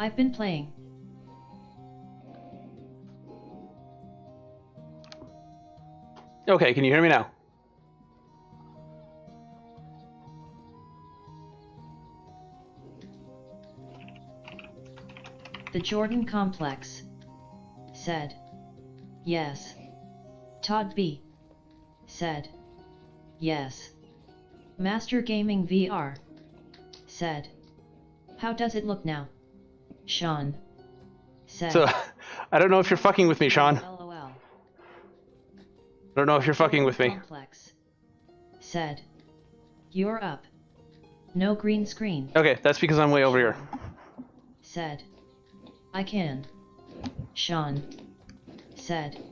I've been playing. Okay, can you hear me now? The Jordan Complex said yes. Todd B said yes. MasterGamingVR said, how does it look now? Sean said, So, I don't know if you're fucking with me, Sean. LOL. I don't know if you're fucking with me. Complex said, you're up. No green screen. Okay, that's because I'm way over here. Said, I can. Sean said,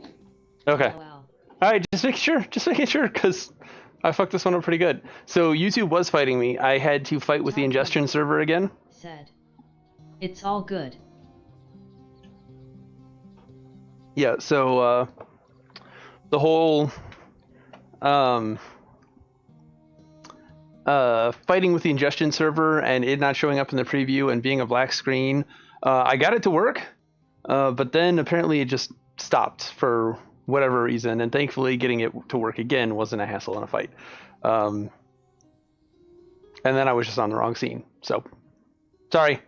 Okay. LOL. Alright, just making sure, because I fucked this one up pretty good. So YouTube was fighting me. I had to fight with the ingestion server again. Said, it's all good. Yeah, so the whole fighting with the ingestion server and it not showing up in the preview and being a black screen, I got it to work, but then apparently it just stopped for whatever reason, and thankfully getting it to work again wasn't a hassle in a fight. And then I was just on the wrong scene, so sorry.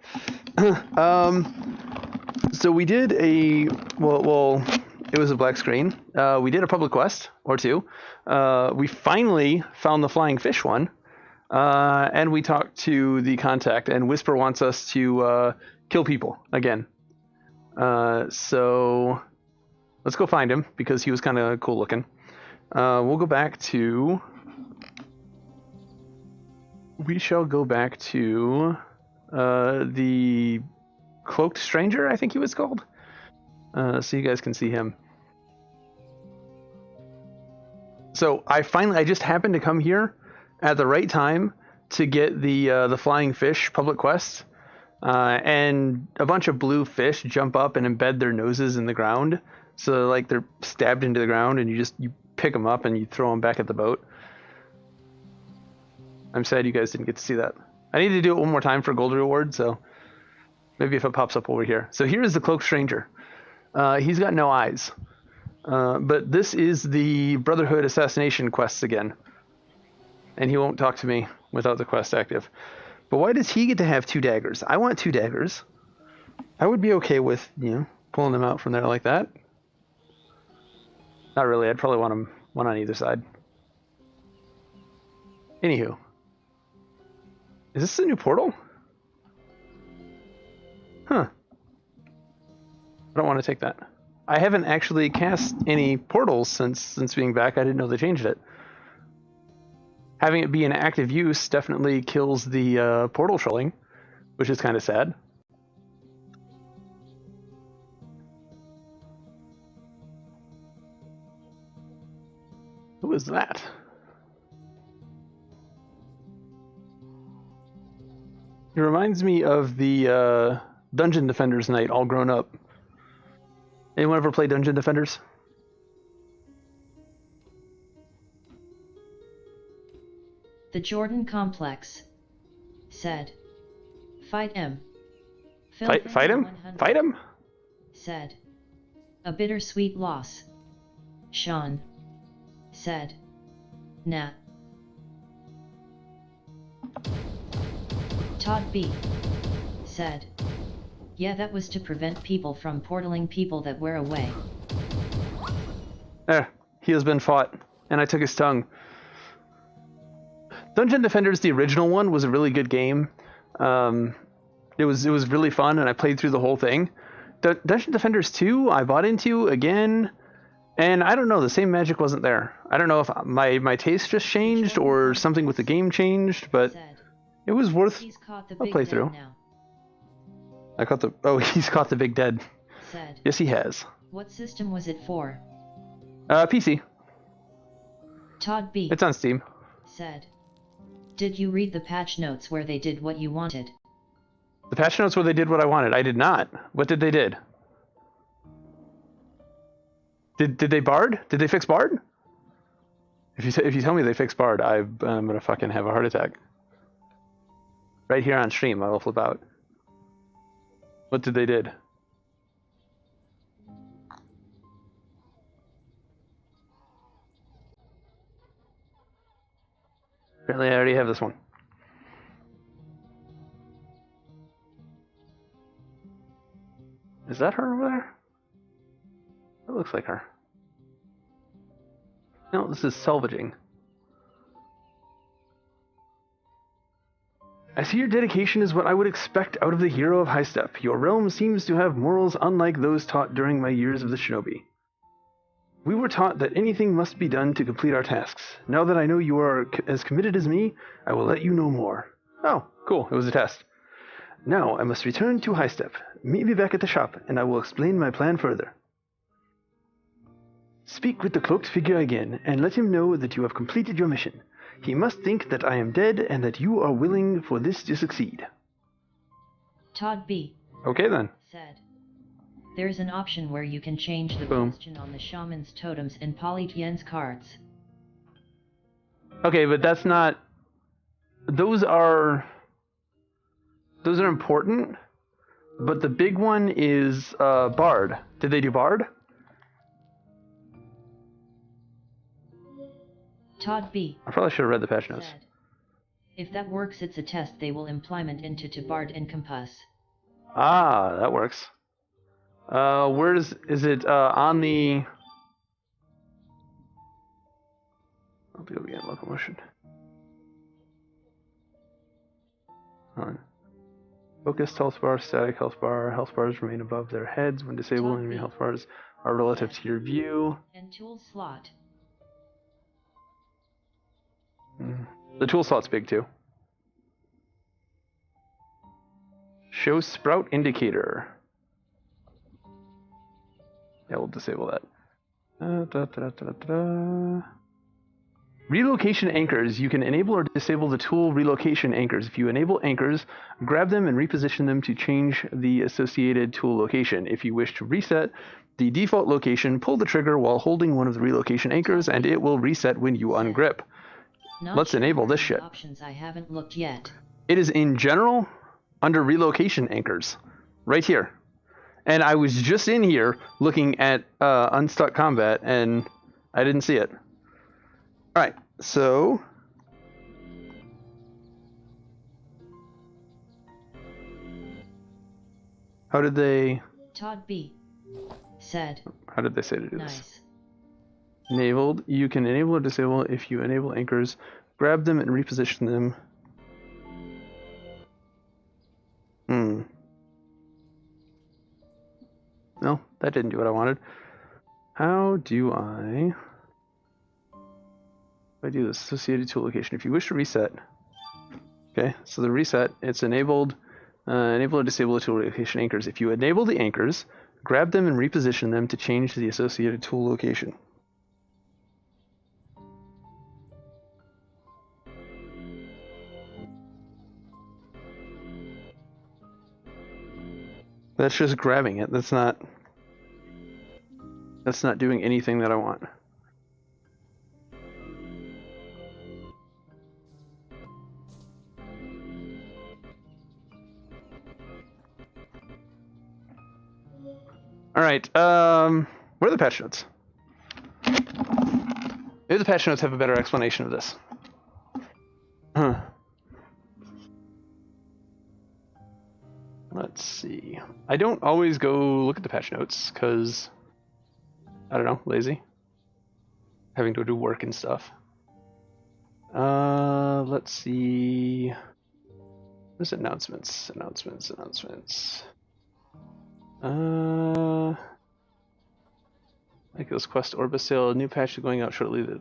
So we did a well, it was a black screen. We did a public quest or two. We finally found the flying fish one, and we talked to the contact, and Whisper wants us to kill people again. So let's go find him because he was kind of cool looking. We'll go back to. We shall go back to the Cloaked Stranger, I think he was called. So you guys can see him. So I just happened to come here at the right time to get the flying fish public quest, and a bunch of blue fish jump up and embed their noses in the ground. So like they're stabbed into the ground, and you pick them up and you throw them back at the boat. I'm sad you guys didn't get to see that. I need to do it one more time for gold reward, so maybe if it pops up over here. So here is the Cloaked Stranger. He's got no eyes. But this is the Brotherhood assassination quests again. And he won't talk to me without the quest active. But why does he get to have 2 daggers? I want 2 daggers. I would be okay with, pulling them out from there like that. Not really. I'd probably want them one on either side. Anywho. Is this a new portal? Huh. I don't want to take that. I haven't actually cast any portals since being back. I didn't know they changed it. Having it be in active use definitely kills the portal trolling, which is kind of sad. Who is that? It reminds me of the Dungeon Defenders night all grown up. Anyone ever play Dungeon Defenders? The Jordan Complex said, fight him. Fight him? Fight him? Said, a bittersweet loss. Sean said, nah. Todd B said, yeah, that was to prevent people from portaling people that were away. He has been fought, and I took his tongue. Dungeon Defenders, the original one, was a really good game. It was really fun, and I played through the whole thing. Dungeon Defenders 2, I bought into again, and I don't know, the same magic wasn't there. I don't know if my taste just changed or something with the game changed, but it was worth a playthrough. I caught the... Oh, he's caught the big dead. Said, yes, he has. what system was it for? PC. Todd B. It's on Steam. Said, did you read the patch notes where they did what you wanted? The patch notes where they did what I wanted? I did not. What did they did? Did they Bard? Did they fix Bard? If you tell me they fixed Bard, I'm gonna fucking have a heart attack. Right here on stream, I will flip out. What did they did? Apparently I already have this one. Is that her over there? That looks like her. No, this is salvaging. I see your dedication is what I would expect out of the hero of High Step. Your realm seems to have morals unlike those taught during my years of the shinobi. We were taught that anything must be done to complete our tasks. Now that I know you are as committed as me, I will let you know more. Oh, cool. It was a test. Now I must return to High Step. Meet me back at the shop, and I will explain my plan further. Speak with the cloaked figure again, and let him know that you have completed your mission. He must think that I am dead and that you are willing for this to succeed. Todd B. Okay then. Said. There's an option where you can change the question on the shaman's totems in Polytien's cards. Okay, but that's not... Those are important, but the big one is Bard. Did they do Bard? Todd B. I probably should have read the patch notes. Said, if that works, it's a test they will implement into to Bard Encompass. Ah, that works. Where is it on the... I'll do it again, locomotion. On. Focus health bar, static health bar. Health bars remain above their heads when disabled. Enemy health bars are relative to your view. And tool slot. The tool slot's big too. Show sprout indicator. Yeah, we'll disable that. Relocation anchors. You can enable or disable the tool relocation anchors. If you enable anchors, grab them and reposition them to change the associated tool location. If you wish to reset the default location, pull the trigger while holding one of the relocation anchors and it will reset when you ungrip. Let's enable this shit. Options I haven't looked yet. It is in general under relocation anchors right here. And I was just in here looking at unstuck combat and I didn't see it. All right, so how did they... Todd B. Said. How did they say to do nice. This? Enabled. You can enable or disable if you enable anchors. Grab them and reposition them. No, that didn't do what I wanted. How do I do this? Associated tool location. If you wish to reset. Okay, so the reset, it's enabled. Enable or disable the tool location anchors. If you enable the anchors, grab them and reposition them to change the associated tool location. That's just grabbing it. That's not doing anything that I want. All right. Where are the patch notes? Maybe the patch notes have a better explanation of this. Let's see. I don't always go look at the patch notes because, I don't know, lazy. Having to do work and stuff. Let's see. There's announcements. Like this quest Orbus sale, a new patch is going out shortly. The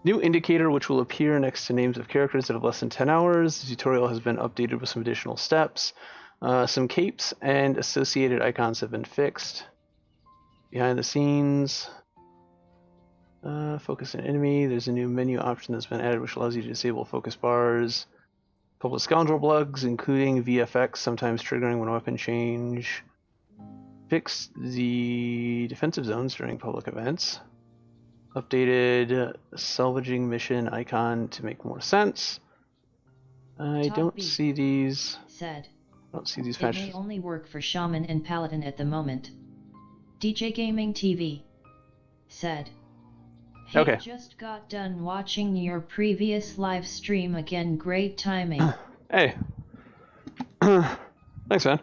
new indicator, which will appear next to names of characters that have less than 10 hours. The tutorial has been updated with some additional steps. Some capes and associated icons have been fixed. Behind the scenes, focus an enemy. There's a new menu option that's been added which allows you to disable focus bars. A couple of scoundrel bugs, including VFX, sometimes triggering when weapon change. Fixed the defensive zones during public events. Updated salvaging mission icon to make more sense. I don't see these. Said. I don't see these It may patches. only work for Shaman and Paladin at the moment. DJ Gaming TV said, "Hey, Okay. just got done watching your previous live stream again. Great timing." Hey. Thanks, man.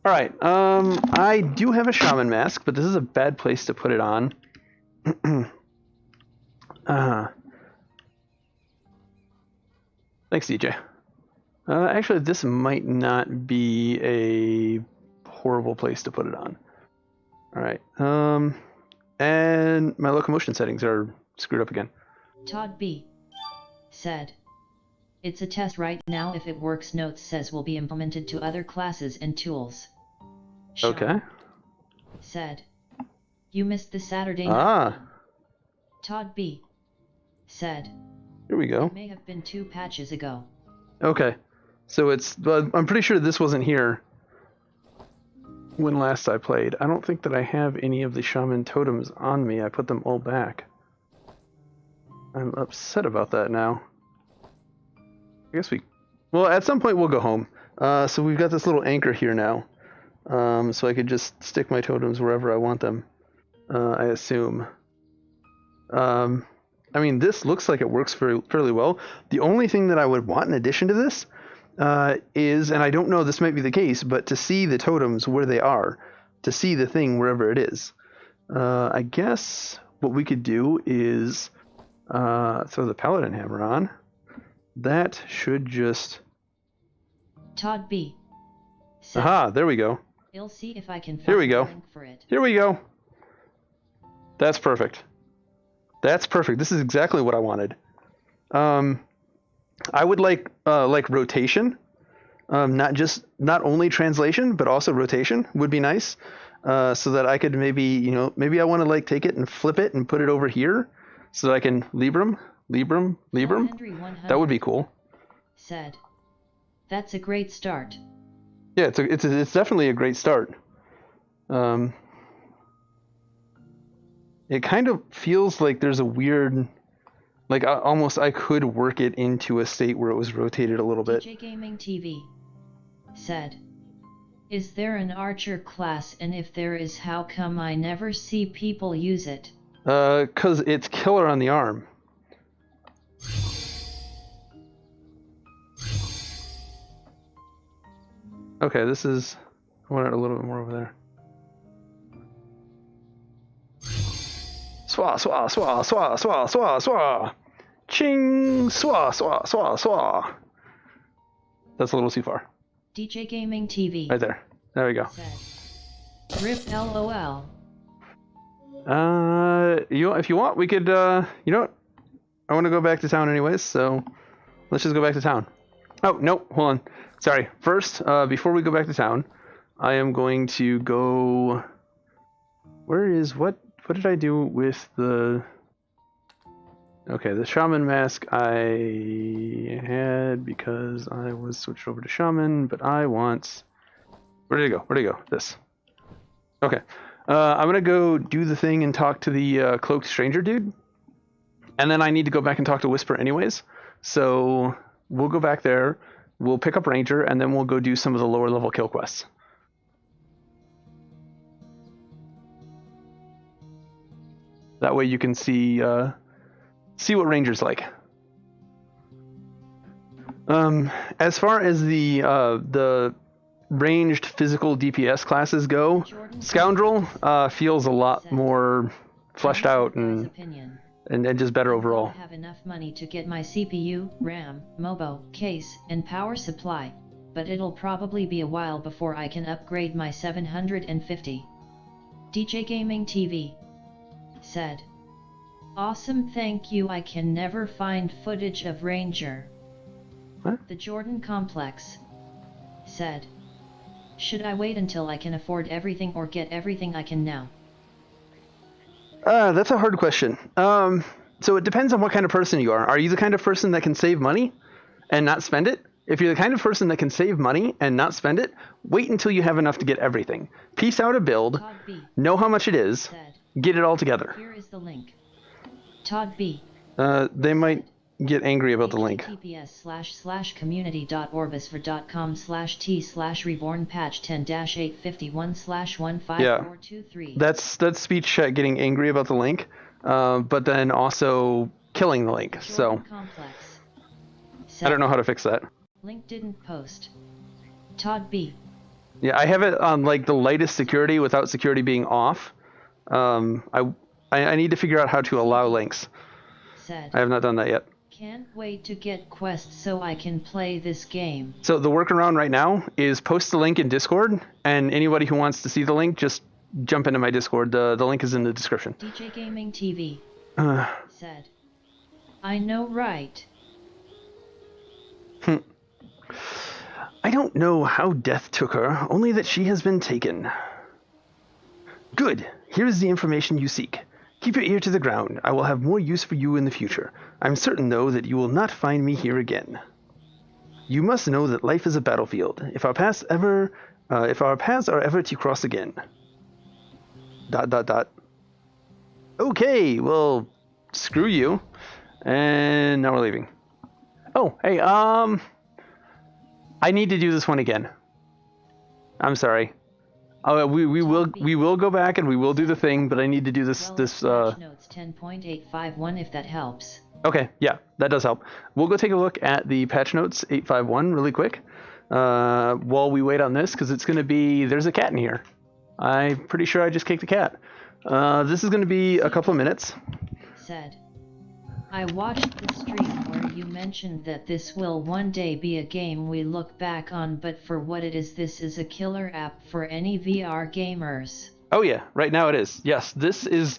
All right. I do have a shaman mask, but this is a bad place to put it on. Thanks, DJ. Actually, this might not be a horrible place to put it on. All right. And my locomotion settings are screwed up again. Todd B said, "It's a test right now. If it works, notes says will be implemented to other classes and tools." Sean Okay. said, "You missed the Saturday night." Ah. Todd B said, Here we go. "It may have been 2 patches ago." Okay. So it's, I'm pretty sure this wasn't here when last I played. I don't think that I have any of the shaman totems on me. I put them all back. I'm upset about that now. I guess well, at some point we'll go home. So we've got this little anchor here now. So I could just stick my totems wherever I want them, I assume. I mean, this looks like it works fairly well. The only thing that I would want in addition to this is, and I don't know this might be the case, but to see the totems where they are, to see the thing wherever it is. I guess what we could do is throw the paladin hammer on. That should just... Todd B said, Aha, there we go. "I'll see if I can find Here we a go. link for it." Here we go. That's perfect. That's perfect. This is exactly what I wanted. I would like rotation. Not only translation, but also rotation would be nice. So that I could maybe I want to like take it and flip it and put it over here so that I can Libram. That would be cool. Said, "That's a great start." Yeah, it's definitely a great start. It kind of feels like there's a weird, like almost I could work it into a state where it was rotated a little bit. DJ Gaming TV said, "Is there an archer class, and if there is, how come I never see people use it?" 'Cause it's killer on the arm. Okay, this is, I want it a little bit more over there. Swa, swa, swa, swa, swa, swa, swa. Ching, swa, swa, swa, swa. That's a little too far. DJ Gaming TV Right there. There we go. said, "Rip LOL." If you want, we could, you know what? I want to go back to town anyways, so let's just go back to town. Oh, no, hold on. Sorry. First, before we go back to town, I am going to go... What did I do with the... Okay, the shaman mask I had because I was switched over to shaman, but I want... Where did it go? This. Okay. I'm going to go do the thing and talk to the cloaked stranger dude. And then I need to go back and talk to Whisper anyways. So we'll go back there, we'll pick up Ranger, and then we'll go do some of the lower level kill quests. That way you can see what Ranger's like. As far as the ranged physical DPS classes go, Scoundrel feels a lot more fleshed out and just better overall. I have enough money to get my CPU, RAM, MOBO, case, and power supply, but it'll probably be a while before I can upgrade my 750. DJ Gaming TV said, "Awesome, thank you. I can never find footage of Ranger." What? The Jordan Complex said, "Should I wait until I can afford everything or get everything I can now?" That's a hard question. So it depends on what kind of person you are. Are you the kind of person that can save money and not spend it? If you're the kind of person that can save money and not spend it, wait until you have enough to get everything. Piece out a build, Todd B know how much it is, said, get it all together. "Here is the link." Todd B They might get angry about the link. https://community.orbusver.com/t/reborn patch 10-851/15423. That's speech chat getting angry about the link, but then also killing the link. So Complex. I don't know how to fix that. Link didn't post. Todd B. Yeah, I have it on like the lightest security without security being off. I need to figure out how to allow links. Said. I have not done that yet. Can't wait to get quests so I can play this game. So the workaround right now is post the link in Discord, and anybody who wants to see the link, just jump into my Discord. The link is in the description. DJ Gaming TV said. I know, right? I don't know how death took her, only that she has been taken. Good. Here is the information you seek. Keep your ear to the ground. I will have more use for you in the future. I'm certain, though, that you will not find me here again. You must know that life is a battlefield. If our paths are ever to cross again. ... Okay, well, screw you. And now we're leaving. Oh, hey, I need to do this one again. I'm sorry. We will go back and we will do the thing, but I need to do this. Notes 10.851 if that helps. Okay, yeah, that does help. We'll go take a look at the patch notes 851 really quick while we wait on this, because it's going to be, there's a cat in here. I'm pretty sure I just kicked a cat. This is going to be a couple of minutes. Said. I watched the stream where you mentioned that this will one day be a game we look back on, but for what it is, this is a killer app for any VR gamers. Oh yeah, right now it is. Yes, this is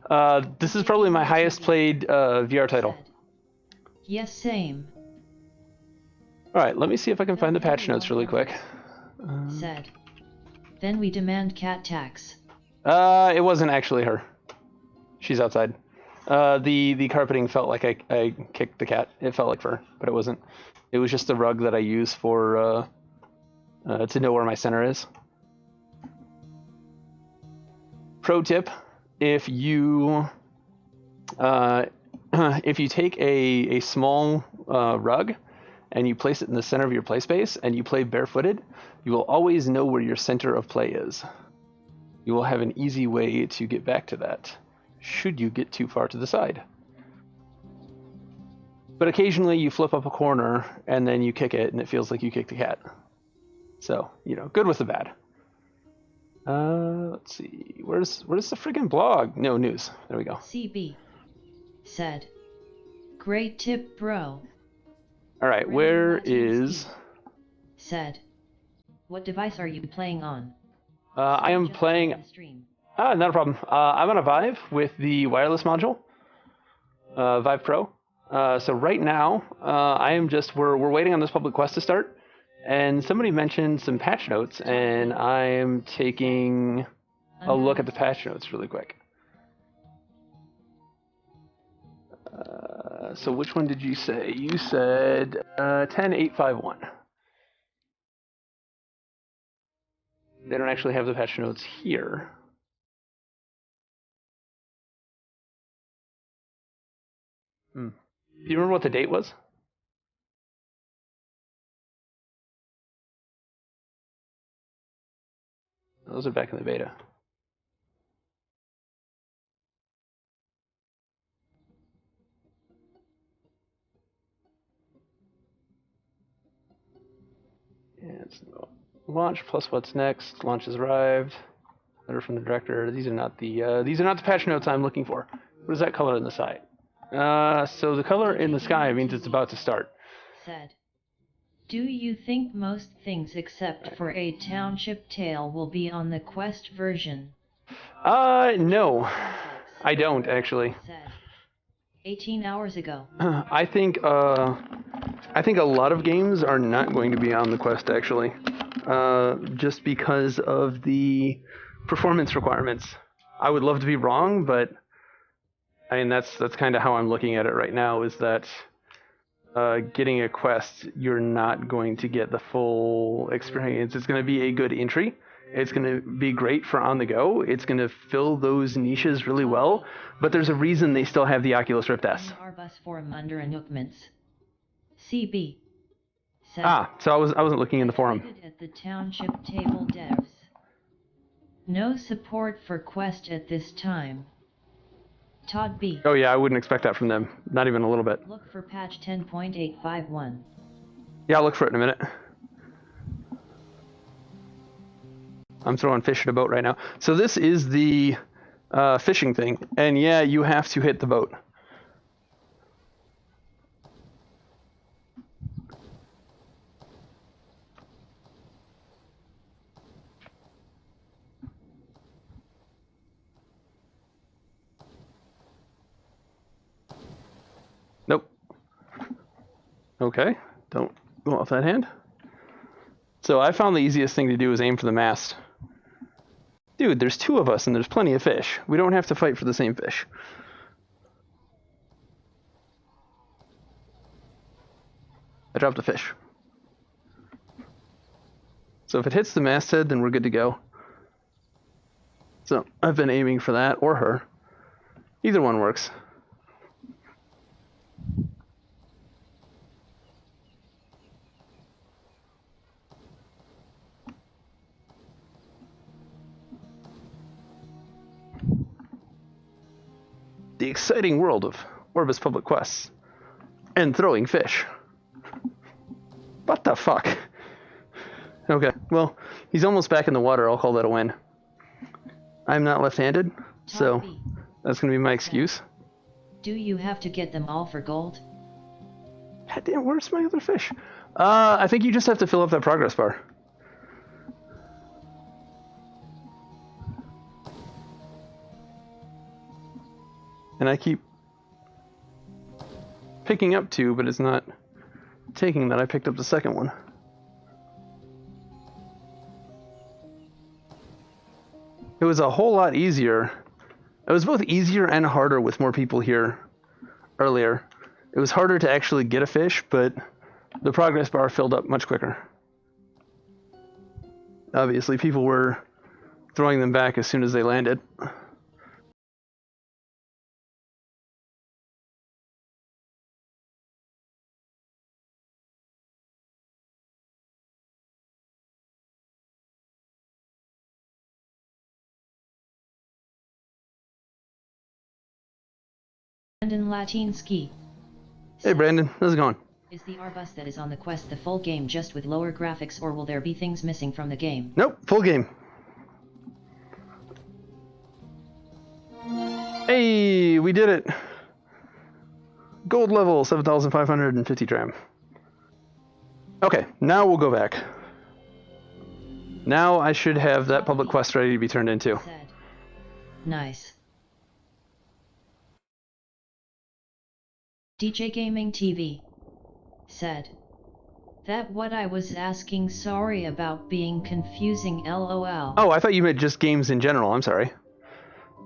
probably my highest played VR title. Said. Yes, same. Alright, let me see if I can find the patch notes really quick. Said. Then we demand cat tax. It wasn't actually her. She's outside. The carpeting felt like I kicked the cat. It felt like fur, but it wasn't. It was just a rug that I use for to know where my center is. Pro tip: if you take a small rug and you place it in the center of your play space and you play barefooted, you will always know where your center of play is. You will have an easy way to get back to that, should you get too far to the side. But occasionally you flip up a corner and then you kick it and it feels like you kicked the cat. So, good with the bad. Let's see. Where's the friggin' blog? No, news. There we go. CB said. Great tip, bro. Alright, where is... Said. What device are you playing on? I am playing... not a problem. I'm on a Vive with the wireless module. Vive Pro. So right now, we're waiting on this public quest to start. And somebody mentioned some patch notes, and I'm taking a look at the patch notes really quick. So which one did you say? You said 10.851. They don't actually have the patch notes here. Do you remember what the date was? Those are back in the beta. Yeah, it's launch plus what's next. Launch has arrived. Letter from the director. These are not the patch notes I'm looking for. What is that color in the side? So the color in the sky means it's about to start. Said. Do you think most things except for a township tale will be on the Quest version? No. I don't, actually. Said. 18 hours ago. I think a lot of games are not going to be on the Quest, actually. Just because of the performance requirements. I would love to be wrong, but I mean, that's kind of how I'm looking at it right now, is that getting a Quest, you're not going to get the full experience. It's going to be a good entry. It's going to be great for on the go. It's going to fill those niches really well. But there's a reason they still have the Oculus Rift S. Orbus forum under announcements. CB. Said, So I wasn't looking in the forum. At the township table devs. No support for Quest at this time. Todd B. Oh yeah, I wouldn't expect that from them. Not even a little bit. Look for patch 10.851. Yeah, I'll look for it in a minute. I'm throwing fish at a boat right now. So this is the fishing thing. And yeah, you have to hit the boat. Nope. Okay, don't go off that hand. So I found the easiest thing to do is aim for the mast. Dude, there's 2 of us and there's plenty of fish. We don't have to fight for the same fish. I dropped the fish. So if it hits the masthead, then we're good to go. So I've been aiming for that or her. Either one works. The exciting world of Orbus public quests and throwing fish. What the fuck? Okay, well, he's almost back in the water. I'll call that a win. I'm not left-handed, so that's going to be my excuse. Do you have to get them all for gold? God damn, where's my other fish? I think you just have to fill up that progress bar. And I keep picking up 2, but it's not taking that I picked up the second one. It was a whole lot easier. It was both easier and harder with more people here earlier. It was harder to actually get a fish, but the progress bar filled up much quicker. Obviously, people were throwing them back as soon as they landed. Brandon Latinsky. Hey Brandon, how's it going? Is the Orbus that is on the Quest the full game just with lower graphics, or will there be things missing from the game? Nope, full game. Hey, we did it. Gold level, 7,550 dram. Okay, now we'll go back. Now I should have that public quest ready to be turned into. Nice. DJ Gaming TV said, "That what I was asking, sorry about being confusing, lol." Oh, I thought you meant just games in general, I'm sorry.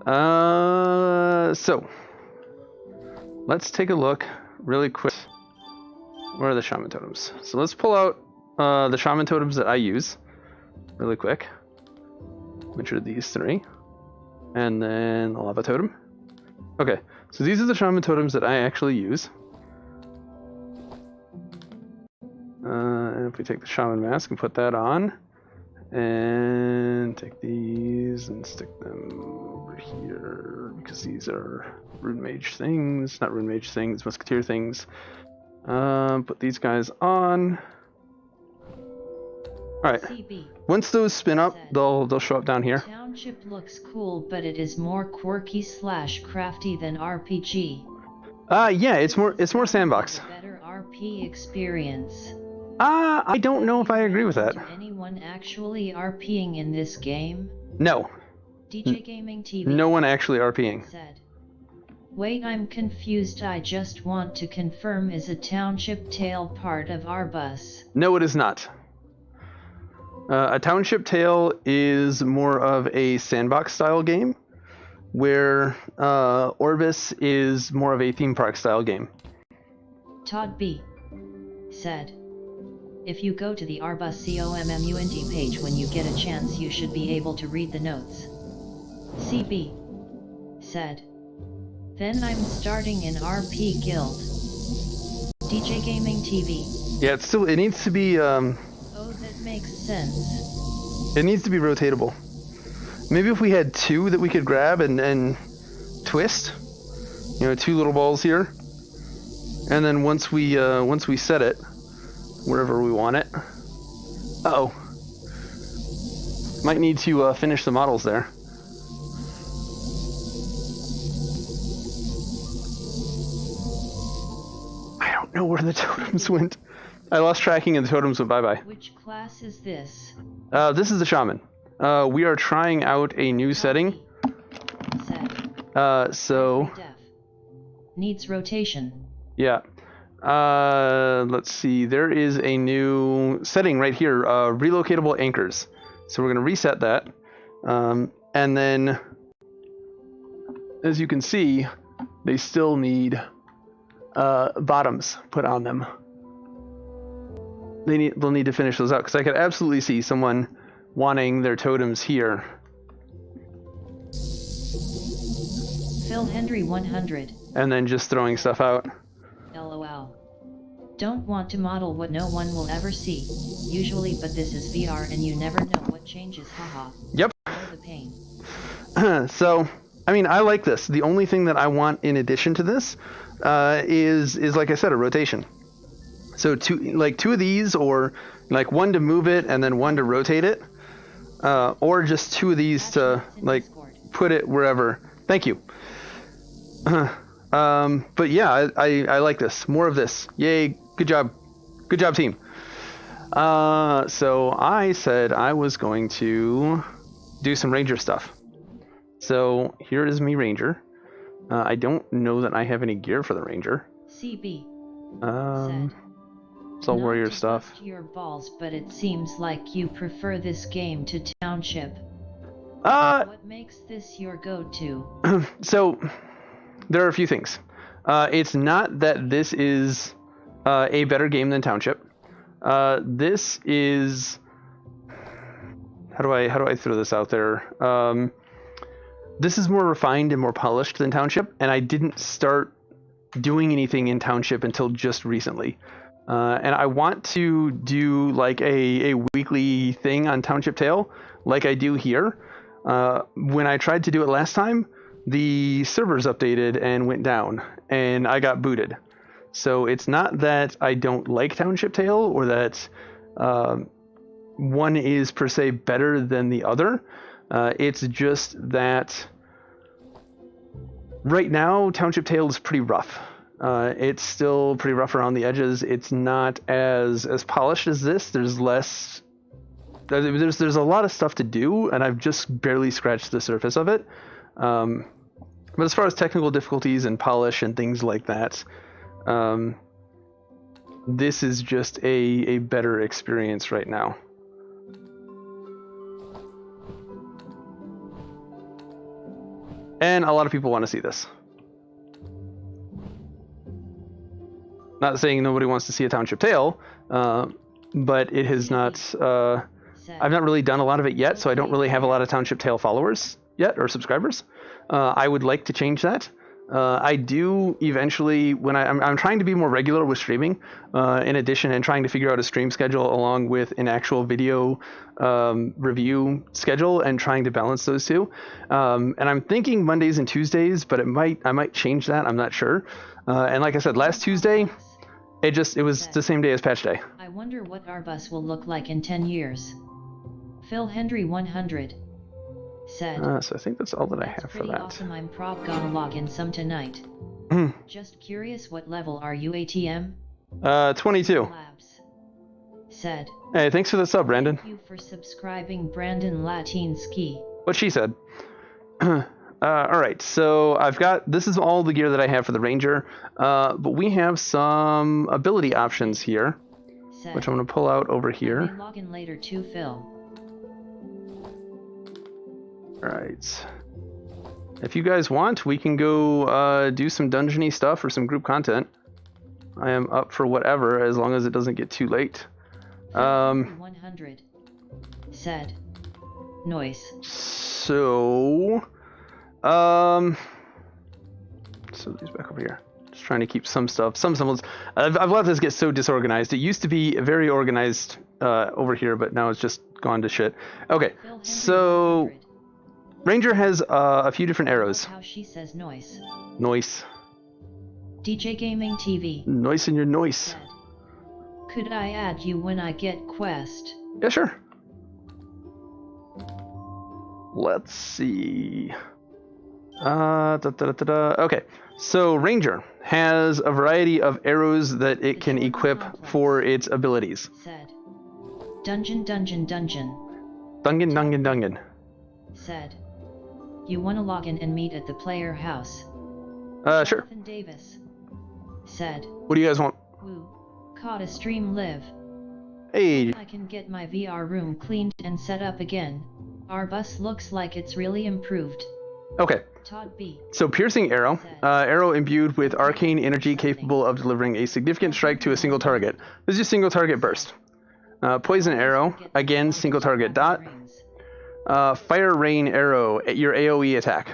So, let's take a look really quick. Where are the shaman totems? So let's pull out the shaman totems that I use really quick, which are these 3. And then the lava totem. Okay, so these are the shaman totems that I actually use. And if we take the shaman mask and put that on, and take these and stick them over here, because these are rune mage things, not rune mage things, musketeer things. Put these guys on. Alright, once those spin up, they'll show up down here. Township looks cool, but it is more quirky / crafty than RPG. Yeah, it's more sandbox. Better RP experience. I don't know if I agree with that. Is anyone actually RPing in this game? No. DJ Gaming TV. No one actually RPing. Said, "Wait, I'm confused. I just want to confirm, is a Township Tale part of Orbus?" No, it is not. A Township Tale is more of a sandbox style game, where Orbus is more of a theme park style game. Todd B. said, If you go to the Orbus COMMUND page when you get a chance, you should be able to read the notes. CB said. Then I'm starting an RP guild. DJ Gaming TV. Yeah, it's still, it needs to be, Oh, that makes sense. it needs to be rotatable. Maybe if we had two that we could grab and twist, you know, two little balls here, and then once we set it wherever we want it. Uh-oh. Might need to finish the models there. I don't know where the totems went. I lost tracking and the totems went bye-bye. Which class is this? This is the shaman. We are trying out a new setting. So needs rotation. Yeah. Let's see. There is a new setting right here. Relocatable anchors. So we're going to reset that. And then, as you can see, they still need bottoms put on them. They'll need to finish those out, because I could absolutely see someone wanting their totems here. Phil Henry 100. And then just throwing stuff out. LOL. Don't want to model what no one will ever see, usually, but this is VR and you never know what changes, haha. Yep. The pain. So, I mean, I like this. The only thing that I want in addition to this is like I said, a rotation. So two of these, or like one to move it and then one to rotate it, or just two of these to like put it wherever. Thank you. But yeah, I like this. More of this. Yay! Good job. Good job, team. So I said I was going to do some ranger stuff. So here is me ranger. I don't know that I have any gear for the ranger. CB said. It's all warrior stuff. Your balls, but it seems like you prefer this game to Township. What makes this your go-to? So there are a few things. It's not that this is a better game than Township. This is, how do I throw this out there? This is more refined and more polished than Township, and I didn't start doing anything in Township until just recently. And I want to do like a weekly thing on Township Tale, like I do here. When I tried to do it last time, the servers updated and went down, and I got booted. So it's not that I don't like Township Tale, or that one is per se better than the other. It's just that right now Township Tale is pretty rough. It's still pretty rough around the edges. It's not as polished as this. There's less. There's a lot of stuff to do, and I've just barely scratched the surface of it. But as far as technical difficulties and polish and things like that, this is just a better experience right now. And a lot of people want to see this. Not saying nobody wants to see a Township Tale, but it has not. I've not really done a lot of it yet, so I don't really have a lot of Township Tale followers yet, or subscribers. I would like to change that. I do eventually, when I'm trying to be more regular with streaming, in addition, and trying to figure out a stream schedule along with an actual video review schedule, and trying to balance those two. And I'm thinking Mondays and Tuesdays, but I might change that. I'm not sure. And like I said, last Tuesday, it was the same day as patch day. I wonder what Orbus will look like in 10 years. Phil Henry 100 said. So I think that's all that I have for that. Awesome. I'm gonna log in some tonight. Just curious, what level are you, ATM? 22. Labs said. Hey, thanks for the sub, Brandon. Thank you for subscribing, Brandon Latinsky. What she said. All right, so this is all the gear that I have for the Ranger, but we have some ability options here, which I'm going to pull out over here. Log in later too, Phil. All right. If you guys want, we can go do some dungeony stuff or some group content. I am up for whatever, as long as it doesn't get too late. 100. Said. Noise. So these back over here. Just trying to keep some stuff, some semblance. I've let this get so disorganized. It used to be very organized over here, but now it's just gone to shit. Okay, so Ranger has a few different arrows. How she says noise. Noise. DJ Gaming TV. Noise in your noise. Said. Could I add you when I get quest? Yeah, sure. Let's see. Okay, so Ranger has a variety of arrows that it can equip for its abilities. Said. Dungeon. Dungeon. Said. You wanna log in and meet at the player house? Sure. Jonathan Davis. Said. What do you guys want? Woo. Caught a stream live. Hey. I can get my VR room cleaned and set up again. Orbus looks like it's really improved. Okay. Todd B. So piercing arrow, arrow imbued with arcane energy capable of delivering a significant strike to a single target. This is a single target burst. Poison arrow, again single target dot. Fire rain arrow, your AoE attack.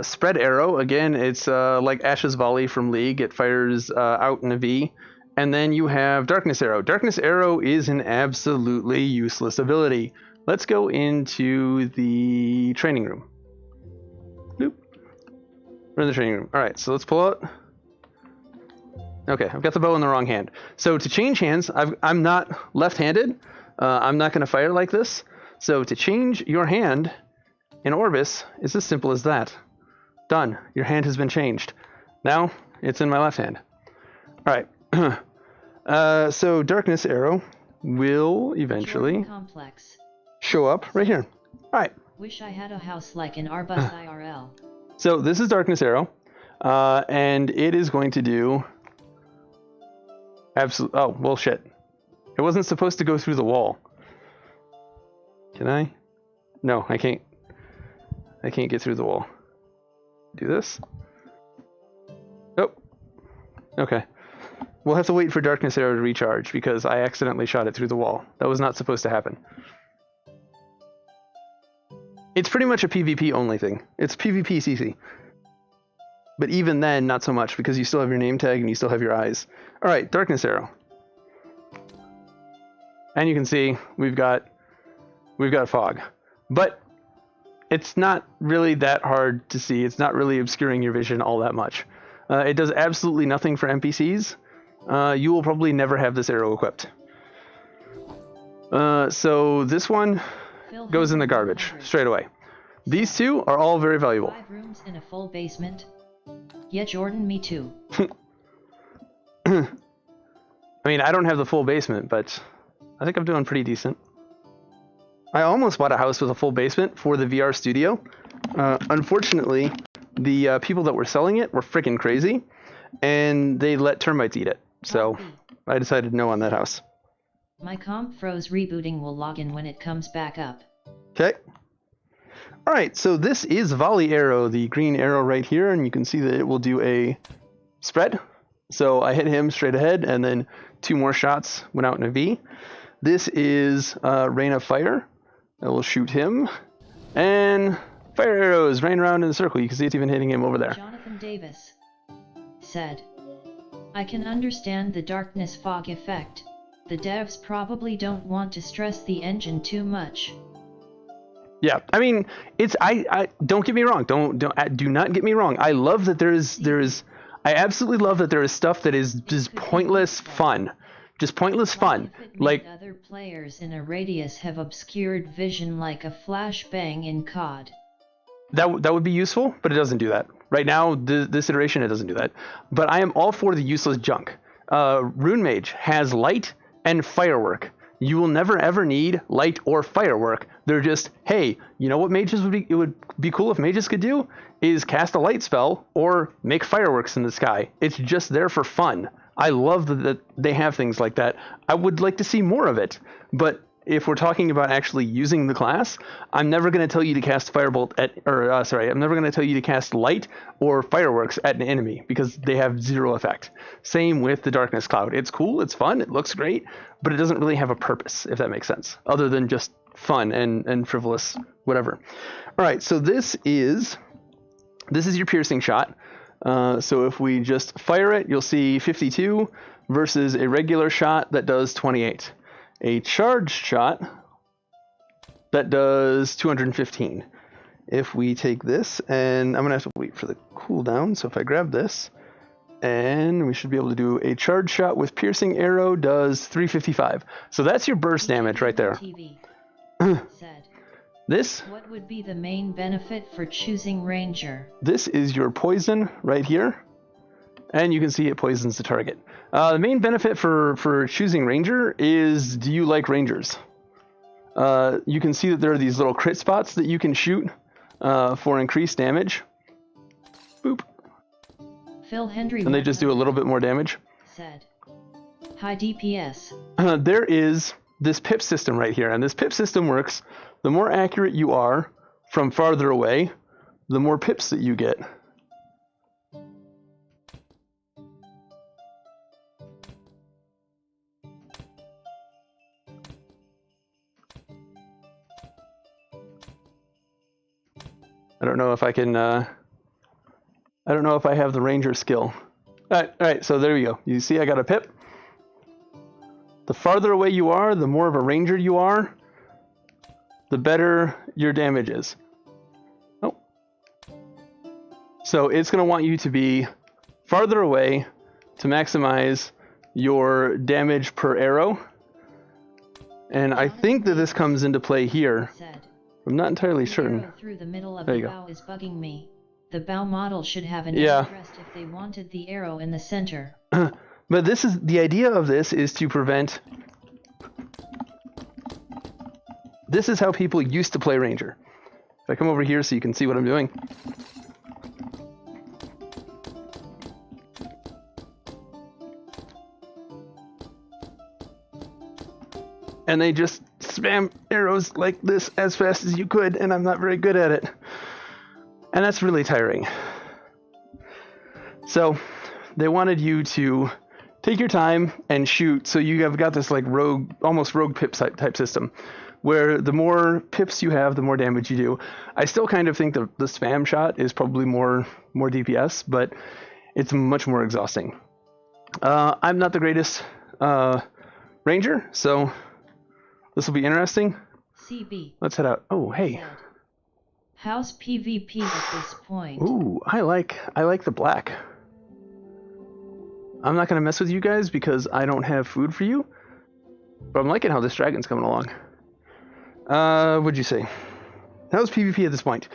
Spread arrow, again it's like Ash's volley from League. It fires out in a V. And then you have darkness arrow. Darkness arrow is an absolutely useless ability. Let's go into the training room. Nope. We're in the training room. All right, so let's pull out. Okay, I've got the bow in the wrong hand. So to change hands, I'm not left-handed. I'm not going to fire like this. So to change your hand in Orbus, it's as simple as that. Done. Your hand has been changed. Now it's in my left hand. All right. So darkness arrow will eventually show up right here. All right. Wish I had a house like in Orbus IRL. So this is darkness arrow, and it is going to do absolute. Oh well, shit! It wasn't supposed to go through the wall. Can I? No, I can't. I can't get through the wall. Do this. Oh. Okay. We'll have to wait for darkness arrow to recharge because I accidentally shot it through the wall. That was not supposed to happen. It's pretty much a PvP only thing. It's PvP CC. But even then, not so much because you still have your name tag and you still have your eyes. All right, darkness arrow. And you can see we've got fog. But it's not really that hard to see. It's not really obscuring your vision all that much. It does absolutely nothing for NPCs. You will probably never have this arrow equipped. So this one goes in the garbage straight away. These two are all very valuable. 5 rooms in a full basement. Yeah, Jordan, me too. I mean, I don't have the full basement, but I think I'm doing pretty decent. I almost bought a house with a full basement for the VR studio. Unfortunately, the people that were selling it were freaking crazy, and they let termites eat it. So I decided no on that house. My comp froze. Rebooting. Will log in when it comes back up. Okay. All right, so this is volley arrow, the green arrow right here, and you can see that it will do a spread. So I hit him straight ahead, and then 2 more shots went out in a V. This is rain of fire. I will shoot him, and fire arrows rain around in a circle. You can see it's even hitting him over there. Jonathan Davis said, I can understand the darkness fog effect. The devs probably don't want to stress the engine too much. Yeah, I mean, it's I don't get me wrong. Do not get me wrong. I love that I absolutely love that there is stuff that is just pointless fun. Just pointless fun. Like other players in a radius have obscured vision like a flashbang in COD. That would be useful, but it doesn't do that. Right now, this iteration, it doesn't do that. But I am all for the useless junk. Rune Mage has light and firework. You will never ever need light or firework. They're just, hey, you know what mages it would be cool if mages could do? Is cast a light spell or make fireworks in the sky. It's just there for fun. I love that they have things like that. I would like to see more of it, but if we're talking about actually using the class, I'm never going to tell you to cast Firebolt I'm never going to tell you to cast Light or Fireworks at an enemy because they have zero effect. Same with the Darkness Cloud. It's cool, it's fun, it looks great, but it doesn't really have a purpose, if that makes sense, other than just fun and frivolous, whatever. All right, so this is your piercing shot. So if we just fire it, you'll see 52 versus a regular shot that does 28. A charged shot that does 215. If we take this, and I'm going to have to wait for the cooldown, so if I grab this, and we should be able to do a charge shot with piercing arrow does 355. So that's your burst damage right there. TV said, This, what would be the main benefit for choosing Ranger? This is your poison right here, and you can see it poisons the target. The main benefit for choosing Ranger is, do you like Rangers? You can see that there are these little crit spots that you can shoot for increased damage. Boop. Phil Hendry, and they just do a little bit more damage. Said, high DPS. There is this pip system right here, and this pip system works. The more accurate you are from farther away, the more pips that you get. I don't know if I can, I don't know if I have the Ranger skill. All right, so there we go. You see I got a pip. The farther away you are, the more of a Ranger you are, the better your damage is. Oh. So it's going to want you to be farther away to maximize your damage per arrow. And I think that this comes into play here. I'm not entirely certain. Through the middle of there the you go. bow is bugging me. The bow model should have an Yeah. arrest if they wanted the arrow in the center. But this is the idea of this is to prevent. This is how people used to play Ranger. If I come over here so you can see what I'm doing. And they just spam arrows like this as fast as you could, and I'm not very good at it. And that's really tiring. So they wanted you to take your time and shoot, so you have got this like rogue, almost rogue pip type system, where the more pips you have, the more damage you do. I still kind of think the spam shot is probably more DPS, but it's much more exhausting. I'm not the greatest Ranger, so this will be interesting. CB. Let's head out. Oh, hey. Said, how's PvP at this point? Ooh, I like the black. I'm not going to mess with you guys because I don't have food for you. But I'm liking how this dragon's coming along. What'd you say? How's PvP at this point?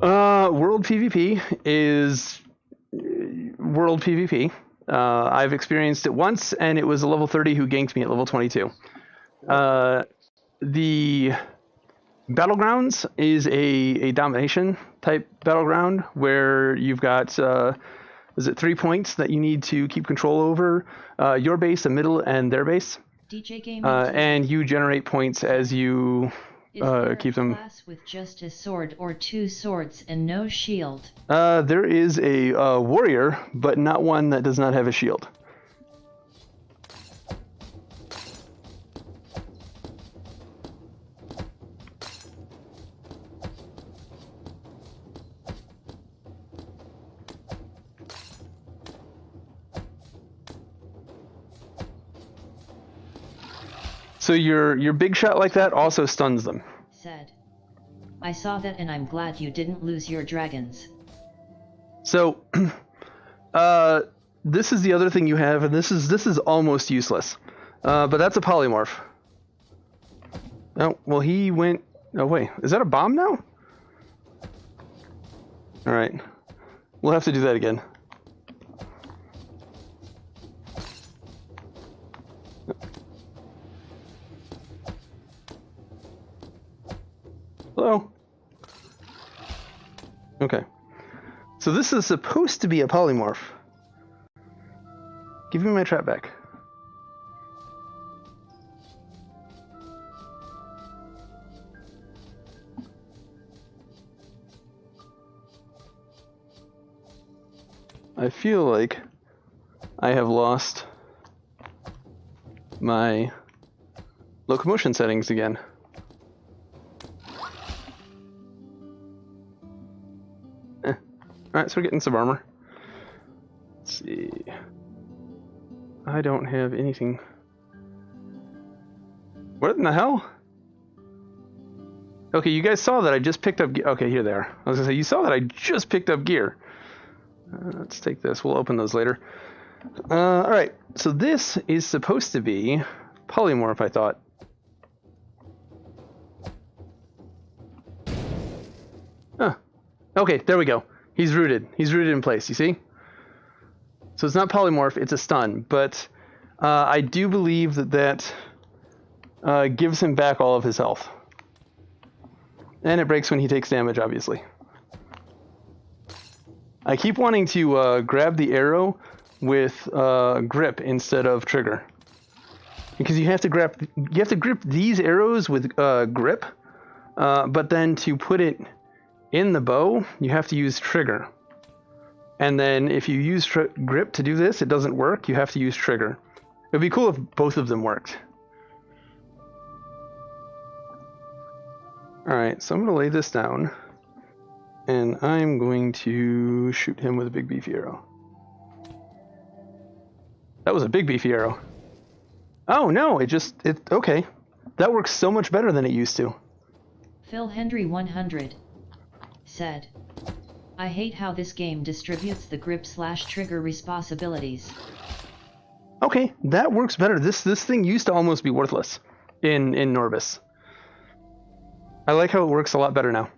World PvP is World PvP. I've experienced it once, and it was a level 30 who ganked me at level 22. The Battlegrounds is a domination type battleground where you've got, is it 3 points that you need to keep control over? Your base, the middle, and their base. DJ Gaming and you generate points as you keep them. Class with just a sword or 2 swords and no shield? There is a warrior, but not one that does not have a shield. So your big shot like that also stuns them. Said, I saw that and I'm glad you didn't lose your dragons. So, this is the other thing you have, and this is almost useless. But that's a polymorph. Oh, well he went. Oh wait, is that a bomb now? All right, we'll have to do that again. Hello. Okay. So this is supposed to be a polymorph. Give me my trap back. I feel like I have lost my locomotion settings again. Alright, so we're getting some armor. Let's see. I don't have anything. What in the hell? Okay, you guys saw that I just picked up gear. Okay, here they are. I was gonna say, you saw that I just picked up gear. Let's take this. We'll open those later. Alright, so this is supposed to be polymorph, I thought. Huh. Okay, there we go. He's rooted. He's rooted in place, you see? So it's not polymorph, it's a stun. But I do believe that gives him back all of his health. And it breaks when he takes damage, obviously. I keep wanting to grab the arrow with grip instead of trigger. Because you have to grip these arrows with grip, but then to put it in the bow, you have to use trigger. And then if you use grip to do this, it doesn't work. You have to use trigger. It would be cool if both of them worked. Alright, so I'm going to lay this down. And I'm going to shoot him with a big beefy arrow. That was a big beefy arrow. Oh no, okay. That works so much better than it used to. Phil Hendry 100 said, I hate how this game distributes the grip/trigger responsibilities. Okay, that works better. This thing used to almost be worthless in Orbus. I like how it works a lot better now.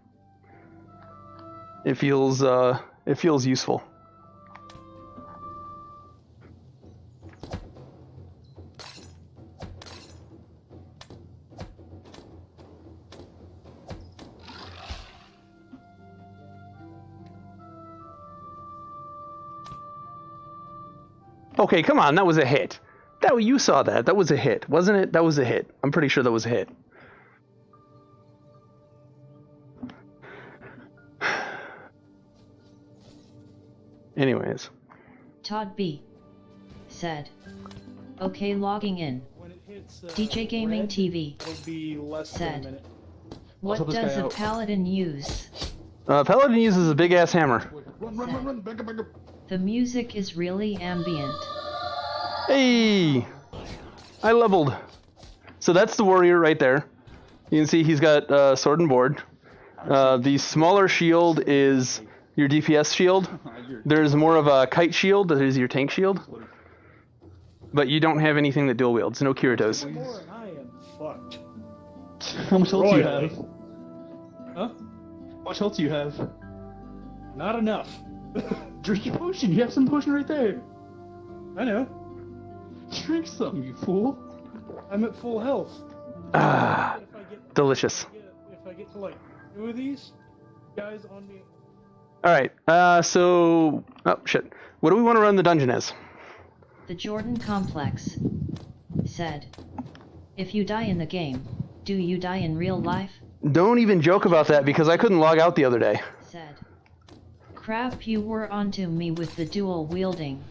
It feels useful. Okay, come on, that was a hit. You saw that. That was a hit, wasn't it? That was a hit. I'm pretty sure that was a hit. Anyways. Todd B said, okay, logging in. DJ Gaming TV said, what does a paladin use? Paladin uses a big ass hammer. Run, back up. The music is really ambient. Hey! I leveled. So that's the warrior right there. You can see he's got sword and board. The smaller shield is your DPS shield. There's more of a kite shield that is your tank shield. But you don't have anything that dual wields. No Kiritos. I am fucked. How much health do you have? Huh? How much health do you have? Not enough. Drink your potion. You have some potion right there. I know. Drink some, you fool. I'm at full health. Ah, delicious. If I get to like 2 of these guys on me. Alright, so... Oh, shit. What do we want to run the dungeon as? The Jordan Complex said, if you die in the game, do you die in real life? Don't even joke about that because I couldn't log out the other day. Said, crap, you were onto me with the dual wielding.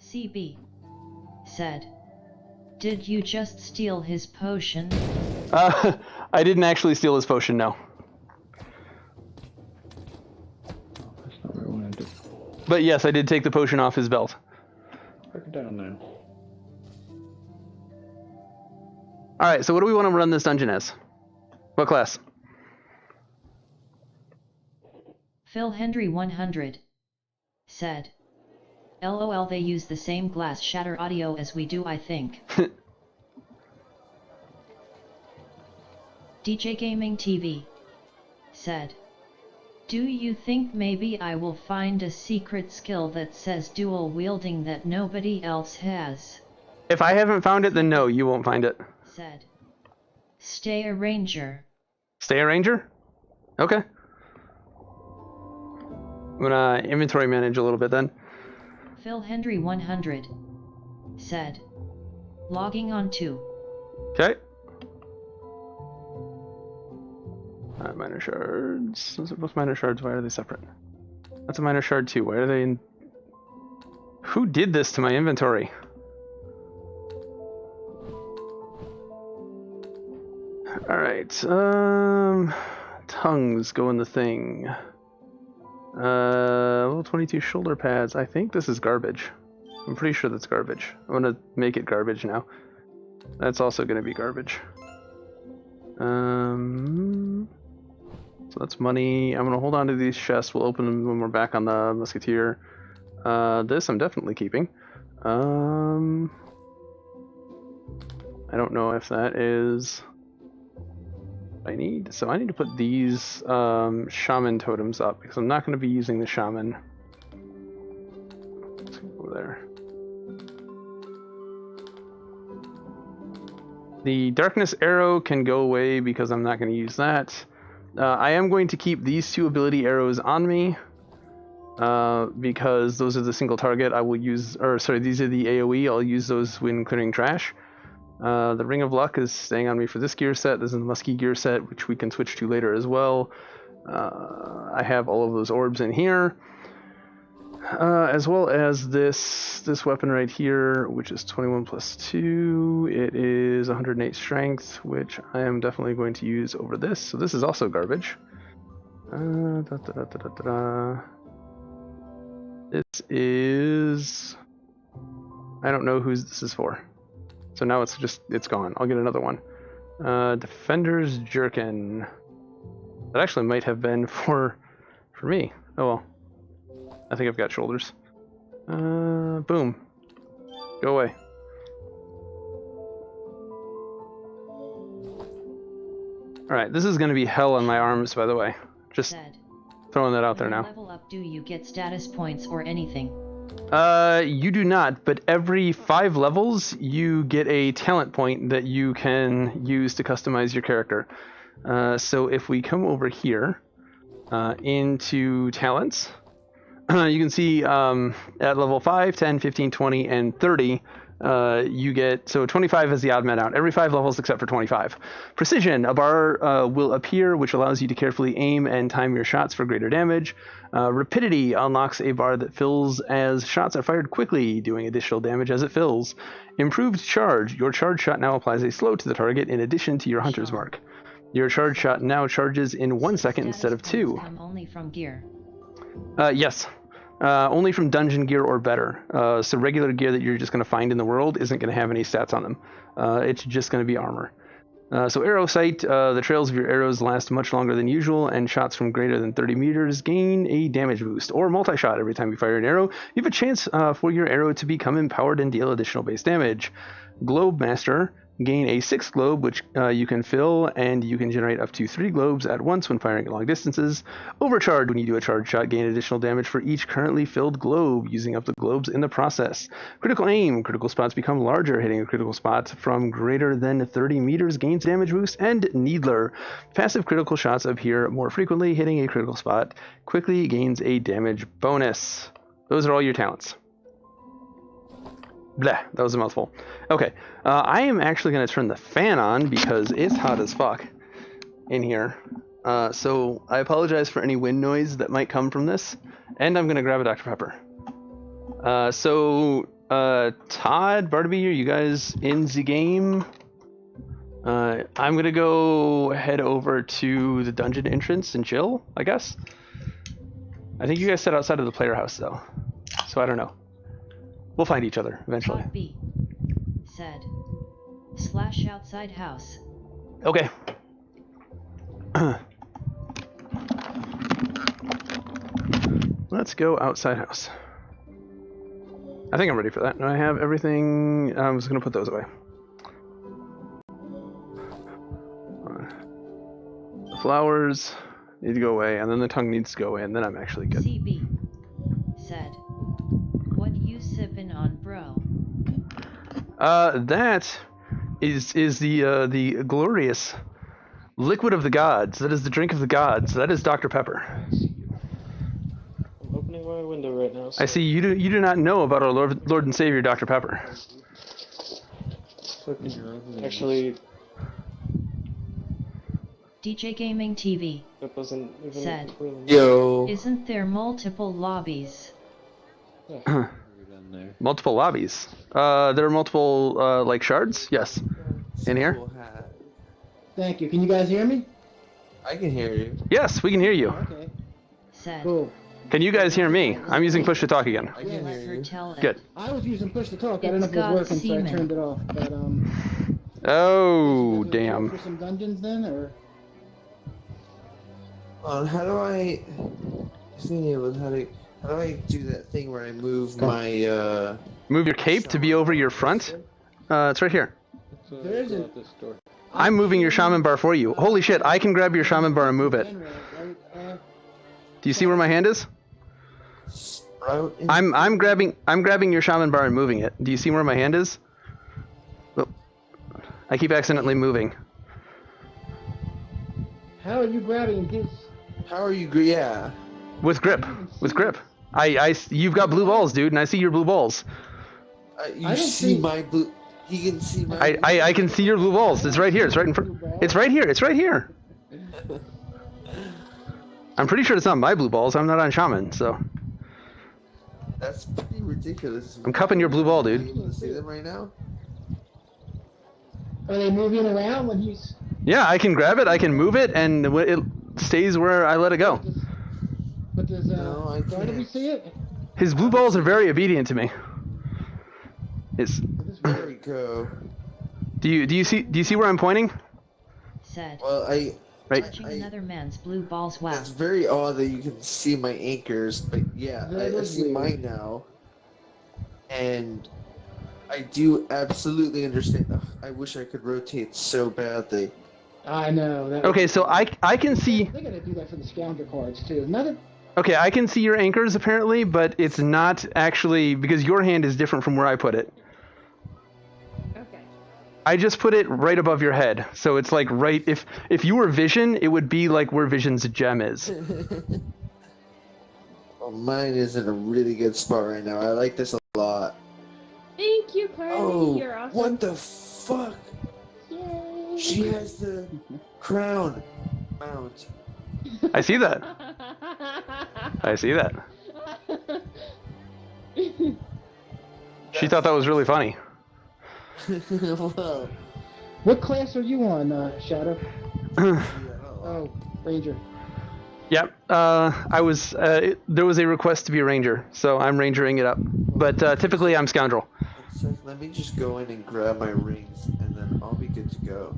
CB said, did you just steal his potion? I didn't actually steal his potion, no. That's not what I want to do. But yes, I did take the potion off his belt. Break it down now. Alright, so what do we want to run this dungeon as? What class? Phil Hendry 100 said, LOL, they use the same glass shatter audio as we do, I think. DJ Gaming TV said, do you think maybe I will find a secret skill that says dual wielding that nobody else has? If I haven't found it, then no, you won't find it. Said, stay a ranger. Stay a ranger? Okay. I'm gonna inventory manage a little bit then. Phil Hendry 100 said, logging on to. Okay. Minor shards. Those are both minor shards. Why are they separate? That's a minor shard too. Why are they in... Who did this to my inventory? Alright, tongues go in the thing. Level 22 shoulder pads. I think this is garbage. I'm pretty sure that's garbage. I'm gonna make it garbage now. That's also gonna be garbage. So that's money. I'm gonna hold on to these chests. We'll open them when we're back on the musketeer. This I'm definitely keeping. I don't know if that is what I need. So I need to put these shaman totems up because I'm not going to be using the shaman. Let's go over there. The darkness arrow can go away because I'm not going to use that. I am going to keep these two ability arrows on me because those are the single target I will use, or sorry, these are the AoE. I'll use those when clearing trash. The Ring of Luck is staying on me for this gear set. This is the Muskie gear set, which we can switch to later as well. I have all of those orbs in here. As well as this weapon right here, which is 21 plus 2. It is 108 strength, which I am definitely going to use over this. So this is also garbage. This is... I don't know whose this is for. So now it's gone. I'll get another one. Defender's Jerkin. That actually might have been for me. Oh well. I think I've got shoulders. Boom. Go away. Alright, this is going to be hell on my arms, by the way. Just throwing that out there now. Level up, do you get status points or anything? You do not, but every 5 levels, you get a talent point that you can use to customize your character. So if we come over here into talents, you can see at level 5, 10, 15, 20, and 30, you get, so 25 is the odd man out, every 5 levels except for 25. Precision, a bar will appear which allows you to carefully aim and time your shots for greater damage. Rapidity unlocks a bar that fills as shots are fired quickly, doing additional damage as it fills. Improved charge, your charge shot now applies a slow to the target in addition to your hunter's mark. Your charge shot now charges in 1 second instead of 2. Come only from gear. Yes. Only from dungeon gear or better. So regular gear that you're just going to find in the world isn't going to have any stats on them. It's just going to be armor. So arrow sight, the trails of your arrows last much longer than usual, and shots from greater than 30 meters gain a damage boost. Or multi-shot, every time you fire an arrow, you have a chance for your arrow to become empowered and deal additional base damage. Globe Master, gain a 6th globe, which you can fill, and you can generate up to 3 globes at once when firing at long distances. Overcharge, when you do a charge shot, gain additional damage for each currently filled globe, using up the globes in the process. Critical aim, critical spots become larger, hitting a critical spot from greater than 30 meters gains damage boost. And Needler, passive critical shots appear more frequently, hitting a critical spot quickly gains a damage bonus. Those are all your talents. Blah, that was a mouthful. Okay, I am actually going to turn the fan on because it's hot as fuck in here. So I apologize for any wind noise that might come from this. And I'm going to grab a Dr. Pepper. Todd, Barnaby, are you guys in the game? I'm going to go head over to the dungeon entrance and chill, I guess. I think you guys sit outside of the player house, though. So I don't know. We'll find each other eventually. B said / outside house. Okay. Let's go outside house. I think I'm ready for that. I have everything. I'm just gonna put those away. The flowers need to go away, and then the tongue needs to go away, and then I'm actually good. CB said, "What you sippin' on, bro?" That is the glorious liquid of the gods. That is the drink of the gods. That is Dr. Pepper. I'm opening my window right now. So I see you do not know about our Lord and Savior Dr. Pepper. actually, DJ Gaming TV It wasn't even said, Yo. "Isn't there multiple lobbies?" Multiple lobbies. There are multiple like shards. Yes. In here. Cool hat. Thank you. Can you guys hear me? I can hear you. Yes, we can hear you. Okay. Said, Cool. Can you guys hear me? I'm using push to talk again. I can "Let hear her you. tell it." Good. I was using push to talk. I don't know It's if it was God's working, so I semen. turned it off. But Oh, you guys wanna go damn. for some dungeons then, or How do I? How do I do that thing where I move my Move your cape to be over your front. It's right here. there isn't. This door. I'm moving your shaman bar for you. Holy shit, I can grab your shaman bar and move it. Right? Do you see where my hand is? sprout? I'm grabbing your shaman bar and moving it. Do you see where my hand is? Oh, I keep accidentally moving. How are you grabbing his? How are you? Yeah. With grip. With grip. You've got blue balls, dude, and I see your blue balls. You I don't see see- my blue. He can see my. I can see your blue balls. It's right here. It's right in front. It's right here. It's right here. I'm pretty sure it's not my blue balls. I'm not on shaman, so That's pretty ridiculous. I'm cupping your blue ball, Are you dude. able to see them right now? Are they moving around when he's? Yeah, I can grab it. I can move it, and it stays where I let it go. But does No, I why do we can't. see it? His blue balls are very obedient to me. It's. There we go. Do you see where I'm pointing? Said, Well, Right. touching another man's blue balls. Wow. It's very odd that you can see my anchors, but yeah, That I is see weird. mine now. And I do absolutely understand. Ugh, I wish I could rotate so badly. I know. That Okay, so I can see. They're gonna do that for the scoundrel cards too. Another. Okay, I can see your anchors apparently, but it's not actually because your hand is different from where I put it. Okay. I just put it right above your head, so it's like right. If you were Vision, it would be like where Vision's gem is. Well, mine is in a really good spot right now. I like this a lot. Thank you, Carly. Oh, You're awesome. what the fuck? Yay. She has the crown mount. I see that. I see that. She thought that was really funny. Wow. What class are you on, Shadow? Yeah, Oh, Ranger. Yep. I was. There was a request to be a ranger, so I'm rangering it up. But typically, I'm scoundrel. So let me just go in and grab my rings, and then I'll be good to go.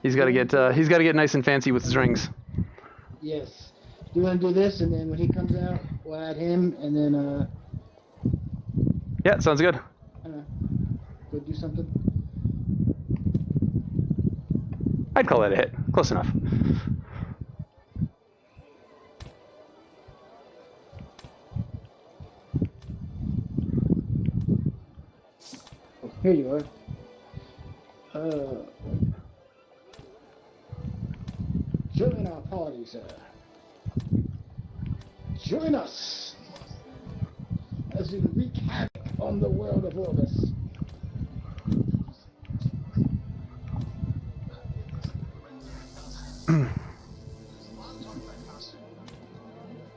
He's got to get. He's got to get nice and fancy with his rings. Yes. Do you want to do this, and then when he comes out, we'll add him, and then Yeah, sounds good. go do something. I'd call that a hit. Close enough. Here you are. Join our party, sir. Join us as we wreak havoc on the world of Orbus.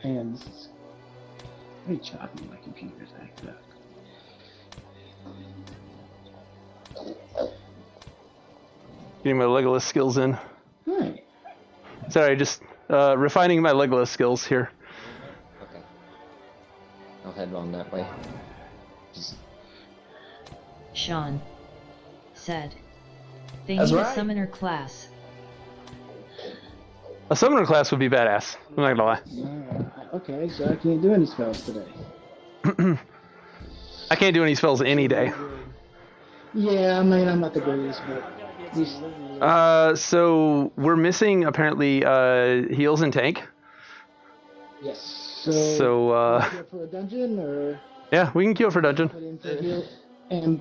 And this is very choppy. My computer's acting up. Getting my Legolas skills in. Right. Sorry, just refining my Legolas skills here. Okay. I'll head on that way. Just... Sean said, they That's need right. a summoner class. A summoner class would be badass. I'm not gonna lie. Okay, so I can't do any spells today. I can't do any spells any day. Yeah, I mean, I'm not the greatest, but at least So we're missing apparently heals and tank. yes. So Here for a dungeon, or yeah, we can queue up for dungeon. put in for heal. And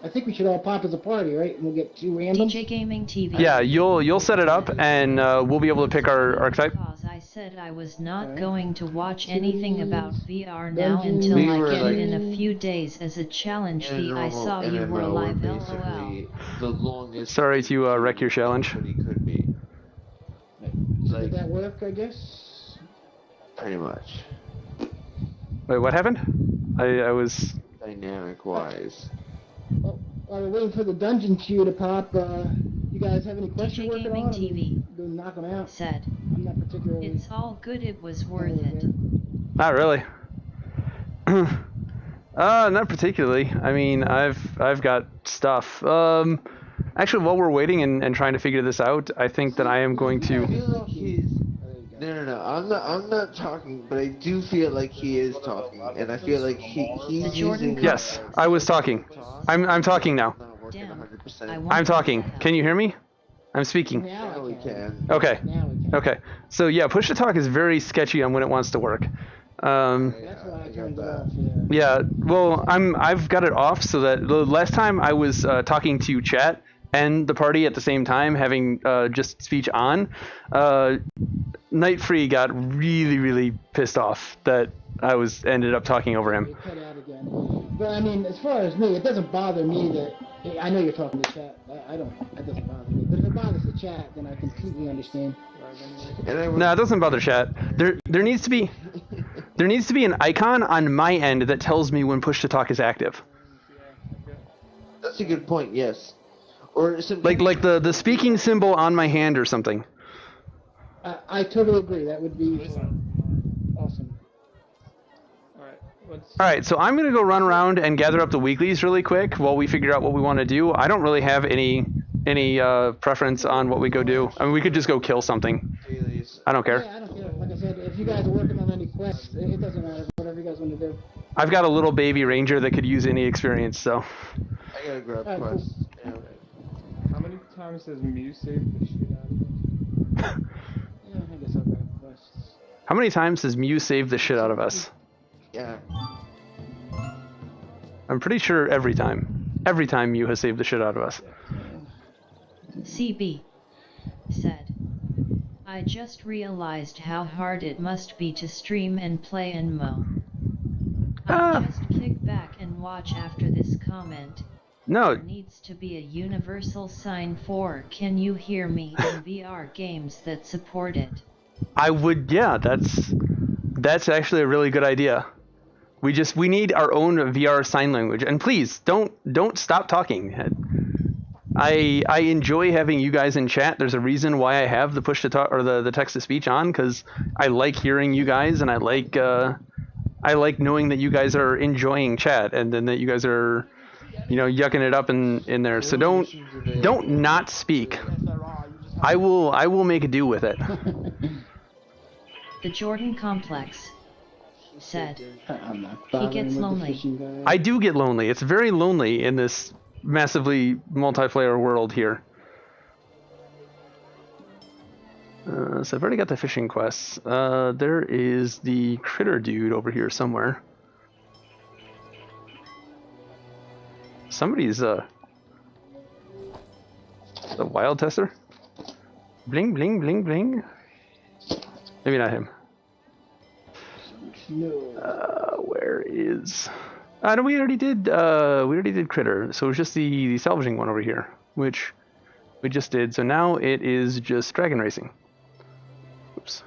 I think we should all pop as a party, right? And we'll get 2 random. DJ Gaming TV. Yeah, you'll set it up and we'll be able to pick our archetype. Cause I said I was not Okay. going to watch anything about VR now until We I were get like- it in a few days as a challenge. In a I normal saw you were MMO, live, we're lol. basically the longest. Sorry to wreck your challenge. He could be. So Like, did that work, I guess? pretty much. Wait, what happened? I was. Dynamic wise. Oh, while we're waiting for the dungeon queue to pop, you guys have any questions working Gaming on? TV. Go knock them out. Said, I'm not particularly... it's all good, it was worth it. Not really. Not particularly. I mean, I've got stuff. Actually, while we're waiting and trying to figure this out, I think that I am going I to. feel like he's. No. I'm not talking, but I do feel like he is talking, and I feel like he's Jordan using. Yes, I was talking. I'm talking now. Not working Damn. 100%. I want I'm talking. that. Can you hear me? I'm speaking. Now Now I we can. can. Okay. Now we can. Okay. So yeah, push to talk is very sketchy on when it wants to work. That's why I got turned it that. off, yeah. Yeah. Well, I've got it off so that the last time I was talking to chat and the party at the same time, having just speech on, Nightfree got really pissed off that I ended up talking over him. It cut out again. But I mean, as far as me, it doesn't bother me that... I know you're talking to chat. I don't... That doesn't bother me. But if it bothers the chat, then I completely understand. And I No, it doesn't bother chat. There needs to be an icon on my end that tells me when push to talk is active. That's a good point. Yes. Or some Like the speaking symbol on my hand or something. I totally agree. That would be awesome. Alright, let's. All right, so I'm gonna go run around and gather up the weeklies really quick while we figure out what we want to do. I don't really have any preference on what we go do. I mean, we could just go kill something. dailies. I don't care. Yeah, I don't care. Like I said, if you guys are working on any quests, it doesn't matter. Whatever you guys want to do. I've got a little baby ranger that could use any experience, so. I gotta grab Alright, cool. quests. Yeah. How many times has Mew saved the shit out of us? Yeah, I guess I'll grab quests. How many times has Mew saved the shit out of us? Yeah. I'm pretty sure every time. Every time Mew has saved the shit out of us. CB said, I just realized how hard it must be to stream and play MMO. I'll just kick back and watch after this comment. No, There needs to be a universal sign for "Can you hear me?" in VR games that support it. I would. Yeah, that's actually a really good idea. We need our own VR sign language, and please don't stop talking. I enjoy having you guys in chat. There's a reason why I have the push to talk or the text to speech on, because I like hearing you guys, and I like knowing that you guys are enjoying chat, and then that you guys are, yucking it up in there. So don't not speak. I will make a do with it. The Jordan Complex said, I'm not He bothering gets with the lonely. fishing guy. I do get lonely. It's very lonely in this massively multiplayer world here. So I've already got the fishing quests. There is the critter dude over here somewhere. Somebody's a wild tester. Bling bling bling bling. Maybe not him. No. Where is? No, we already did critter. So it was just the salvaging one over here, which we just did. So now it is just dragon racing. Oops.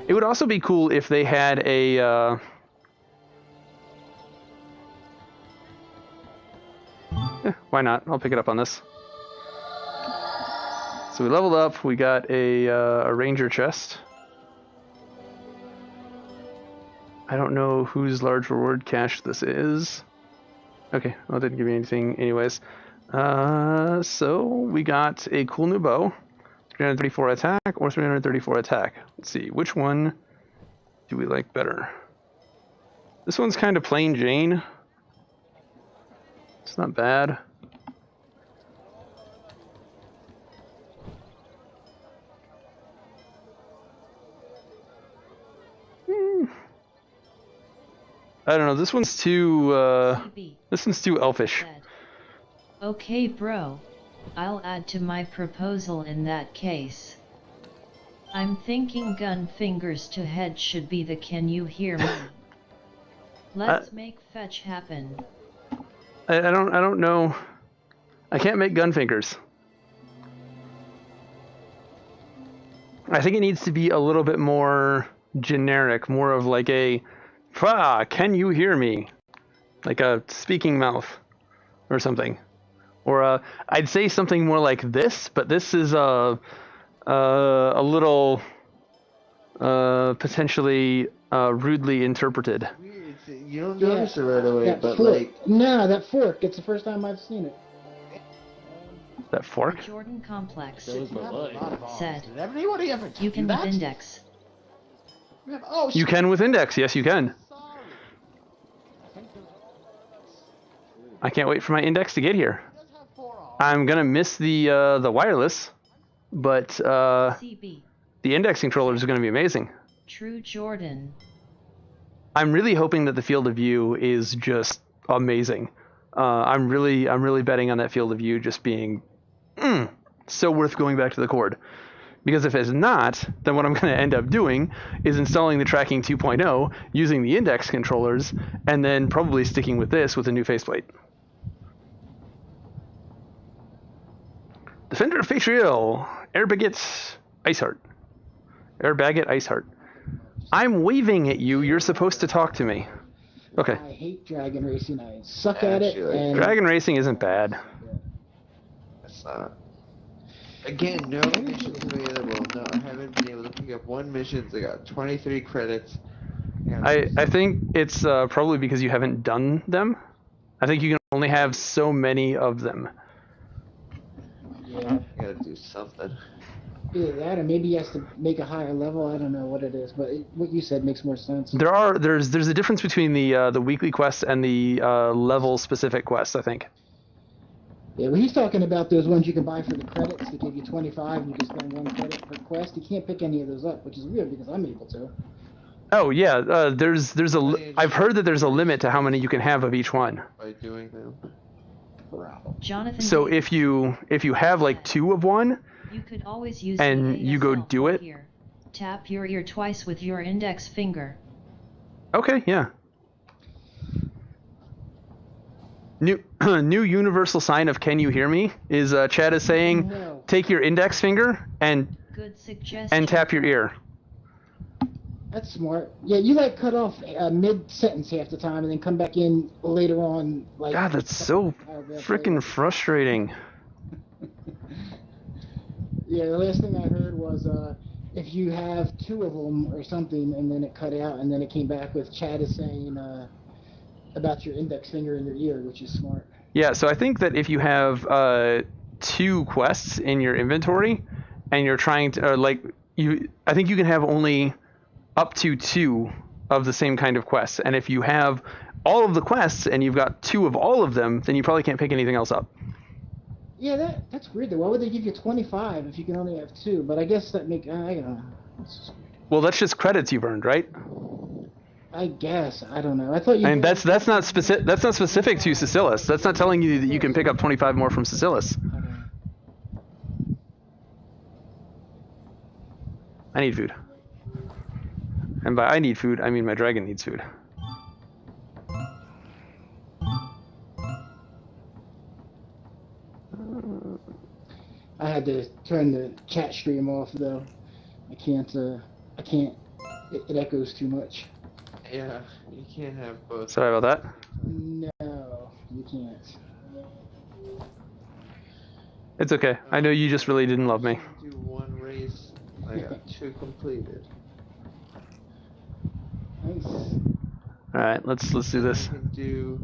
It would also be cool if they had a. Why not? I'll pick it up on this. So we leveled up. We got a ranger chest. I don't know whose large reward cache this is. Okay, well, it didn't give me anything anyways. So we got a cool new bow. 334 attack or 334 attack. Let's see, which one do we like better? This one's kind of plain Jane. It's not bad. I don't know. This one's too. CB This one's too elfish. said, Okay bro, I'll add to my proposal in that case. I'm thinking gun fingers to head should be the can you hear me? Let's make fetch happen. I don't know. I can't make gun fingers. I think it needs to be a little bit more generic, more of like a, can you hear me? Like a speaking mouth or something. Or I'd say something more like this, but this is a little potentially rudely interpreted. Weird. You don't notice it right away, That but fork. like, No, that fork. It's the first time I've seen it. That fork? Jordan Complex That was my line. said, Anybody ever you can with index. Oh, You can with index, yes you can. sorry. I can't wait for my index to get here. It does have 4 arms. I'm gonna miss the wireless, but CB. the index controllers are gonna be amazing. True Jordan. I'm really hoping that the field of view is just amazing. I'm really betting on that field of view just being so worth going back to the cord. Because if it's not, then what I'm going to end up doing is installing the tracking 2.0, using the index controllers, and then probably sticking with this with a new faceplate. Defender of Fatriel, Air Baguette, Iceheart. Air Baguette, Iceheart. I'm waving at you. You're supposed to talk to me. Okay. I hate Dragon Racing. I suck at it. Actually, And Dragon Racing isn't bad. it's not. Again, no missions available. No, I haven't been able to pick up one mission. I got 23 credits. I think it's probably because you haven't done them. I think you can only have so many of them. yeah, I gotta do something. either that or maybe he has to make a higher level. I don't know what it is, but what you said makes more sense. There's a difference between the weekly quests and the level specific quests, I think. Yeah, well, he's talking about those ones you can buy for the credits. They give you 25 and you can spend 1 credit per quest. You can't pick any of those up, which is weird because I'm able to. Oh yeah, I've heard that there's a limit to how many you can have of each one. By doing them. Bravo. Jonathan. So Davis if you have like 2 of one, You could always use and the you go ASL do it? Here. Tap your ear twice with your index finger. okay, yeah. New universal sign of "Can you hear me?" is Chad is saying, No. take your index finger and Good suggestion. tap your ear. That's smart. Yeah, you like cut off mid-sentence half the time and then come back in later on. Like God, that's so freaking frustrating. Yeah, the last thing I heard was if you have 2 of them or something, and then it cut out, and then it came back with Chad is saying about your index finger in your ear, which is smart. Yeah, so I think that if you have 2 quests in your inventory, and you're trying to I think you can have only up to 2 of the same kind of quests, and if you have all of the quests and you've got 2 of all of them, then you probably can't pick anything else up. Yeah, that's weird though. Why would they give you 25 if you can only have 2? But I guess that I don't know. Well, that's just credits you've earned, right? I guess I don't know. I thought you. And that's not specific. That's not specific to Sicilis. That's not telling you that you can pick up 25 more from Sicilis. I need food. And by I need food, I mean my dragon needs food. I had to turn the chat stream off though. I can't. It echoes too much. Yeah, you can't have both. Sorry about that. No, you can't. It's okay. I know you just really didn't love me. Do 1 race. I got 2 completed. Nice. All right, let's do this. I can do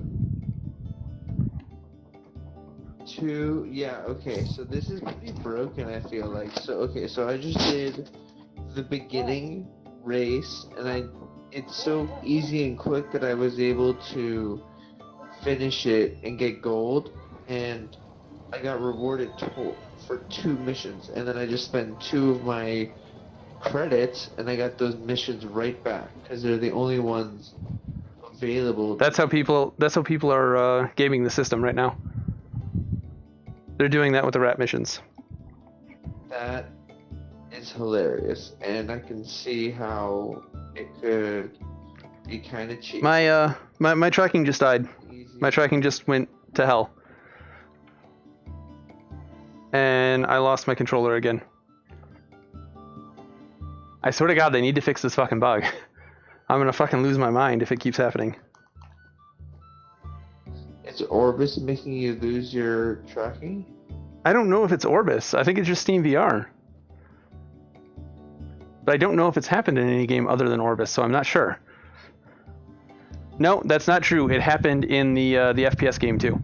2. Yeah. Okay. So this is pretty broken. I feel like. So I just did the beginning race, and it's so easy and quick that I was able to finish it and get gold, and I got rewarded for 2 missions, and then I just spent 2 of my credits, and I got those missions right back because they're the only ones available. That's how people are gaming the system right now. They're doing that with the rat missions. That is hilarious, and I can see how it could be kind of cheap. My tracking just died. Easy. My tracking just went to hell. And I lost my controller again. I swear to God, they need to fix this fucking bug. I'm gonna fucking lose my mind if it keeps happening. Is Orbus making you lose your tracking? I don't know if it's Orbus. I think it's just Steam VR. But I don't know if it's happened in any game other than Orbus, so I'm not sure. No, that's not true. It happened in the FPS game too.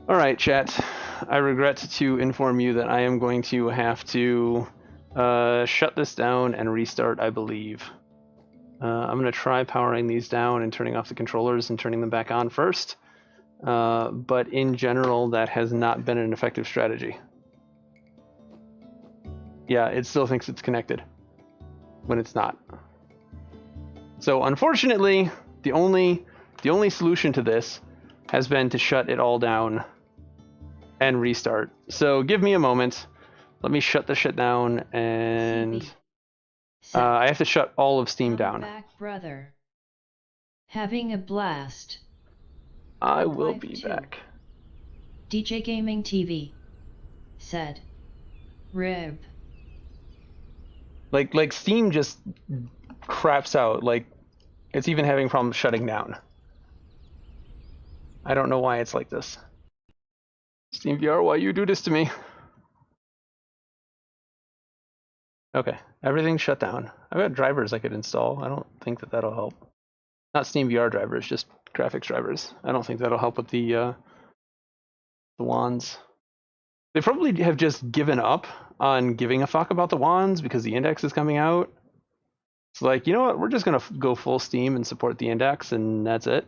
All right, chat. I regret to inform you that I am going to have to shut this down and restart, I believe. I'm going to try powering these down and turning off the controllers and turning them back on first. But in general, that has not been an effective strategy. Yeah, it still thinks it's connected when it's not. So unfortunately, the only solution to this has been to shut it all down and restart. So give me a moment. Let me shut the shit down, and I have to shut all of Steam down. Back, brother. Having a blast. I will be back. DJ Gaming TV said. Rib. Like Steam just craps out. Like it's even having problems shutting down. I don't know why it's like this. Steam VR, why you do this to me? Okay, everything's shut down. I've got drivers I could install. I don't think that that'll help. Not Steam VR drivers, just graphics drivers. I don't think that'll help with the wands. They probably have just given up on giving a fuck about the wands because the index is coming out. It's like, you know what? We're just gonna go full Steam and support the index, and that's it.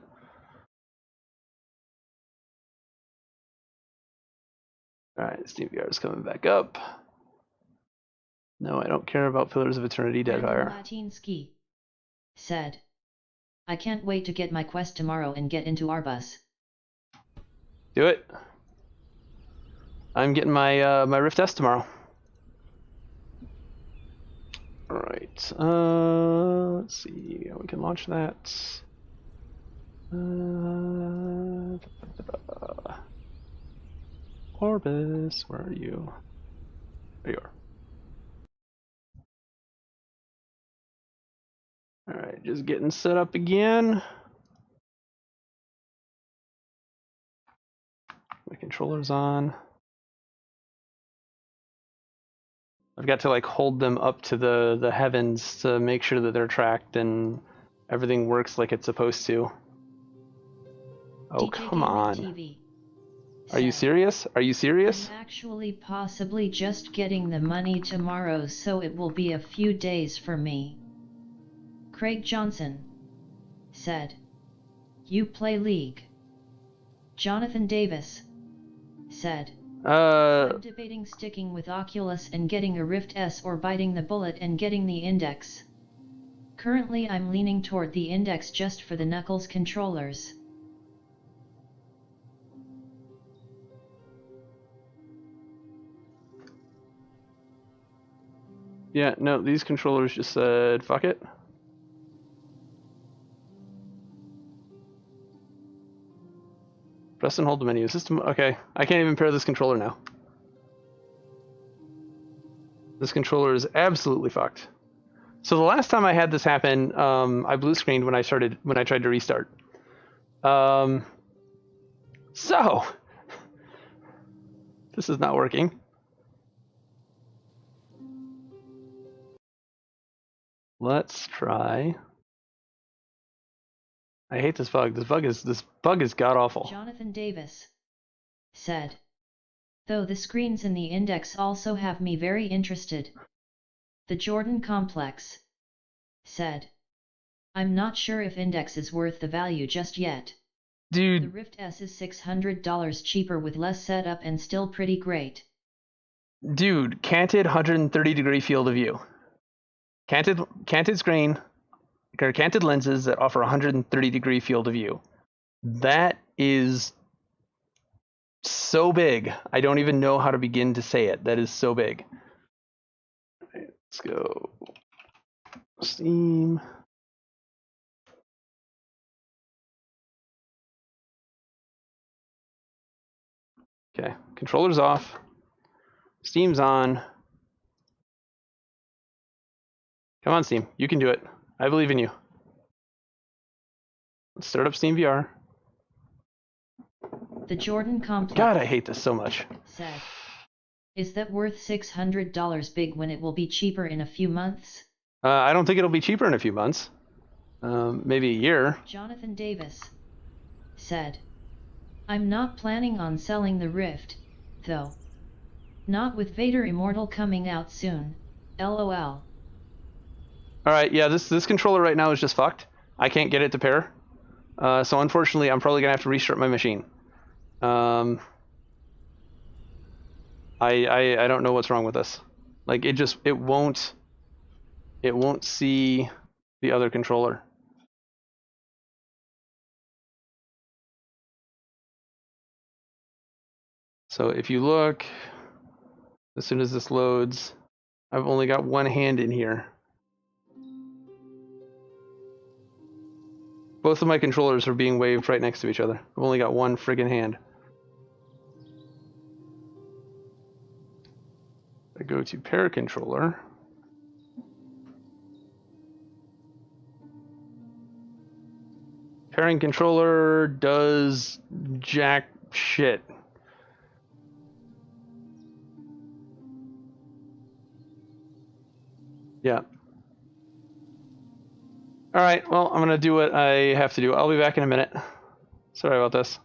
All right, Steam VR is coming back up. No, I don't care about Pillars of Eternity Deadfire. Latinsky said. I can't wait to get my quest tomorrow and get into Orbus. Do it. I'm getting my my Rift S tomorrow. All right. Let's see. We can launch that. Orbus, where are you? There you are. Alright, just getting set up again. My controller's on. I've got to like hold them up to the heavens to make sure that they're tracked and everything works like it's supposed to. Oh, come on. Are you serious? Are you serious? I'm actually possibly just getting the money tomorrow, so it will be a few days for me. Craig Johnson said. You play League. Jonathan Davis said. I'm debating sticking with Oculus and getting a Rift S or biting the bullet and getting the Index. Currently I'm leaning toward the Index just for the Knuckles controllers. Yeah, no, these controllers just said, fuck it. Press and hold the menu. System. Okay, I can't even pair this controller now. This controller is absolutely fucked. So the last time I had this happen, I blue screened when I tried to restart. So this is not working. Let's try. I hate this bug. This bug is god awful. Jonathan Davis said. Though the screens in the Index also have me very interested. The Jordan Complex said. I'm not sure if Index is worth the value just yet. Dude. The Rift S is $600 cheaper with less setup and still pretty great. Dude, canted 130 degree field of view. Canted screen. Or canted lenses that offer 130 degree field of view. That is so big. I don't even know how to begin to say it. That is so big. All right, let's go. Steam. Okay, controller's off. Steam's on. Come on, Steam. You can do it. I believe in you. Let's start up Steam VR. The Jordan Complex God, I hate this so much. said, "Is that worth $600 big when it will be cheaper in a few months?" I don't think it'll be cheaper in a few months. Maybe a year. Jonathan Davis said, "I'm not planning on selling the Rift, though. Not with Vader Immortal coming out soon, LOL." Alright, yeah, this controller right now is just fucked. I can't get it to pair. So unfortunately, I'm probably going to have to restart my machine. I don't know what's wrong with this. Like, it won't see the other controller. So if you look, as soon as this loads, I've only got one hand in here. Both of my controllers are being waved right next to each other. I've only got one friggin' hand. I go to pair controller. Pairing controller does jack shit. Yeah. Alright, well, I'm gonna do what I have to do. I'll be back in a minute. Sorry about this.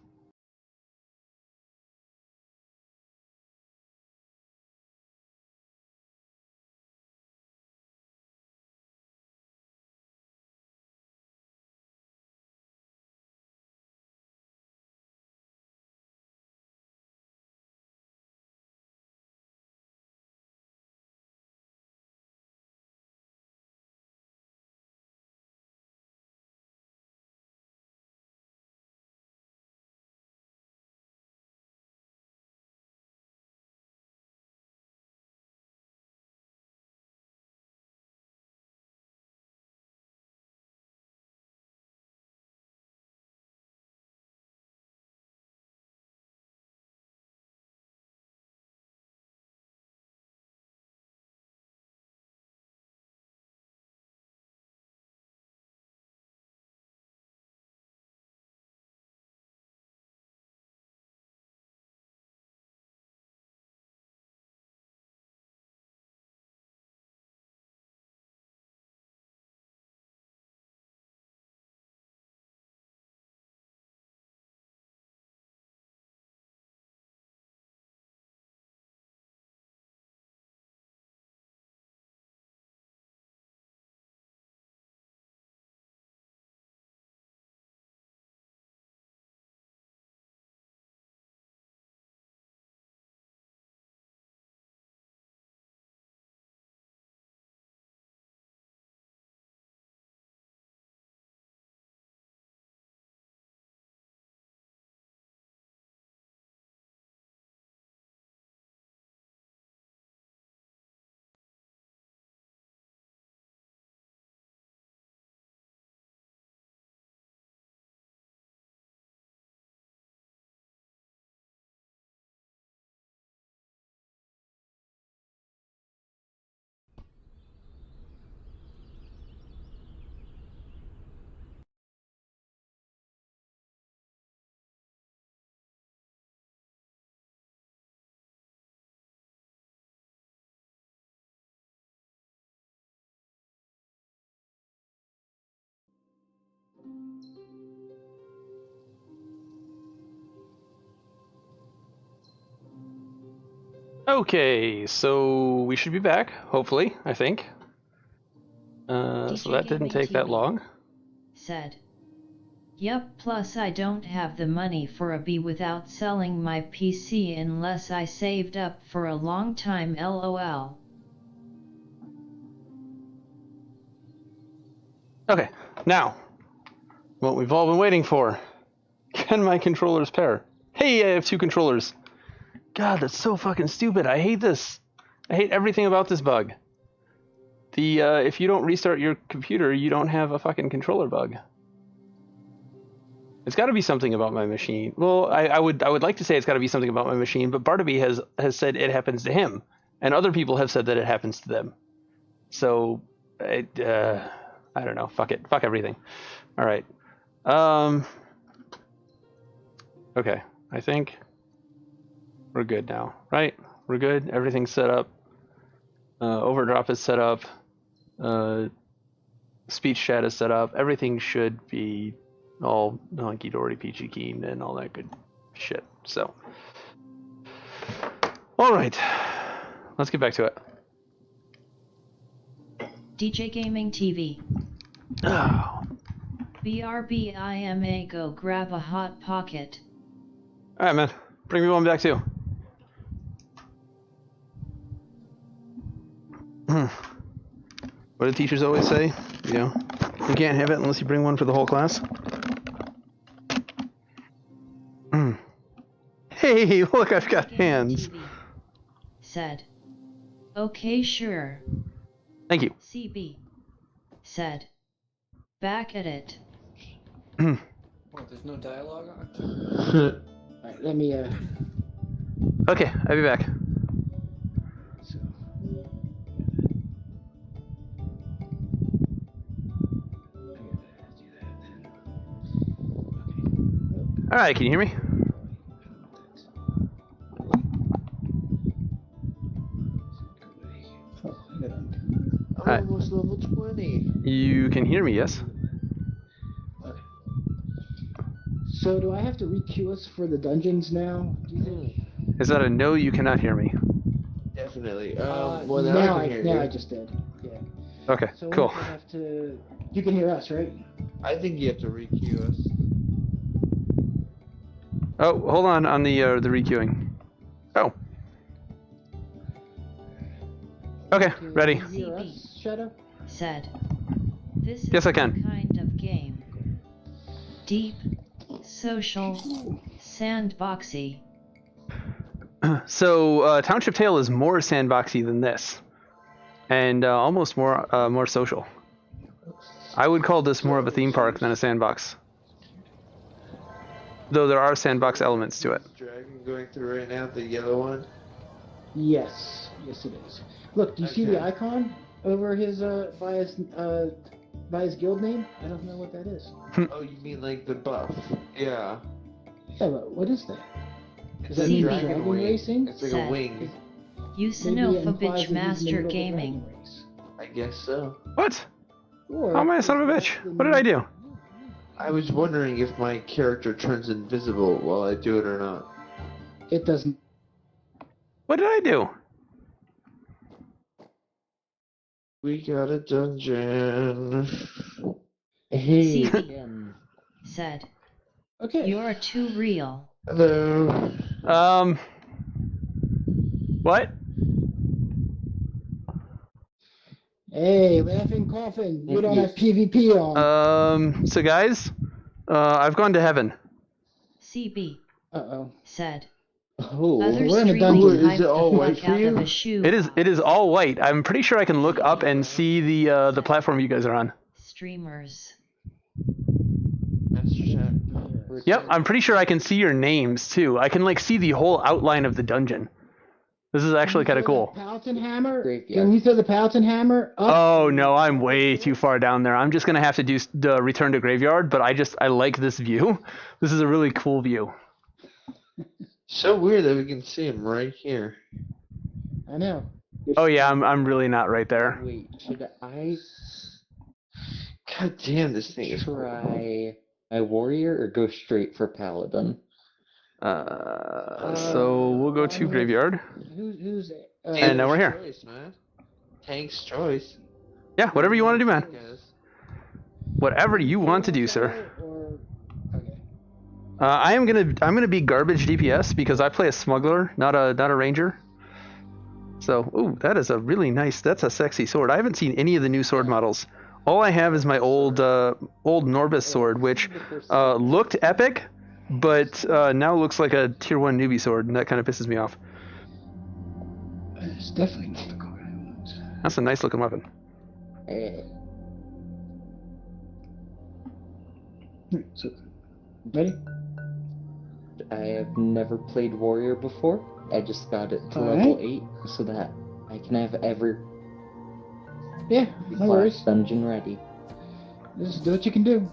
Okay, so we should be back, hopefully, I think. So that didn't take that long. Said, "Yup, plus I don't have the money for a B without selling my PC unless I saved up for a long time, LOL." Okay, now, what we've all been waiting for. Can my controllers pair? Hey, I have 2 controllers. God, that's so fucking stupid. I hate this. I hate everything about this bug. The if you don't restart your computer, you don't have a fucking controller bug. It's got to be something about my machine. Well, I would like to say it's got to be something about my machine, but Barnaby has said it happens to him, and other people have said that it happens to them. So, I don't know. Fuck it. Fuck everything. All right. Okay. I think we're good now, right? We're good. Everything's set up. Overdrop is set up. Speech chat is set up. Everything should be all hunky-dory, peachy keen, and all that good shit. So, all right, let's get back to it. DJ Gaming TV. Oh. BRBIMA, go grab a hot pocket. All right, man. Bring me one back too. What do teachers always say? You know, you can't have it unless you bring one for the whole class. Hey, look, I've got hands. TV said. Okay, sure. Thank you. CB said. Back at it. What, there's no dialogue on it? Alright, let me, Okay, I'll be back. so. All right, can you hear me? I'm Alright. almost level 20. You can hear me, yes? So do I have to re-queue us for the dungeons now? Do you think? Is that a no? You cannot hear me. Definitely. Now Now I can hear you. I just did. Yeah. Okay, So cool. I have to. You can hear us, right? I think you have to re-queue us. Oh, hold on the requeuing. Oh. Okay, Can ready. you hear us, Shadow? Said. This is Yes, I the can. kind of game. Deep, social, sandboxy. So, Township Tale is more sandboxy than this, and almost more social. I would call this more of a theme park than a sandbox, though there are sandbox elements to it. Dragon going through right now, the yellow one. Yes. Yes, it is. Look, do you see the Okay. icon over his by his guild name? I don't know what that is. Oh, you mean like the buff? Yeah. Yeah, but what is that? It's that a CB. dragon wing. racing? It's like Said. a wing. Maybe it implies Usinopha that he's in the Master middle of a Gaming. dragon race. I guess so. What? Or Oh, am I a son of a bitch? What did I do? I was wondering if my character turns invisible while I do it or not. It doesn't. What did I do? We got a dungeon. Hey, CB. Tim. Said. Okay. You're too real. Hello. What? Hey, laughing coffin. You don't have PvP on. So guys, I've gone to heaven. CB Uh-oh. said. Oh, Other we're in a streaming dungeon. hyped Is it all the white fuck for out you? of a shoe. It is all white. I'm pretty sure I can look up and see the platform you guys are on. Streamers. Master Chef. Yep, I'm pretty sure I can see your names too. I can like see the whole outline of the dungeon. This is actually kind of cool. Paladin hammer? Graveyard. Can you throw the Paladin hammer up? Oh no, I'm way too far down there. I'm just gonna have to do the return to graveyard, but I like this view. This is a really cool view. So weird that we can see him right here. I know. Oh yeah, I'm really not right there. wait, should I God damn, this thing is try my warrior or go straight for paladin? So we'll go to graveyard. Who's And now we're here. Choice, man. Tank's choice. Yeah, whatever you want to do, man. Guys. Whatever you want to do, sir. Or, okay. I'm gonna be garbage DPS because I play a smuggler, not a ranger. So, ooh, that is a really nice. That's a sexy sword. I haven't seen any of the new sword models. All I have is my old Orbus sword, which looked epic, but now it looks like a tier 1 newbie sword, and that kind of pisses me off. It's definitely not the card I want. That's a nice looking weapon. So, ready? I have never played Warrior before. I just got it to All level right. 8 so that I can have every Yeah, no worries. dungeon ready. Just do what you can do.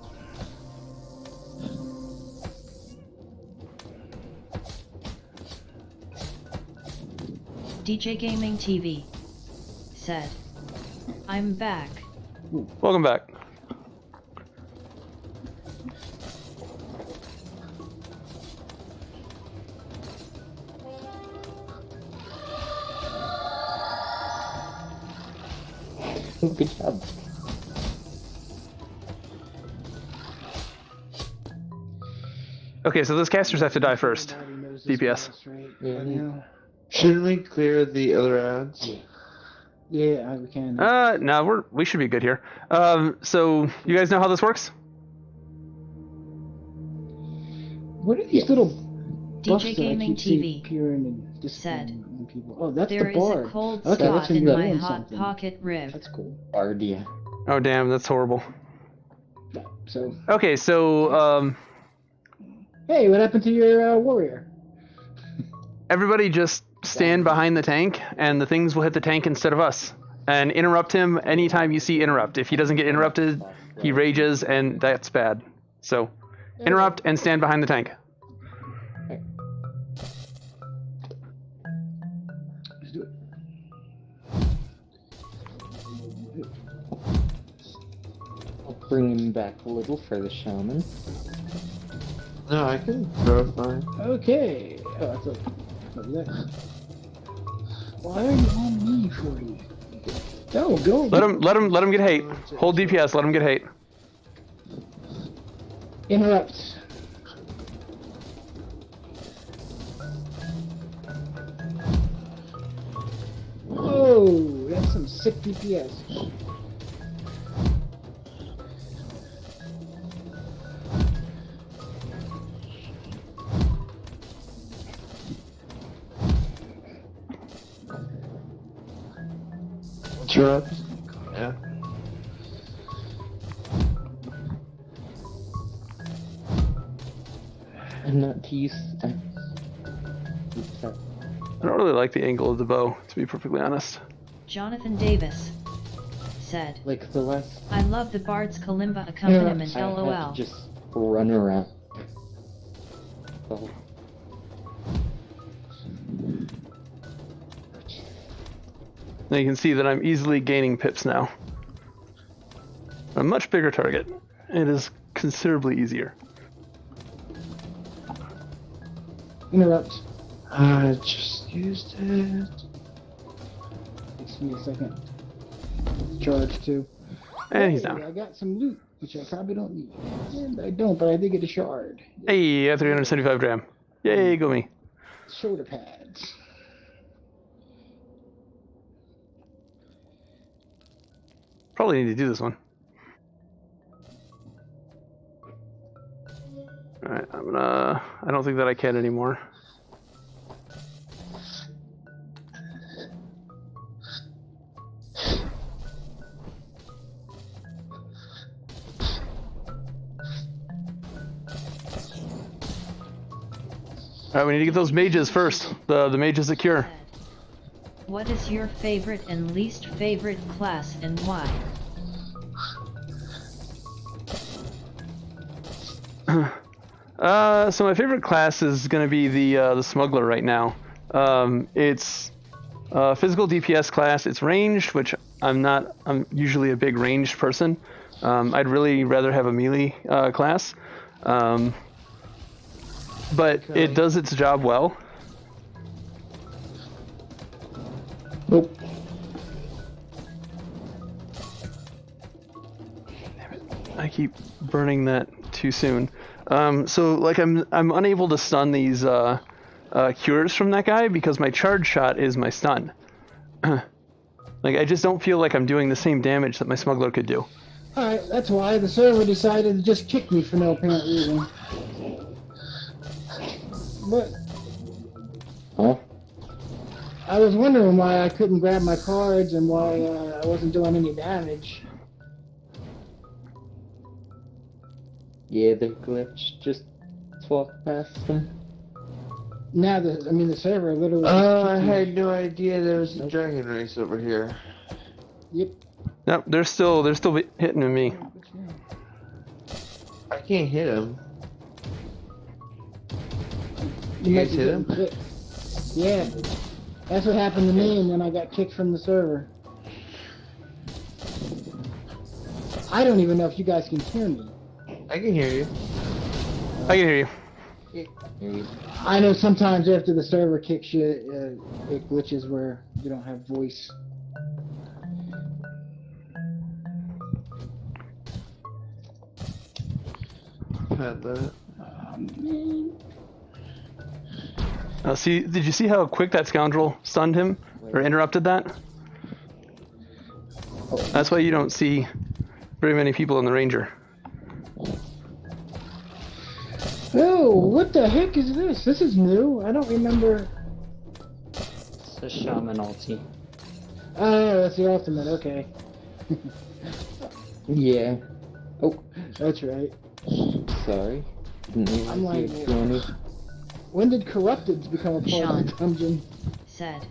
DJ Gaming TV said, I'm back. Welcome back. Good job. Okay, so those casters have to die first. Everybody knows this DPS. boss, right? Yeah. By now. Shouldn't we clear the other ads? Yeah, we can. No, we should be good here. So you guys know how this works? What are these little buffs DJ that I Gaming keep seeing TV appearing and said, disappearing on people? Oh, that's There the is bard. a cold Okay, that's spot when in you're my doing hot something. pocket rib. That's cool. Ardia. Oh damn, that's horrible. So, Okay, so hey, what happened to your warrior? everybody just stand behind the tank, and the things will hit the tank instead of us. And interrupt him anytime you see interrupt. If he doesn't get interrupted, he rages, and that's bad. So, interrupt and stand behind the tank. Let's do it. I'll bring him back a little for the shaman. No, I can throw fine. Okay. Oh, I thought. What was that? Why are you on me, Shorty? Go. Let him get hate. Hold DPS, let him get hate. Interrupt. Oh, that's some sick DPS. Interrupt. Yeah. And not to use. I don't really like the angle of the bow, to be perfectly honest. Jonathan Davis said, Like the last. I love the Bard's Kalimba accompaniment, I had lol. to just run around. Oh, Now you can see that I'm easily gaining pips now. A much bigger target. It is considerably easier. Interrupt. I just used it. Takes me a second. Charge too. And he's Hey, down. I got some loot, which I probably don't need. And I don't, but I did get a shard. Hey, I have 375 gram. Yay, go me. Shoulder pads. Probably need to do this one. Alright, I don't think that I can anymore. Alright, we need to get those mages first. The mages that cure. What is your favorite and least favorite class and why? So my favorite class is going to be the smuggler right now. It's physical DPS class. It's ranged, which I'm not. I'm usually a big ranged person. I'd really rather have a melee class, but it does its job well. Nope. Damn it. I keep burning that too soon. So like I'm unable to stun these cures from that guy because my charge shot is my stun. Like I just don't feel like I'm doing the same damage that my smuggler could do. Alright, that's why the server decided to just kick me for no apparent reason. But Huh? I was wondering why I couldn't grab my cards and why I wasn't doing any damage. Yeah, they're glitched. Just walk past them. Now the server literally. I had no idea there was a dragon race over here. Yep. Nope, they're still hitting me. I can't hit him. You You might guys be hit him? getting kicked. Yeah. That's what happened to me, and then I got kicked from the server. I don't even know if you guys can hear me. I can hear you. I can hear you. I know sometimes after the server kicks you, it glitches where you don't have voice. Had that. See, did you see how quick that scoundrel stunned him or interrupted that? That's why you don't see very many people in the Ranger. Oh, what the heck is this? This is new. I don't remember. It's a shaman ulti. Oh, that's the ultimate. Okay. Yeah. Oh, That's right. sorry. Didn't mean I'm like, to join you. when did Corrupted become a part Sean. of the dungeon? Said.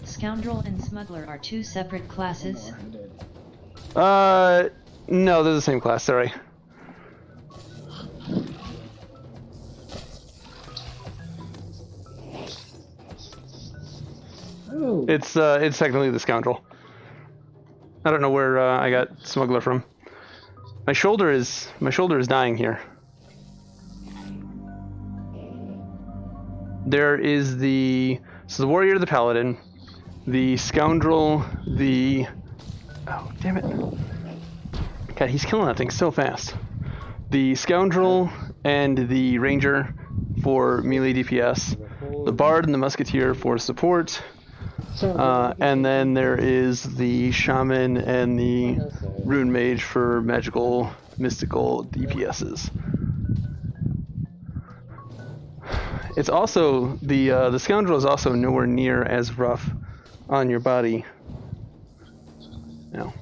Scoundrel and Smuggler are two separate classes. No, they're the same class. Sorry. Oh. It's technically the scoundrel. I don't know where I got Smuggler from. My shoulder is dying here. There is the warrior, the paladin, the scoundrel, oh damn it! God, he's killing that thing so fast. The scoundrel and the ranger for melee DPS, the bard and the musketeer for support. And then there is the shaman and the rune mage for magical, mystical DPSs. It's also the scoundrel is also nowhere near as rough on your body. No.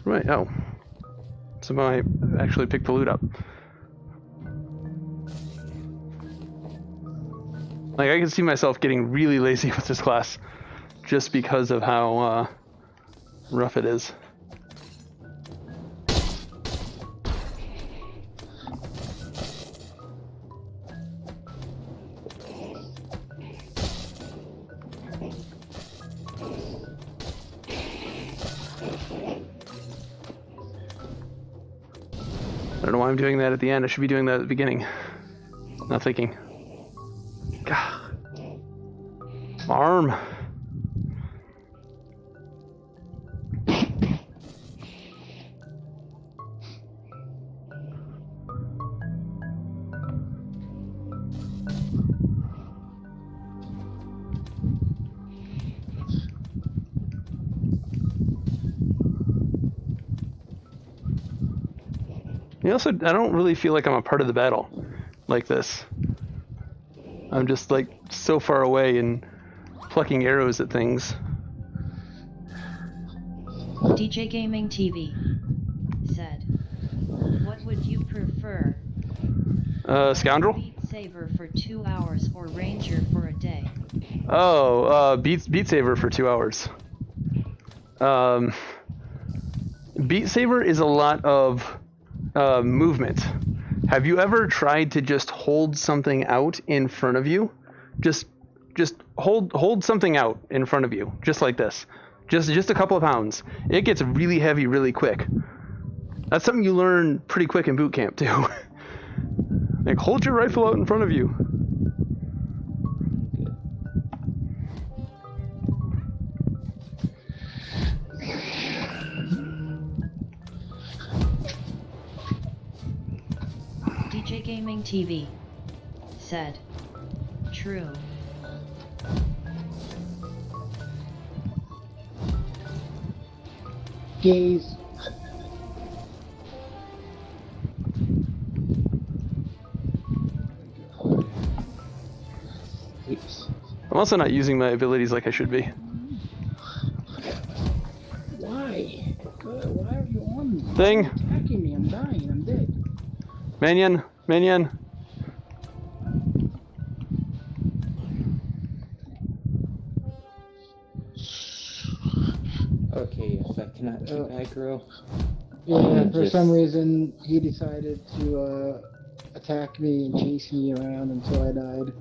Right, oh. Somehow I actually picked the loot up. Like, I can see myself getting really lazy with this class just because of how rough it is. I don't know why I'm doing that at the end. I should be doing that at the beginning. Not thinking. God. Arm. I don't really feel like I'm a part of the battle like this. I'm just like so far away and plucking arrows at things. DJ Gaming TV said, "What would you prefer? Scoundrel? Beat Saber for 2 hours or Ranger for a day?" Oh, Beat Saber for 2 hours. Beat Saber is a lot of movement. Have you ever tried to just hold something out in front of you? Just hold something out in front of you, just like this. Just a couple of pounds. It gets really heavy really quick. That's something you learn pretty quick in boot camp too. Like, hold your rifle out in front of you. DJ Gaming TV said, "True." Gaze. I'm also not using my abilities like I should be. Why? Good. Why are you on me? Thing. Why are you attacking me? I'm dying. I'm dead. Minion. Minion. Okay, yes, I cannot keep aggro. Yeah, for some reason he decided to attack me and chase me around until I died.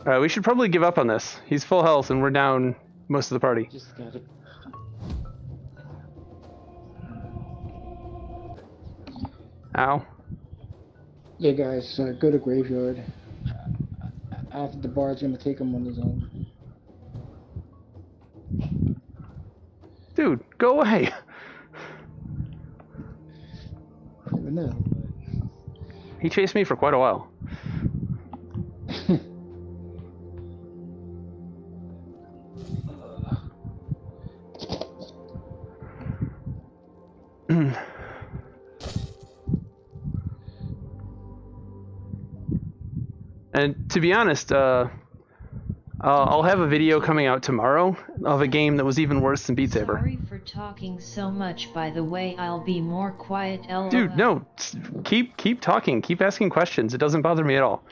Alright, we should probably give up on this. He's full health and we're down most of the party. Just gotta. Ow. Yeah, guys, go to graveyard. I don't think the bard's gonna take him on his own. Dude, go away. Never know. He chased me for quite a while. And to be honest, I'll have a video coming out tomorrow of a game that was even worse than Beat Saber. Sorry for talking so much, by the way. I'll be more quiet. LOL. Dude, no, keep talking, keep asking questions. It doesn't bother me at all.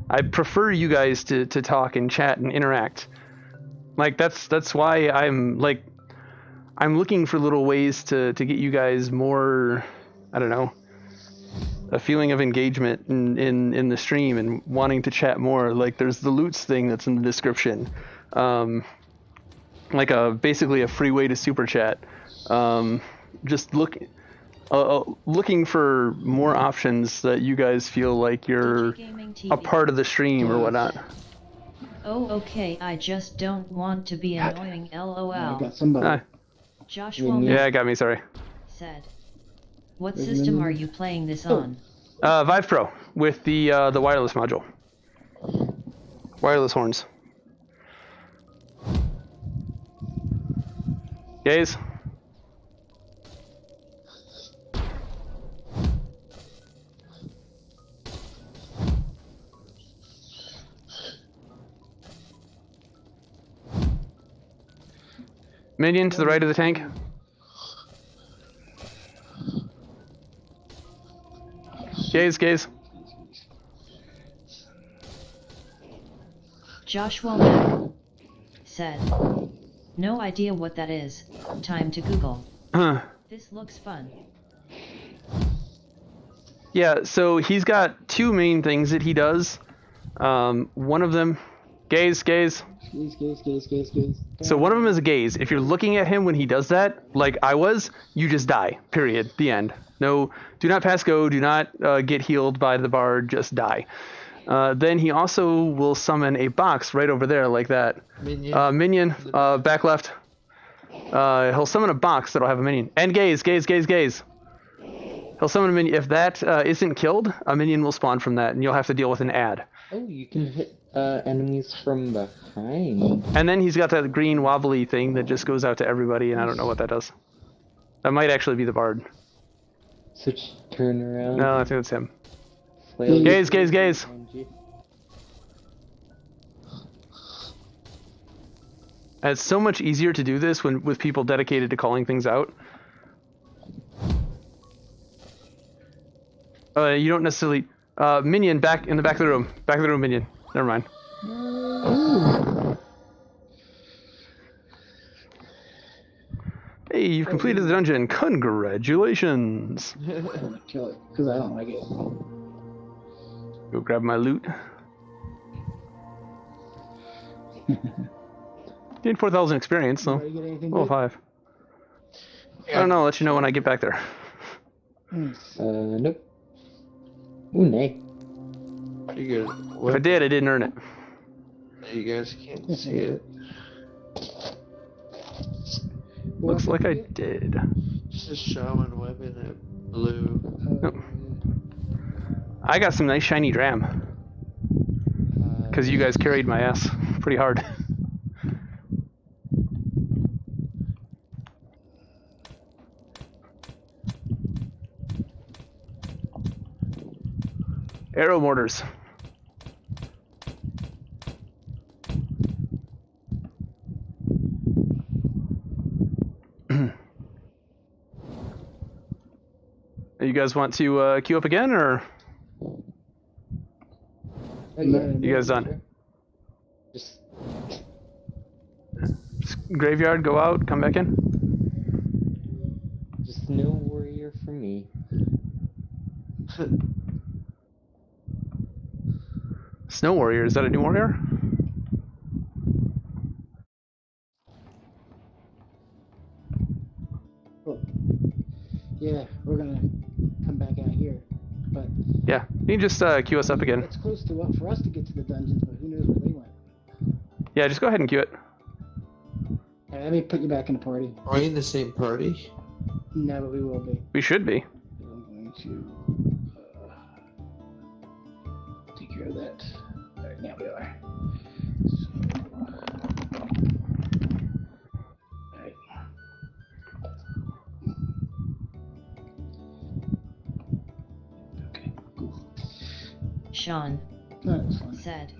I prefer you guys to talk and chat and interact. Like that's why I'm looking for little ways to get you guys more, I don't know, a feeling of engagement in the stream and wanting to chat more. Like there's the loots thing that's in the description, like basically a free way to super chat. Just looking for more options that you guys feel like you're a part of the stream or whatnot. Oh, okay. I just don't want to be annoying. LOL. I got somebody. Joshua Yeah, got me. Sorry. said. What system are you playing this on? Vive Pro with the wireless module. Wireless horns. Gaze. Minion to the right of the tank. Gaze. Joshua Mack said. No idea what that is. Time to Google. This looks fun. Yeah, so he's got two main things that he does. One of them, gaze. So one of them is a gaze. If you're looking at him when he does that, like I was, you just die. Period. The end. No, do not pass go. Do not get healed by the bard. Just die. Then he also will summon a box right over there like that. Minion. Back left. He'll summon a box that'll have a minion. And gaze. He'll summon a minion. If that isn't killed, a minion will spawn from that, and you'll have to deal with an ad. Oh, you can hit enemies from behind. And then he's got that green wobbly thing that just goes out to everybody, and I don't know what that does. That might actually be the bard. So just turn around. No, I think it's him. Flail Gaze. behind you. And it's so much easier to do this with people dedicated to calling things out. You don't necessarily... minion, back in the back of the room. Back of the room, minion. Never mind. Hey, you've completed the dungeon. Congratulations. I'm gonna kill it, because I don't like it. Go grab my loot. Gained 4,000 experience, so Anybody get anything level good? 5. I don't know, I'll let you know when I get back there. Nope. Ooh, nay. You guys, If I did, I didn't earn it. you guys can't see it. Looks like I did. Just a shaman weapon in blue. Nope. I got some nice shiny dram. Because you guys carried my ass pretty hard. Arrow mortars. You guys want to queue up again, or you guys done? Just Graveyard, go out, come back in. just no warrior for me. Snow Warrior, is that a new warrior? Oh. Yeah, we're gonna come back out here, but Yeah, you can just queue us up again. it's close to for us to get to the dungeons, but who knows where they went. Yeah, just go ahead and queue it. Alright, let me put you back in the party. Are we in the same party? No, but we will be. We should be. I'm going to take care of that. Alright, now we are. So, alright. Okay, cool. Sean No, that's fine. said.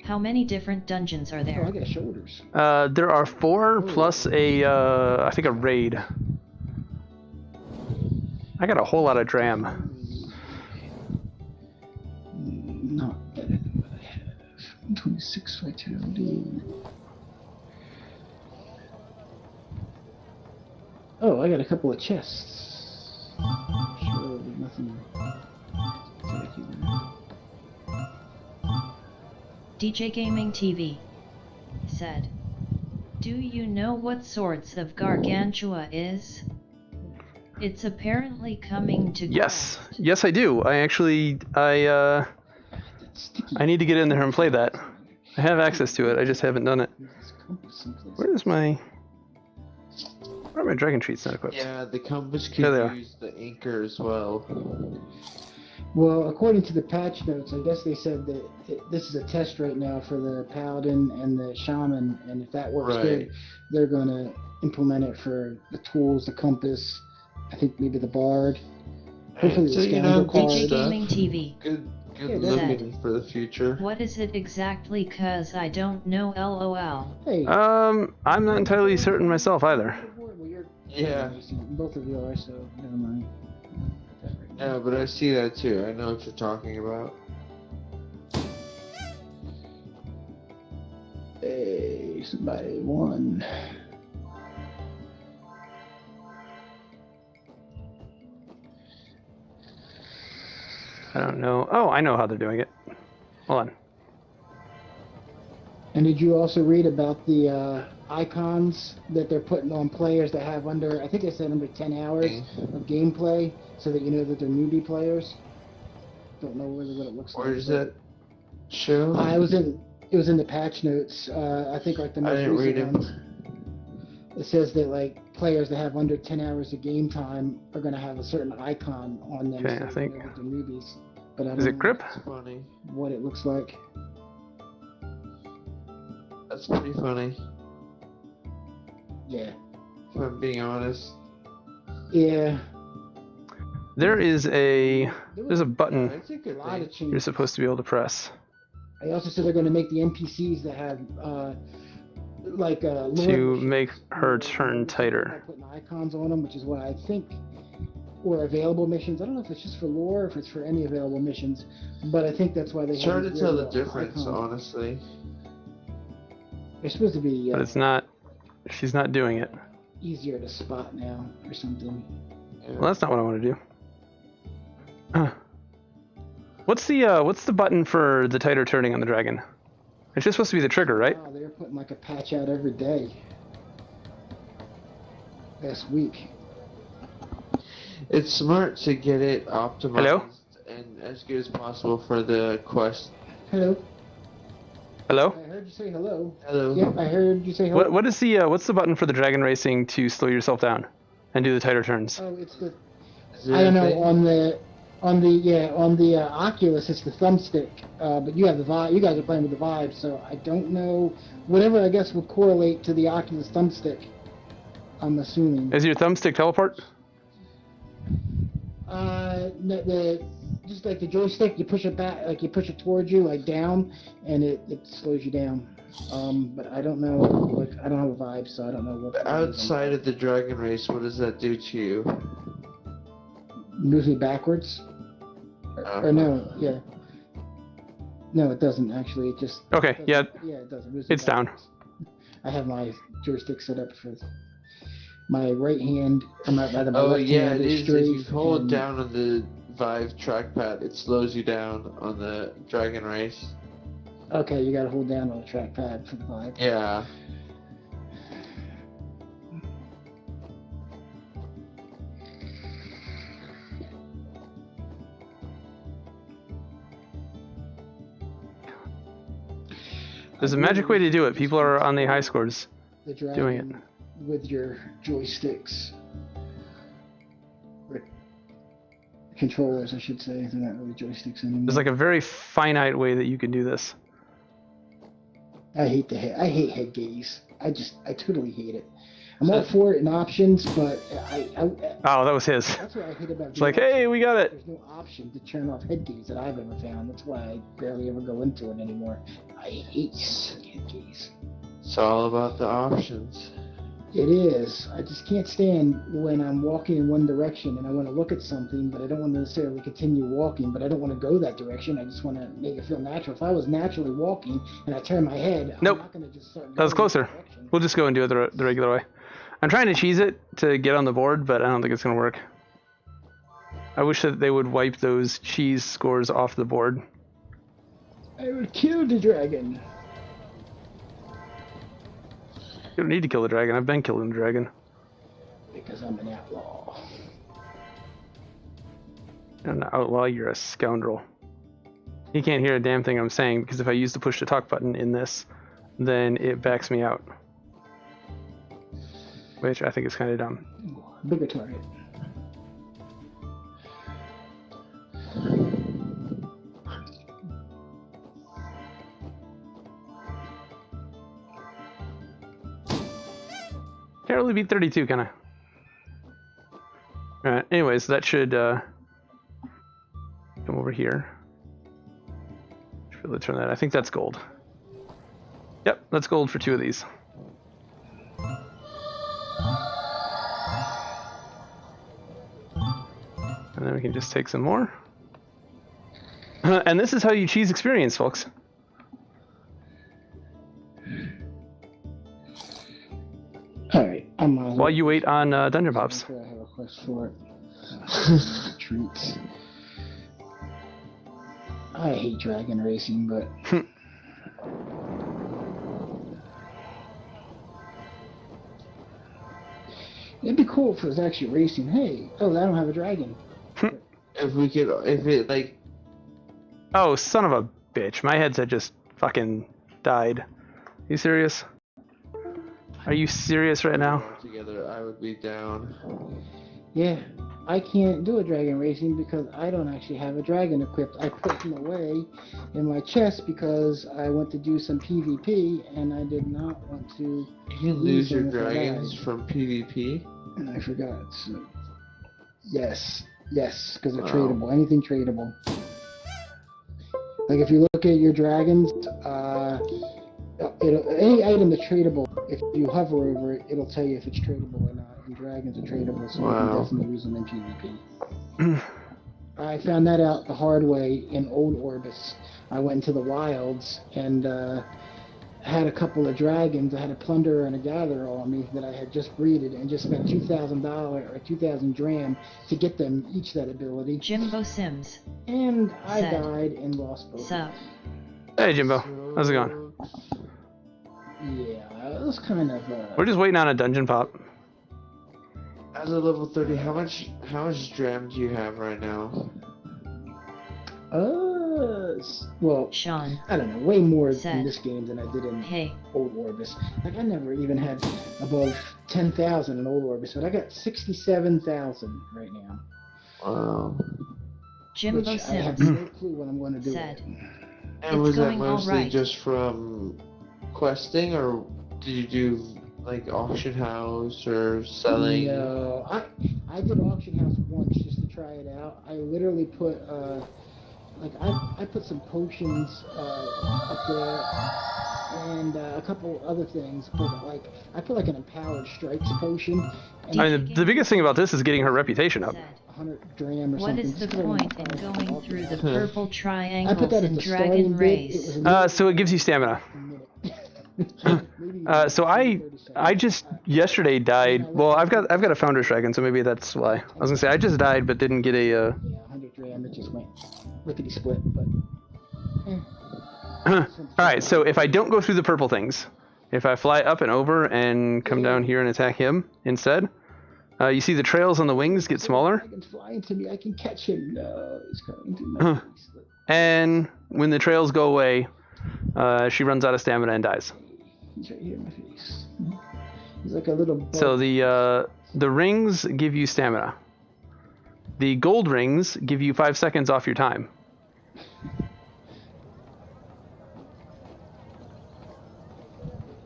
How many different dungeons are Oh, I there? got shoulders. There are 4 plus a, I think a raid. I got a whole lot of dram. Not better than what I have. 26 vitality. Oh, I got a couple of chests. Sure, there's nothing. DJ Gaming TV said. Do you know what Swords of Gargantua is? It's apparently coming to Yes, yes I do. I need to get in there and play that. I have access to it, I just haven't done it. Where are my dragon treats not equipped? Yeah, the compass There they can are. use the anchor as well. Well, according to the patch notes, I guess they said that this is a test right now for the paladin and the shaman, and if that works good, they're going to implement it for the tools, the compass, I think maybe the bard. Hopefully So, the you know, scoundrel DJ card. Gaming TV. Good Yeah, looking for the future. What is it exactly? Cause I don't know. LOL. Hey, I'm not entirely certain myself either. well, you're Yeah. both of you are, so never mind. Yeah, but I see that too. I know what you're talking about. Hey, somebody won. I don't know. Oh, I know how they're doing it. Hold on. And did you also read about the icons that they're putting on players that have under, I think they said under 10 hours of gameplay, so that you know that they're newbie players? Don't know really what it looks like. Where does that show? It was in the patch notes. I think like the I most didn't read recent it. ones. It says that like players that have under 10 hours of game time are going to have a certain icon on them. Okay, so I that think- you know that they're newbies. But I don't Is it know grip? That's funny. what it looks like. That's pretty funny, Yeah. if I'm being honest. Yeah. There's a button That's a A good lot thing. of changes. you're supposed to be able to press I also said they're going to make the NPCs that have lore to missions, make her you know, turn by tighter. putting icons on them, which is what I think were available missions. I don't know if it's just for lore or if it's for any available missions, but I think that's why they It's hard to have these tell the little difference, icons. honestly. They're supposed to be But it's not. She's not doing it. easier to spot now or something. Yeah. Well, that's not what I want to do. What's the button for the tighter turning on the dragon? It's just supposed to be the trigger, right? Wow, they're putting like a patch out every day. Last week. It's smart to get it optimized Hello? and as good as possible for the quest. Hello. Hello? I heard you say hello. Hello. Yep, I heard you say hello. What's the button for the dragon racing to slow yourself down and do the tighter turns? Oh, it's the. Is there I don't a know thing? on the Oculus it's the thumbstick, but you have the Vive. You guys are playing with the Vive, so I don't know. Whatever I guess would correlate to the Oculus thumbstick. I'm assuming. Is your thumbstick teleport? Just like the joystick, you push it back, like you push it towards you, like down, and it slows you down. But I don't know, like I don't have a Vive, so I don't know what. Outside of the Dragon Race, what does that do to you? Moves me backwards. Or no, yeah. No, it doesn't actually. It just. Okay, yeah. Yeah, it doesn't. It moves me It's down. backwards. I have my joystick set up for my right hand. My Oh left yeah, hand it is. If straight, you hold and- down on the Vive trackpad, it slows you down on the Dragon Race. Okay, you gotta hold down on the trackpad for the Vive. Yeah. There's a magic way to do it. People are on the high scores The dragon doing it. with your joysticks. Or controllers, I should say. They're not really joysticks anymore. There's like a very finite way that you can do this. I hate head gaze. I totally hate it. I'm all for it in options, but Oh, that was his. that's what I hate about. It's like, VR. hey, we got it. There's no option to turn off head gaze that I've ever found. That's why I barely ever go into it anymore. I hate head gaze. It's all about the options. It is. I just can't stand when I'm walking in one direction and I want to look at something, but I don't want to necessarily continue walking, but I don't want to go that direction. I just want to make it feel natural. If I was naturally walking and I turn my head, Nope. I'm not going to just start going That was closer. in that direction. We'll just go and do it the regular way. I'm trying to cheese it to get on the board, but I don't think it's going to work. I wish that they would wipe those cheese scores off the board. I would kill the dragon. You don't need to kill the dragon. I've been killing the dragon. Because I'm an outlaw. You're an outlaw, you're a scoundrel. You can't hear a damn thing I'm saying because if I use the push to talk button in this, then it backs me out. Which I think is kind of dumb. Ooh, bigger target. Can't really beat 32, can I? Alright, anyways, that should come over here. Should be able to turn that. I think that's gold. Yep, that's gold for 2 of these. And then we can just take some more. And this is how you cheese experience, folks. Alright, I'm on. While you wait on Dungeon Pops. I have a quest for it. Treats. I hate dragon racing, but it'd be cool if it was actually racing. Hey, I don't have a dragon. If it like, Oh, son of a bitch. My headset just fucking died. You serious? Are you serious right now? together, I would be down. Yeah, I can't do a dragon racing because I don't actually have a dragon equipped. I put him away in my chest because I went to do some PvP and I did not want to. You can lose your them if I dragons died. from PvP. And I forgot. So. Yes, because they're Wow. tradable. Anything tradable. Like if you look at your dragons, any item that's tradable, if you hover over it, it'll tell you if it's tradable or not. And dragons are tradable, so you Wow. can definitely use them in PvP. I found that out the hard way in old Orbus. I went into the wilds and had a couple of dragons. I had a plunderer and a gatherer on me that I had just breeded and just spent $2,000 or 2,000 dram to get them each that ability. Jimbo Sims. And I Said. died and lost both. Sup. Hey, Jimbo. How's it going? Yeah, it was kind of. We're just waiting on a dungeon pop. As a level 30, how much dram do you have right now? Well, Sean. I don't know, way more in Said. this game than I did in Hey. old Orbis. Like, I never even had above 10,000 in old Orbis, but I got 67,000 right now. Wow. Jimbo Which I have Sims. no clue what I'm going to do. Said. with it. And It's was that going all mostly right. just from questing, or did you do like auction house or selling? No, I did auction house once just to try it out. I literally put I put some potions up there and a couple other things. But like I put like an empowered strikes potion. And I mean, the biggest thing about this is getting her reputation up. 100 dram or What something. is the Just put it point in in going through the Hmm. purple I put triangles that at in the Dragon starting bit. Race? It was So it gives you stamina. So I just yesterday died. Well, I've got a Founder's Dragon, so maybe that's why. I was gonna say I just died, but didn't get a. Yeah, 100 dram. It just went lickety split. But All right. So if I don't go through the purple things, if I fly up and over and come down here and attack him instead, you see the trails on the wings get smaller. Dragon's flying to me. I can catch him. No, he's coming to me. And when the trails go away, she runs out of stamina and dies. He's right here in my face. He's like a little bug. So the rings give you stamina. The gold rings give you 5 seconds off your time.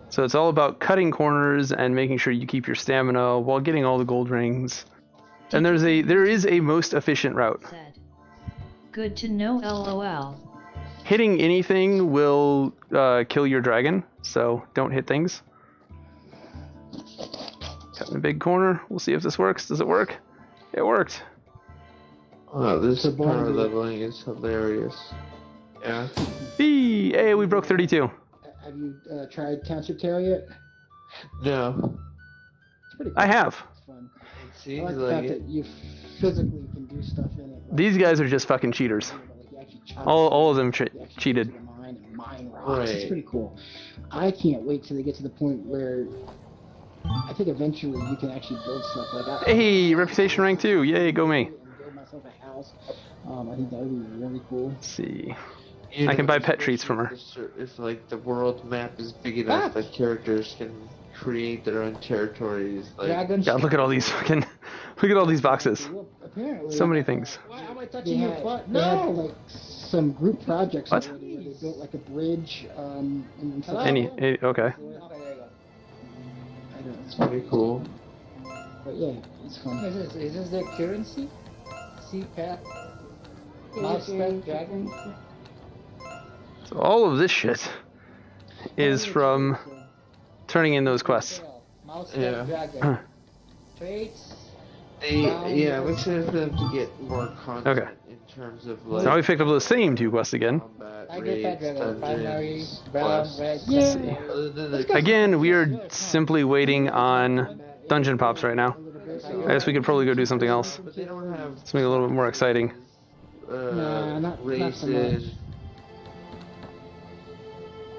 So it's all about cutting corners and making sure you keep your stamina while getting all the gold rings. And there is a most efficient route. Said. Good to know, lol. Hitting anything will kill your dragon, so don't hit things. Cut in a big corner. We'll see if this works. Does it work? It worked. Oh, this power leveling is hilarious. Yeah. Hey, we broke 32. Have you tried Township Tale yet? No. It's pretty cool. I have. It's fun. It I seems like the like fact it. that you physically can do stuff in it. Like, These guys are just fucking cheaters. like, you actually chop All of them you actually cheated. go to the mine and mine rocks. It's Right. pretty cool. I can't wait till they get to the point where I think eventually you can actually build stuff like that. Hey, reputation rank 2. Yay, go me. And build myself a house. I think that would be really cool. Let's see. You I can know, buy pet treats from her. If like the world map is big enough that characters can create their own territories, like Dragons. God, look at all these fucking, look at all these boxes. Well, apparently, So many things. Why am I They touching your had, butt? they had No! like some group projects What? already where they built like a bridge. And stuff. Okay. Okay, there you go. I don't know. it's pretty cool. But yeah, it's fun. Is this their currency? CPAP? Mousepad Dragon? So all of this shit is from turning in those quests. Mousepad Yeah. Dragon. Traits? Yeah, I'm excited for them to get more content Okay. in terms of So like now we picked up those same 2 quests again. combat, I get that raids, Dragon. Primary, dungeons, brown, quests. red, Yeah. secondary. Other than the Again, we are simply waiting on dungeon pops right now. I guess we could probably go do something else. But they don't have Something a little bit more exciting. Nah, not so races.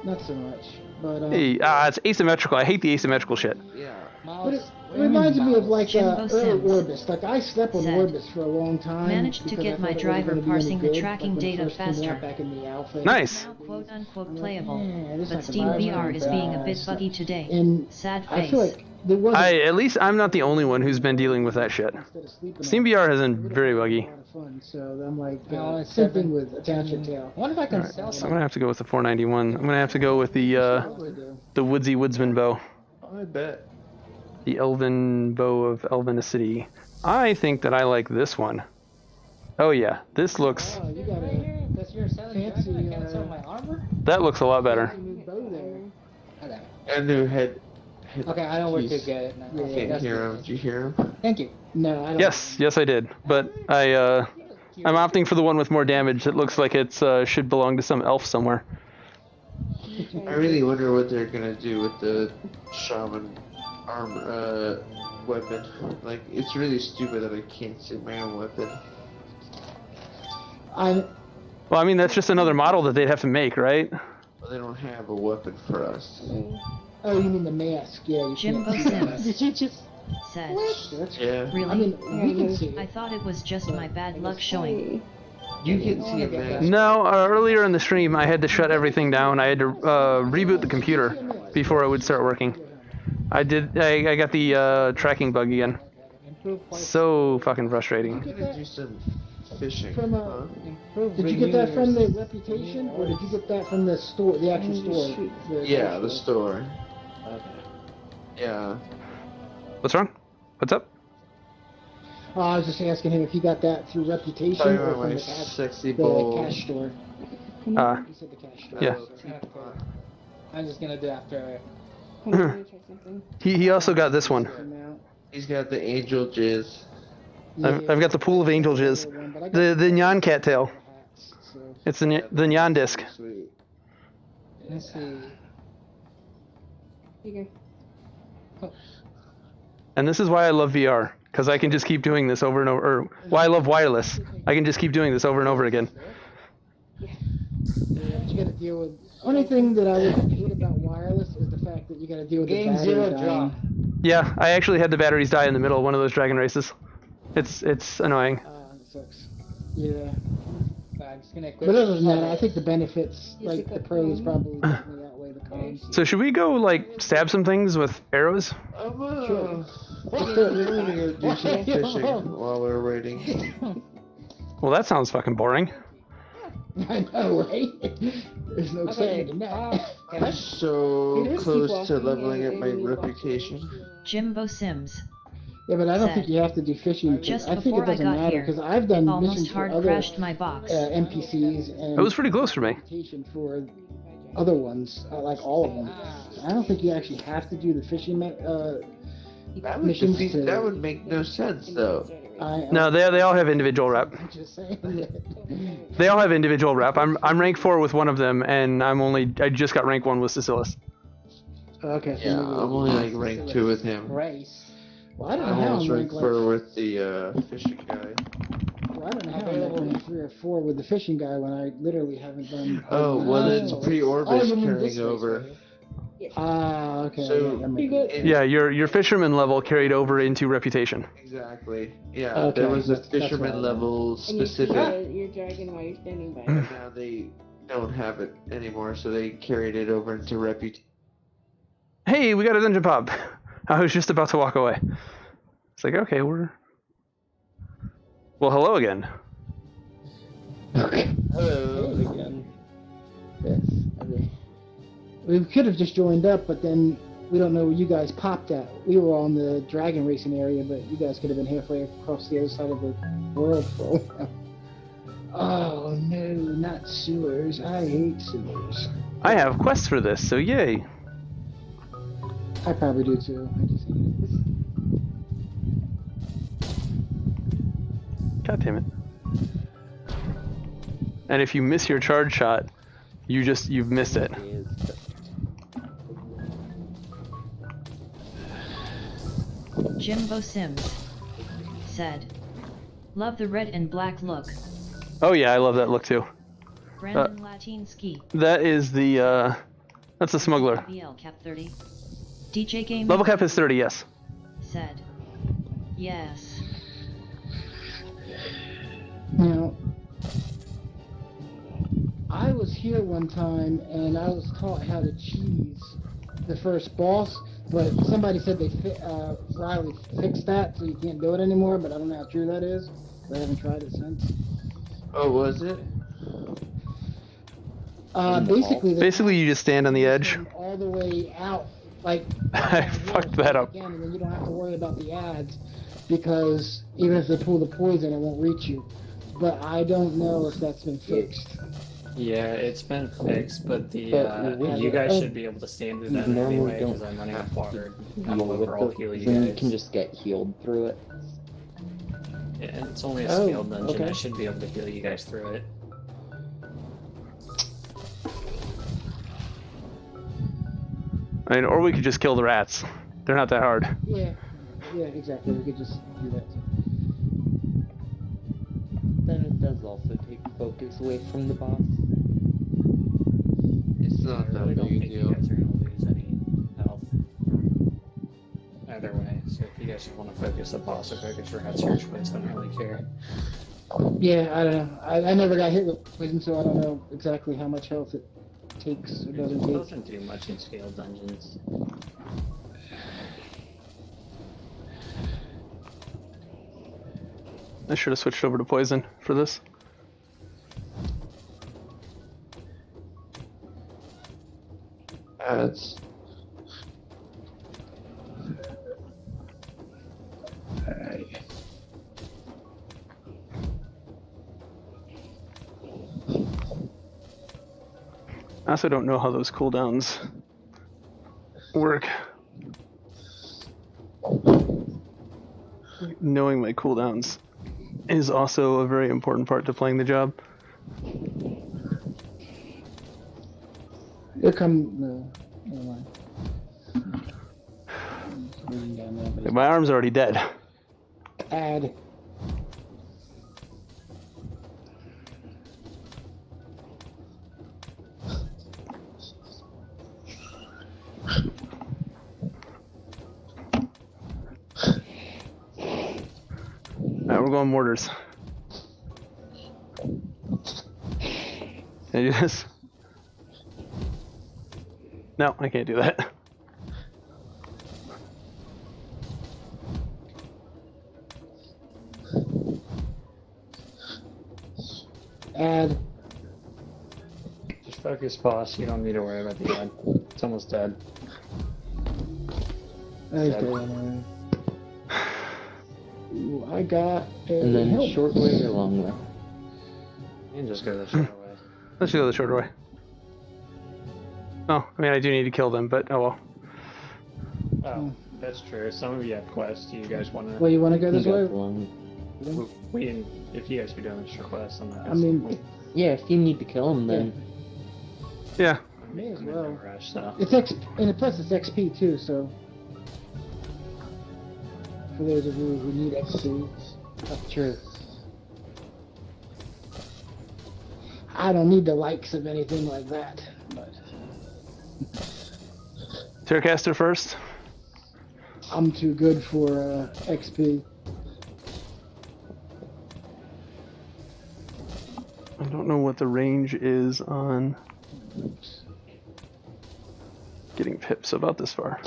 Not so much. But Hey, it's asymmetrical. I hate the asymmetrical shit. Yeah. but it reminds me of like Jimbo early Sims Orbus. Like I slept on said, Orbus for a long time. managed to because get I my thought it wasn't driver gonna be any parsing the good, tracking like when it data first came out faster. back in the alpha. Nice. Now quote unquote I'm like, playable, yeah, this but like Steam reminds me VR of is being a bit that. buggy today. And Sad I face. feel like there wasn't. At least I'm not the only one who's been dealing with that shit. Instead of sleeping Steam on it, VR has it been would've very been buggy. A lot of fun. So I'm like, No, it's same thing 7. with Township Tale. What if I can Alright, sell so I'm gonna have to go with the 491. I'm gonna have to go with Probably do. the Woodsy Woodsman bow, I bet. the Elven bow of Elvenicity. I think that I like this one. Oh yeah, this looks, Oh, you got a Because you're selling fancy, Dragon, I can't sell my armor? that looks a lot better. fancy new bow there. Okay. And new head. Okay, I know where to piece. get it now. Yeah, Okay, Can't that's hear good. him. Did you hear him? Thank you. No, I don't. Yes I did, but I'm opting for the one with more damage. It looks like it's should belong to some elf somewhere. I really wonder what they're gonna do with the shaman armor weapon. Like, it's really stupid that I can't see my own weapon. I Well, I mean that's just another model that they'd have to make, right? Well, they don't have a weapon for us. oh, you mean the mask? Yeah. You Jimbo can't see the Sims mask. Did you just... said, That's Yeah. really? I mean, we can see I it. thought it was just my bad luck showing. You can see a mask. No, earlier in the stream I had to shut everything down. I had to reboot the computer before it would start working. I got the tracking bug again. Improve quality. So fucking frustrating. I'm gonna do some fishing. From huh? Improve Did you get that from the renewers. reputation, or did you get that from the store, the actual store? Yeah, the store. Yeah. What's wrong? What's up? Oh, I was just asking him if he got that through reputation Talking or about from my the sexy the bowl. cash store. Uh, He said the cash store. Yeah. I'm just gonna do after. Hold on, let me check something. he also got this one. He's got the angel jizz. I've got the pool of angel jizz. The Nyan cattail. It's the Nyan disc. Sweet. Let's see. Here you go. And this is why I love VR, because I can just keep doing this over and over. Or why I love wireless. I can just keep doing this over and over again. Yeah, but you gotta deal with. Only thing that I would hate about wireless is the fact that you gotta deal with Game the battery zero dying. drop. Yeah, I actually had the batteries die in the middle of one of those dragon races. It's annoying. It sucks. Yeah. I'm just gonna But other than that, I think the benefits, Yes, like it the got pros, phone. probably definitely outweigh the cons. So should we go like stab some things with arrows? Sure. We're gonna go do some fishing while we're waiting. Well, that sounds fucking boring. I know, right? There's no excitement in that. I'm so It is close keep to walking leveling up and my you walk reputation. Jimbo Sims. Yeah, but I don't Said. think you have to do fishing. Just I think before it I doesn't got matter here, because I've it done almost missions for hard other crashed my box. NPCs and It was pretty close for me. reputation for other ones, like all of them. I don't think you actually have to do the fishing That would missions defeat, to. that would make no sense though. No, they all have individual rep. I'm just saying that. They all have individual rep. I'm rank 4 with one of them, and I just got rank 1 with Cecilis. Okay. So Yeah, maybe I'm only like rank 2 with him. Race. Well, I don't know I'm how almost I'm rank ranked 4 with the fishing guy. Well, I don't know how I'm ranked 3 or 4 with the fishing guy when I literally haven't done. Oh, well it's pre-Orbis you mean this carrying over. Ah, okay. So- yeah, that makes sense. Yeah, your fisherman level carried over into reputation. Exactly. Yeah, Okay, there was a that's what I fisherman level And you see specific. your dragon while you're standing by. And now they don't have it anymore, so they carried it over into reputation. Hey, we got a dungeon pop. I was just about to walk away. It's like, okay, well, hello again. Okay. Hello. Again. Yes. Okay. We could have just joined up, but then we don't know where you guys popped at. We were on the dragon racing area, but you guys could have been halfway across the other side of the world for all we know. Oh no, not sewers. I hate sewers. I have quests for this, so yay. I probably do too. I just hate it. God damn it. And if you miss your charge shot, you've missed it. Jimbo Sims. Said. Love the red and black look. Oh yeah, I love that look too. Brandon Latinsky. That is the that's a smuggler. BL Cap 30. DJ Game. Level cap is 30, yes. Said. Yes. Now, I was here one time and I was taught how to cheese the first boss, but somebody said Riley fixed that, so you can't do it anymore. But I don't know how true that is. I haven't tried it since. Oh, was it? Basically, you just stand on the edge. From all the way out, like I fucked that up. again, and then you don't have to worry about the ads because even if they pull the poison, it won't reach you. But I don't know if that's been fixed. Yeah, it's been fixed, but the But you guys should be able to stand through that You normally anyway don't because I'm running a forward. Yeah, I'm with overall the heal you thing, you guys. can just get healed through it. Yeah, it's only a Oh, scaled dungeon. okay. I should be able to heal you guys through it. I mean, or we could just kill the rats. They're not that hard. Yeah, exactly. We could just do that. Then it does also take focus away from the boss. It's I not that really don't big a think you deal. guys are gonna lose any health either way. So if you guys just want to focus the boss or focus your rats, your choice. I don't really care. Yeah, I don't know. I never got hit with poison, so I don't know exactly how much health it takes or doesn't It take. doesn't do much in scaled dungeons. I should have switched over to poison for this. I also don't know how those cooldowns work. Knowing my cooldowns is also a very important part to playing the job. It'll come. No, never mind. Down there, but My arm's already dead. add. Alright, we're going mortars. Can I do this? No, I can't do that. Add. Just focus, boss. You don't need to worry about the ad. It's almost dead. Okay. Ooh, I got a And then help. short way or long way? You can just go the short way. Let's go the shorter way. Oh, I mean, I do need to kill them, but oh well. Oh, that's true. Some of you have quests. Do you guys want to? Well, you want to go You this got way? the long. If you guys are doing extra quests, I'm not. I mean, Yeah, if you need to kill him, then Yeah. may as I'm in well. no rush, so. It's X, and plus it's XP too. So for those of you who need XP, that's true. I don't need the likes of anything like that. But Terracaster first. I'm too good for XP. I don't know what the range is on getting pips about this far.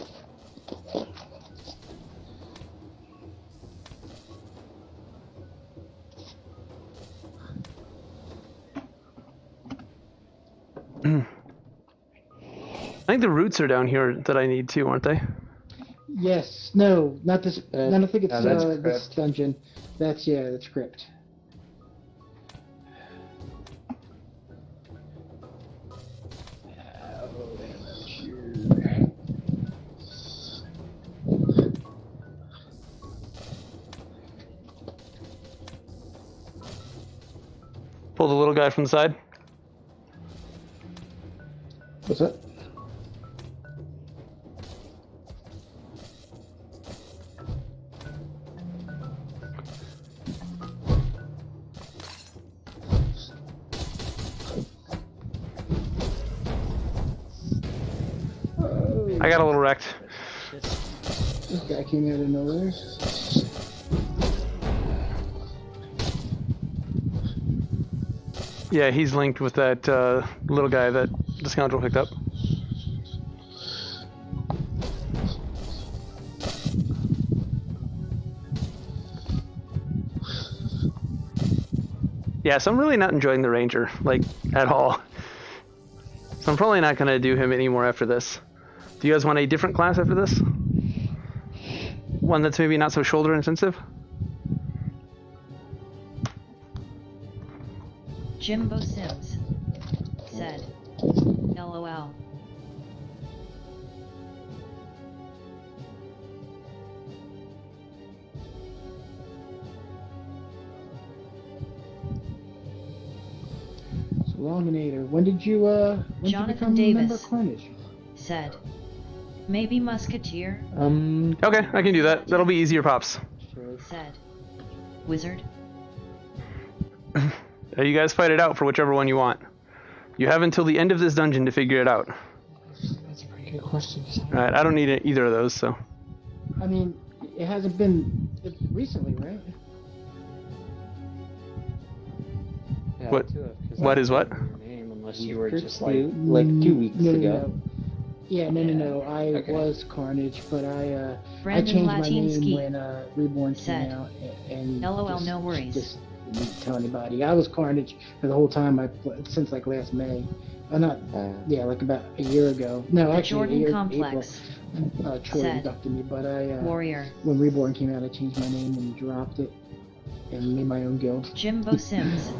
I think the roots are down here that I need too, aren't they? Yes. No. Not this. I don't think it's that's this crypt. dungeon. That's that's crypt. Pull the little guy from the side. What's that? I got a little wrecked. This guy came out of nowhere. Yeah, he's linked with that little guy that the scoundrel picked up. Yeah, so I'm really not enjoying the Ranger, like, at all. So I'm probably not going to do him anymore after this. Do you guys want a different class after this? One that's maybe not so shoulder intensive? Jimbo Sims said, LOL. So Longinator, when did you Jonathan become a member Davis. of Carnage? Said, maybe Musketeer. Okay, I can do that. That'll be easier pops. Said, Wizard. You guys fight it out for whichever one you want. You have until the end of this dungeon to figure it out. That's a pretty good question. Alright, I don't need either of those, so. I mean, it hasn't been recently, right? Yeah, What- I do have, 'cause what I is don't what? remember your name unless you were First just like. like 2 weeks No, ago. Yeah, no. I Okay. was Carnage, but I Brandon changed my name Latinsky when Reborn said, came out, and LOL, just, no worries. Just didn't tell anybody. I was Carnage for the whole time since like last May. Like about a year ago. No, The actually, Jordan a year, Complex April. Troy said, inducted me, but I Warrior. when Reborn came out, I changed my name and dropped it and made my own guild. Jimbo Sims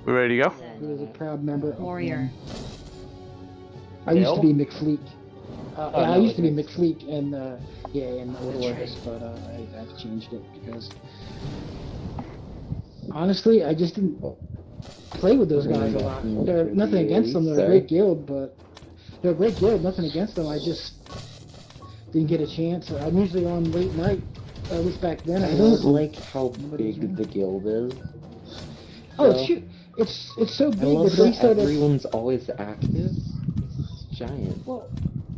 We ready to go? He was a proud member. of Warrior. I used to be Bill? McFleet. Oh, I no, used to be it's- McFleet in Old That's Orbus, but I've changed it because honestly, I just didn't play with those guys a lot. They're nothing against them. They're a great guild, but they're a great guild. Nothing against them. I just didn't get a chance. I'm usually on late night. At least back then, I I don't was like how big the guild is. Oh, So, it's huge. It's so I big love that they that started. everyone's always active. It's giant. Well,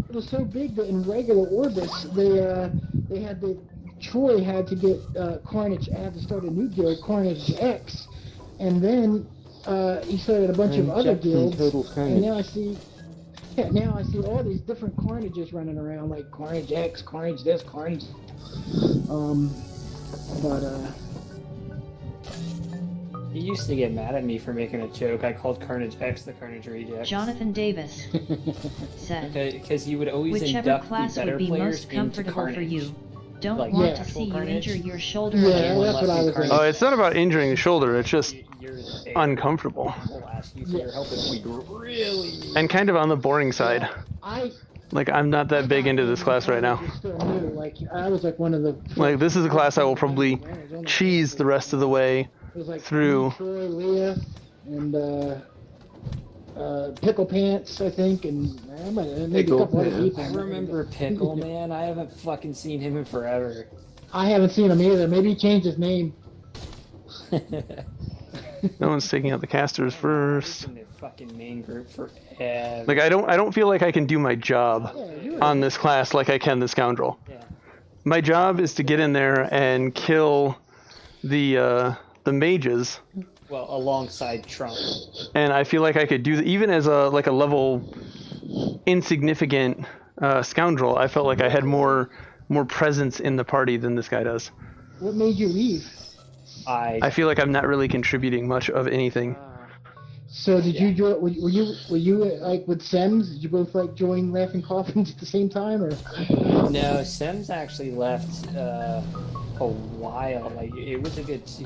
it was so big that in regular Orbis, they had Troy had to get Carnage. Had to start a new guild, Carnage X, and then he started a bunch of other guilds. And now I see all these different Carnages running around, like Carnage X, Carnage this, Carnage. He used to get mad at me for making a joke. I called Carnage X the Carnage Rejects. Jonathan Davis said, Because he would always whichever induct the class better would be players most into comfortable Carnage. for you. Don't Like, want yeah. to see you Carnage. injure your shoulder Yeah, again. that's what I was Carnage. Oh, it's not about injuring the shoulder. It's just You're there. uncomfortable We'll ask you for your help if we really need and kind of on the boring side. Like, I'm not that big into this class right now. Still new. Like I was like one of the. Like, this is a class I will probably cheese the rest of the way It was like through. me, Troy, Leah, and Pickle Pants, I think, and maybe a couple other people. I remember Pickle, man. I haven't fucking seen him in forever. I haven't seen him either. Maybe he changed his name. No one's taking out the casters first. In the fucking main group forever. Like, I don't feel like I can do my job on this class like I can the Scoundrel. Yeah. My job is to get in there and kill the mages, Well, alongside Trump. and I feel like I could do even as a level insignificant Scoundrel. I felt like I had more presence in the party than this guy does. What made you leave? I feel like I'm not really contributing much of anything. So did you join? Were you like with Sems? Did you both like join Laughing Coffins at the same time, or? No, Sims actually left a while. Like it was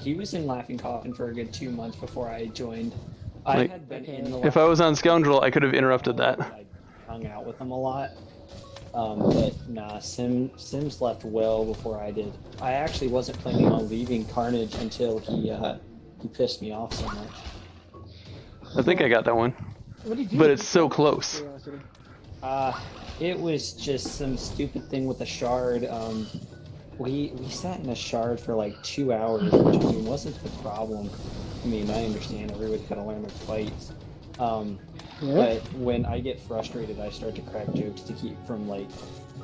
he was in Laughing Coffin for a good 2 months before I joined. I Like, had been in the if I was on Scoundrel, I could have interrupted that. I hung out with him a lot. But nah, Sims left well before I did. I actually wasn't planning on leaving Carnage until he pissed me off so much. I think I got that one, What did you but do? it's so close. It was just some stupid thing with a shard. We sat in a shard for like 2 hours, which I mean wasn't the problem. I mean, I understand everybody gotta learn their fights. But when I get frustrated, I start to crack jokes to keep from like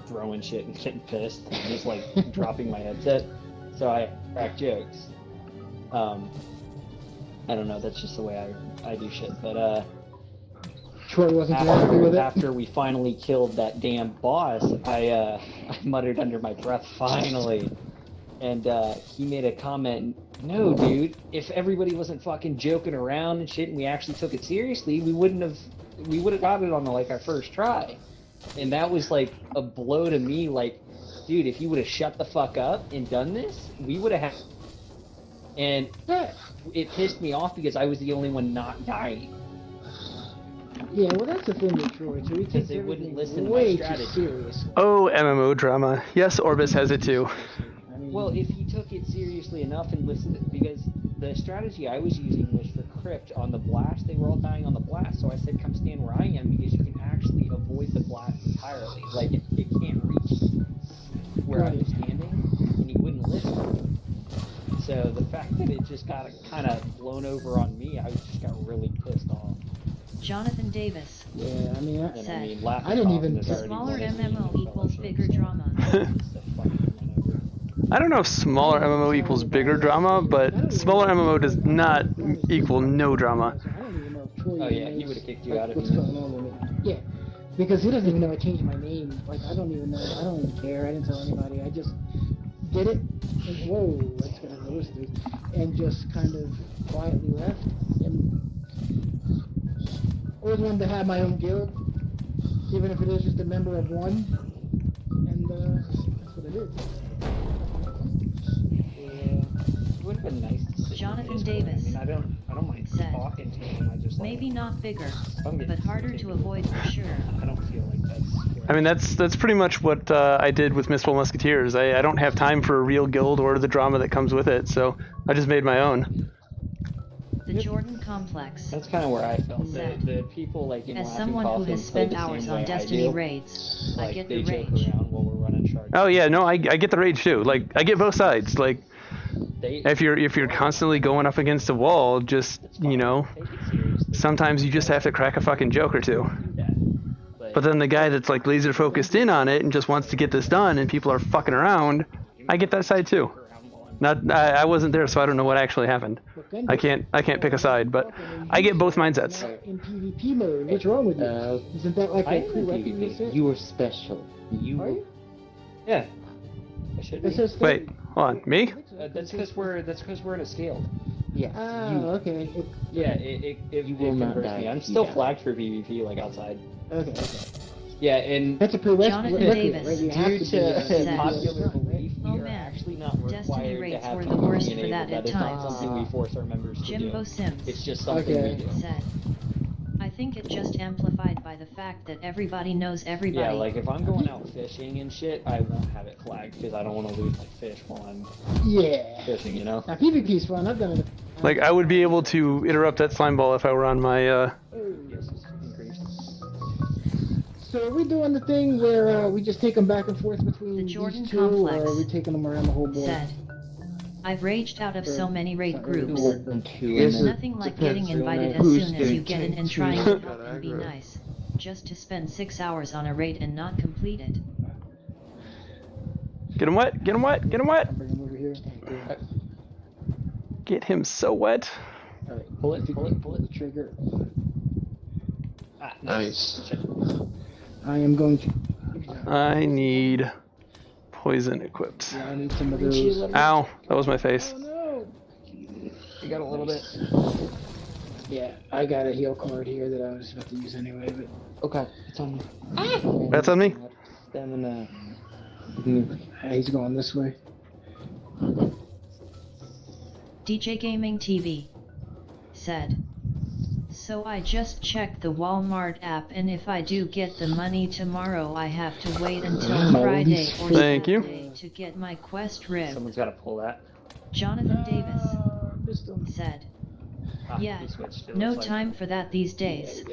throwing shit and getting pissed and just like dropping my headset. So I crack jokes. I don't know, that's just the way I do shit. But Troy wasn't too happy with it. after we finally killed that damn boss, I muttered under my breath, "Finally!" And he made a comment. No, dude. If everybody wasn't fucking joking around and shit, and we actually took it seriously, we would have got it on like our first try. And that was like a blow to me. Like, dude, if you would have shut the fuck up and done this, we would have. And it pissed me off because I was the only one not dying. Yeah, well, that's the thing with Troy. So he takes they wouldn't everything listen to my way too strategy. serious. Oh, MMO drama. Yes, Orbus has it too. Well, if he took it seriously enough and listened, because the strategy I was using was for crypt on the blast. They were all dying on the blast, so I said, "Come stand where I am," because you can actually avoid the blast entirely. Like it can't reach where I was standing, and he wouldn't listen. So the fact that it just got kind of blown over on me, I just got really pissed off. Jonathan Davis Yeah, I mean, said, I didn't even. smaller MMO equals bigger drama. I don't know if smaller MMO equals bigger drama, but smaller MMO does not equal no drama. I don't even know if Troy Oh yeah, even he knows, would have kicked you like, out if what's you going on with it. Yeah, because he doesn't even know I changed my name. Like I don't even know. I don't even care. I didn't tell anybody. I just did it. And, whoa, that's gonna those dudes. And just kind of quietly left. And always wanted to have my own guild, even if it is just a member of one. And that's what it is. would have been nice to see Jonathan his Davis I mean, I don't mind said, talking to him. I just like, maybe not bigger, I'm getting but harder to avoid for sure. I don't feel like that's. I mean, that's pretty much what I did with Mistful Musketeers. I don't have time for a real guild or the drama that comes with it, so I just made my own. The Jordan Complex. That's kind of where I felt. Said, The people like in as Laughing someone who Coffin has play spent the hours same on way I Destiny do. raids, I Like, get they the joke rage. around while we're running charges. Oh yeah, no, I get the rage too. Like I get both sides. Like if you're constantly going up against a wall, just you know, Take it seriously. sometimes you just have to crack a fucking joke or two. But then the guy that's like laser focused in on it and just wants to get this done, and people are fucking around, I get that side too. Not I wasn't there, so I don't know what actually happened. I can't pick a side, but I get both mindsets. In PvP mode, what's wrong with you? Isn't that like I a am prerequisite? You were special. You Are were. you? Yeah. I should be. It says Wait, hold on, me? That's because we're in a scaled. Yes. Oh, okay. Yeah, it You will not converts die me. I'm if you still die. flagged for PvP like outside. Okay. Yeah, and That's a prerequisite, Jonathan right? Davis. You have due to to said, popular belief, "Oh we are man, actually not Destiny required to raids have were the worst PvP for that enabled. at That is not times. something we force our members to Jimbo do. Sims It's just something Okay. we do. said, I think it just amplified by the fact that everybody knows everybody. Yeah, like if I'm going out fishing and shit, I won't have it flagged because I don't want to lose my fish while I'm Yeah. fishing, you know? Now PvP's fun. I've done it. Like I would be able to interrupt that slime ball if I were on my Yes, it's increased. So are we doing the thing where we just take them back and forth between The Jordan these two, Complex or are we taking them around the whole board? said, I've raged out of so many raid groups. Yes, Nothing like getting invited as who's soon as you getting get in and too trying to help aggro. and be nice. Just to spend 6 hours on a raid and not complete it. get him wet, get him wet, get him wet, Bring them over here. get him so wet. All right. Pull it. The trigger. Ah, Nice. I am going to. I need poison equipped. Yeah, I need some of those. Ow, that was my face. Oh no! You got a little bit. Yeah, I got a heal card here that I was about to use anyway, but. Okay, it's on me. That's on me. Stamina. He's going this way. DJ Gaming TV said, so I just checked the Walmart app, and if I do get the money tomorrow, I have to wait until Friday or Thank you. Saturday to get my quest ribbed. Someone's got to pull that. Jonathan Davis Missed him. said, Ah, yeah, he switched. It no looks like. time for that these days.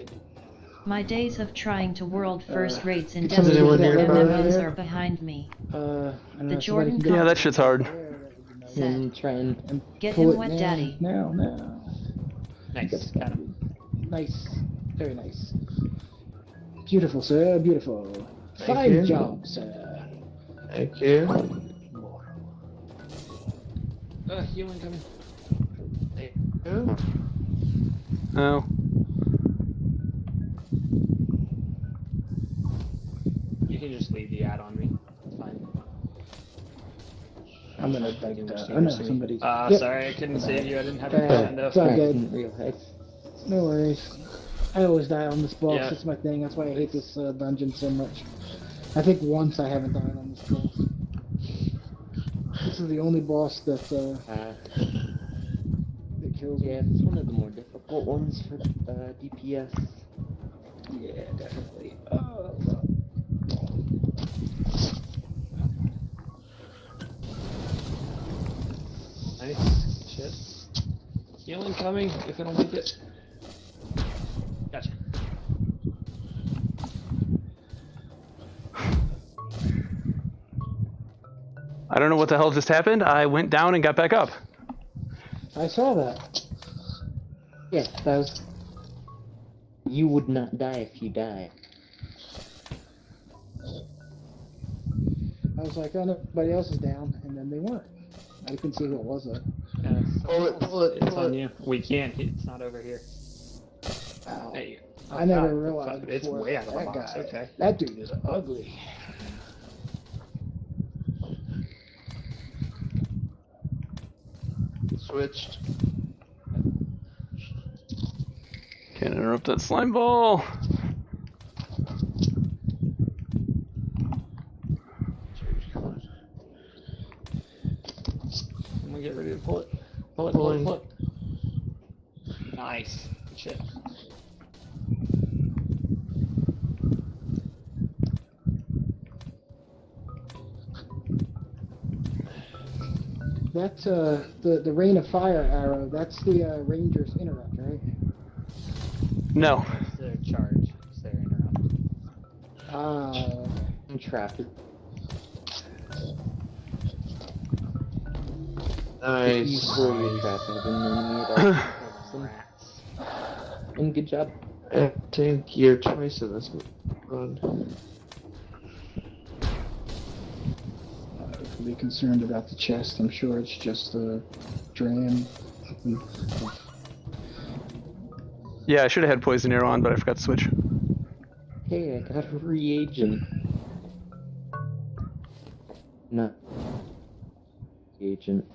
My days of trying to world first rates in Is anyone Destiny nearby MMOs there? are behind me. I don't know, The Jordan somebody can Yeah, that shit's hard. Said, Trying. get pull him it wet, now, daddy. Now. Nice. Got him. Nice. Very nice. Beautiful, sir. Beautiful. Thank Fine you. job, sir. Thank you. Healing coming. Yeah. Oh. You can just leave the ad on me. It's fine. I'm gonna like I know somebody. Sorry, I couldn't save you. I didn't have your hand up. It's all I good. didn't realize. No worries. I always die on this boss. Yeah. That's my thing. That's why I hate this dungeon so much. I think once I haven't died on this boss. This is the only boss that that kills me. Yeah, it's one of the more difficult ones for DPS. Yeah, definitely. Nice. Shit. Healing coming, if it'll make it. Gotcha. I don't know what the hell just happened. I went down and got back up. I saw that. Yeah, that was. You would not die if you die. I was like, oh, nobody else is down, and then they weren't. I couldn't see who it was though. Yeah, Pull it, it's pull on it. you. We can't. It's not over here. Ow. There you go. I never God, realized it's before. way out of the That box. guy. Okay. That dude is ugly. Switched. Can't interrupt that slime ball. I'm gonna get ready to pull it. Nice. Good shit. That's the Rain of Fire arrow. That's the Ranger's interrupt, right? No. It's their charge. It's their interrupt. Ah. I'm trapped. If you Nice. throw your trap at an enemy, it also helps them. Rats. And good job. Take gear twice in this run. Don't be concerned about the chest. I'm sure it's just a dram. Yeah, I should have had poison arrow on, but I forgot to switch. Hey, I got a reagent. No. Reagent.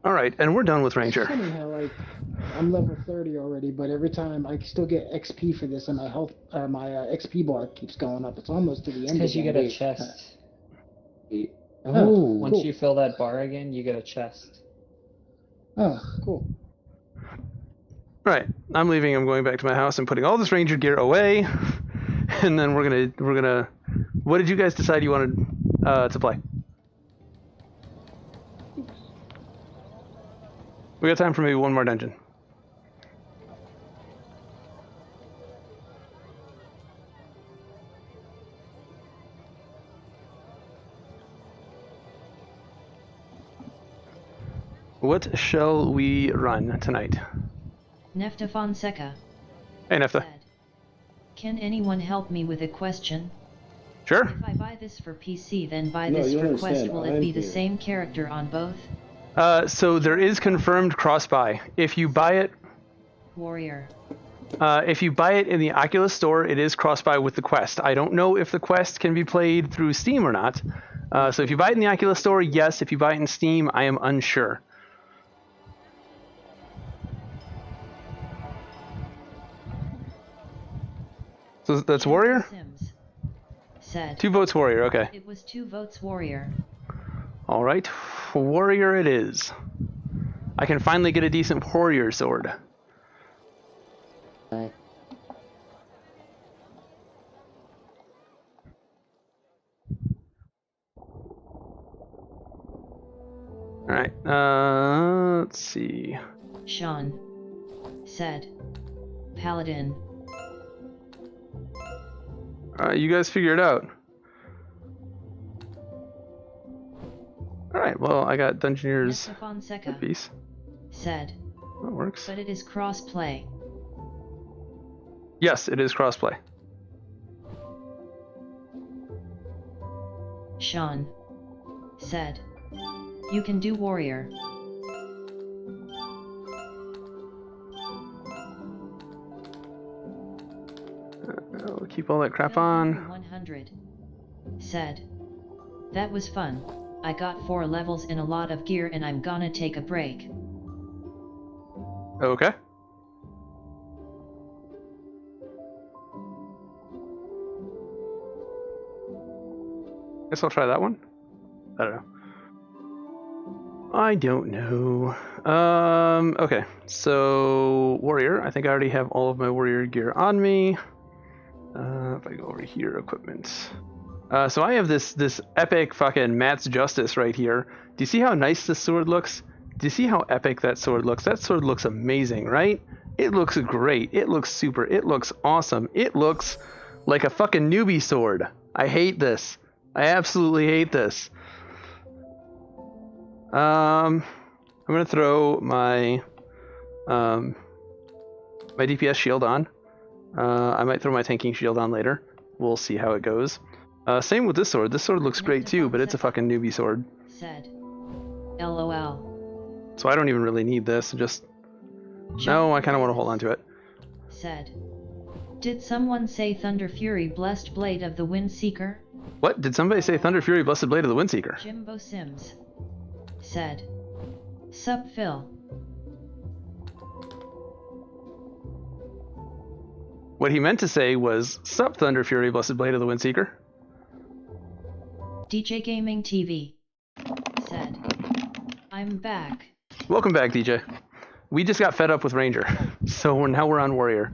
All right, and we're done with It's Ranger. funny how like I'm level 30 already, but every time I still get XP for this, and my health, my XP bar keeps going up. It's almost to the end. Because you again. get a chest. Oh, Once cool. you fill that bar again, you get a chest. Oh, cool. All right, I'm leaving. I'm going back to my house and putting all this Ranger gear away, and then we're gonna. What did you guys decide you wanted to play? We got time for maybe one more dungeon. What shall we run tonight? Nefta Fonseca Hey, Nefta. said, "Can anyone help me with a question? Sure. If I buy this for PC, then buy No, this you for understand, Quest, will it I'm be the here. same character on both? So there is confirmed cross-buy. If you buy it Warrior. In the Oculus store, it is cross-buy with the Quest. I don't know if the Quest can be played through Steam or not. So if you buy it in the Oculus store, yes. If you buy it in Steam, I am unsure. So that's Warrior? Sims said, 2 votes Warrior, okay. it was 2 votes Warrior. All right, Warrior it is. I can finally get a decent Warrior sword. Bye. All right, let's see. Sean said, Paladin. You guys figure it out. All right, well, I got Dungeoneer's Nefta Fonseca piece. said, That works. but it is cross-play. Yes, it is crossplay. Sean said, you can do Warrior. I'll keep all that crap on. 100 said, that was fun. I got 4 levels in a lot of gear and I'm gonna take a break. Okay. Guess I'll try that one. I don't know. Okay. So, Warrior. I think I already have all of my Warrior gear on me. If I go over here, equipment. So I have this epic fucking Matt's Justice right here. Do you see how nice this sword looks? Do you see how epic that sword looks? That sword looks amazing, right? It looks great. It looks super. It looks awesome. It looks like a fucking newbie sword. I hate this. I absolutely hate this. I'm gonna throw my my DPS shield on. I might throw my tanking shield on later. We'll see how it goes. Same with this sword. This sword looks great too, but it's a fucking newbie sword. Said, LOL. So I don't even really need this. Just no, I kind of want to hold on to it. Said, did someone say Thunder Fury Blessed Blade of the Windseeker? What? Did somebody say Thunder Fury Blessed Blade of the Windseeker? Jimbo Sims said, sup Phil. What he meant to say was, sup Thunder Fury Blessed Blade of the Windseeker. DJ Gaming TV said, I'm back. Welcome back, DJ. we just got fed up with Ranger, so now we're on Warrior.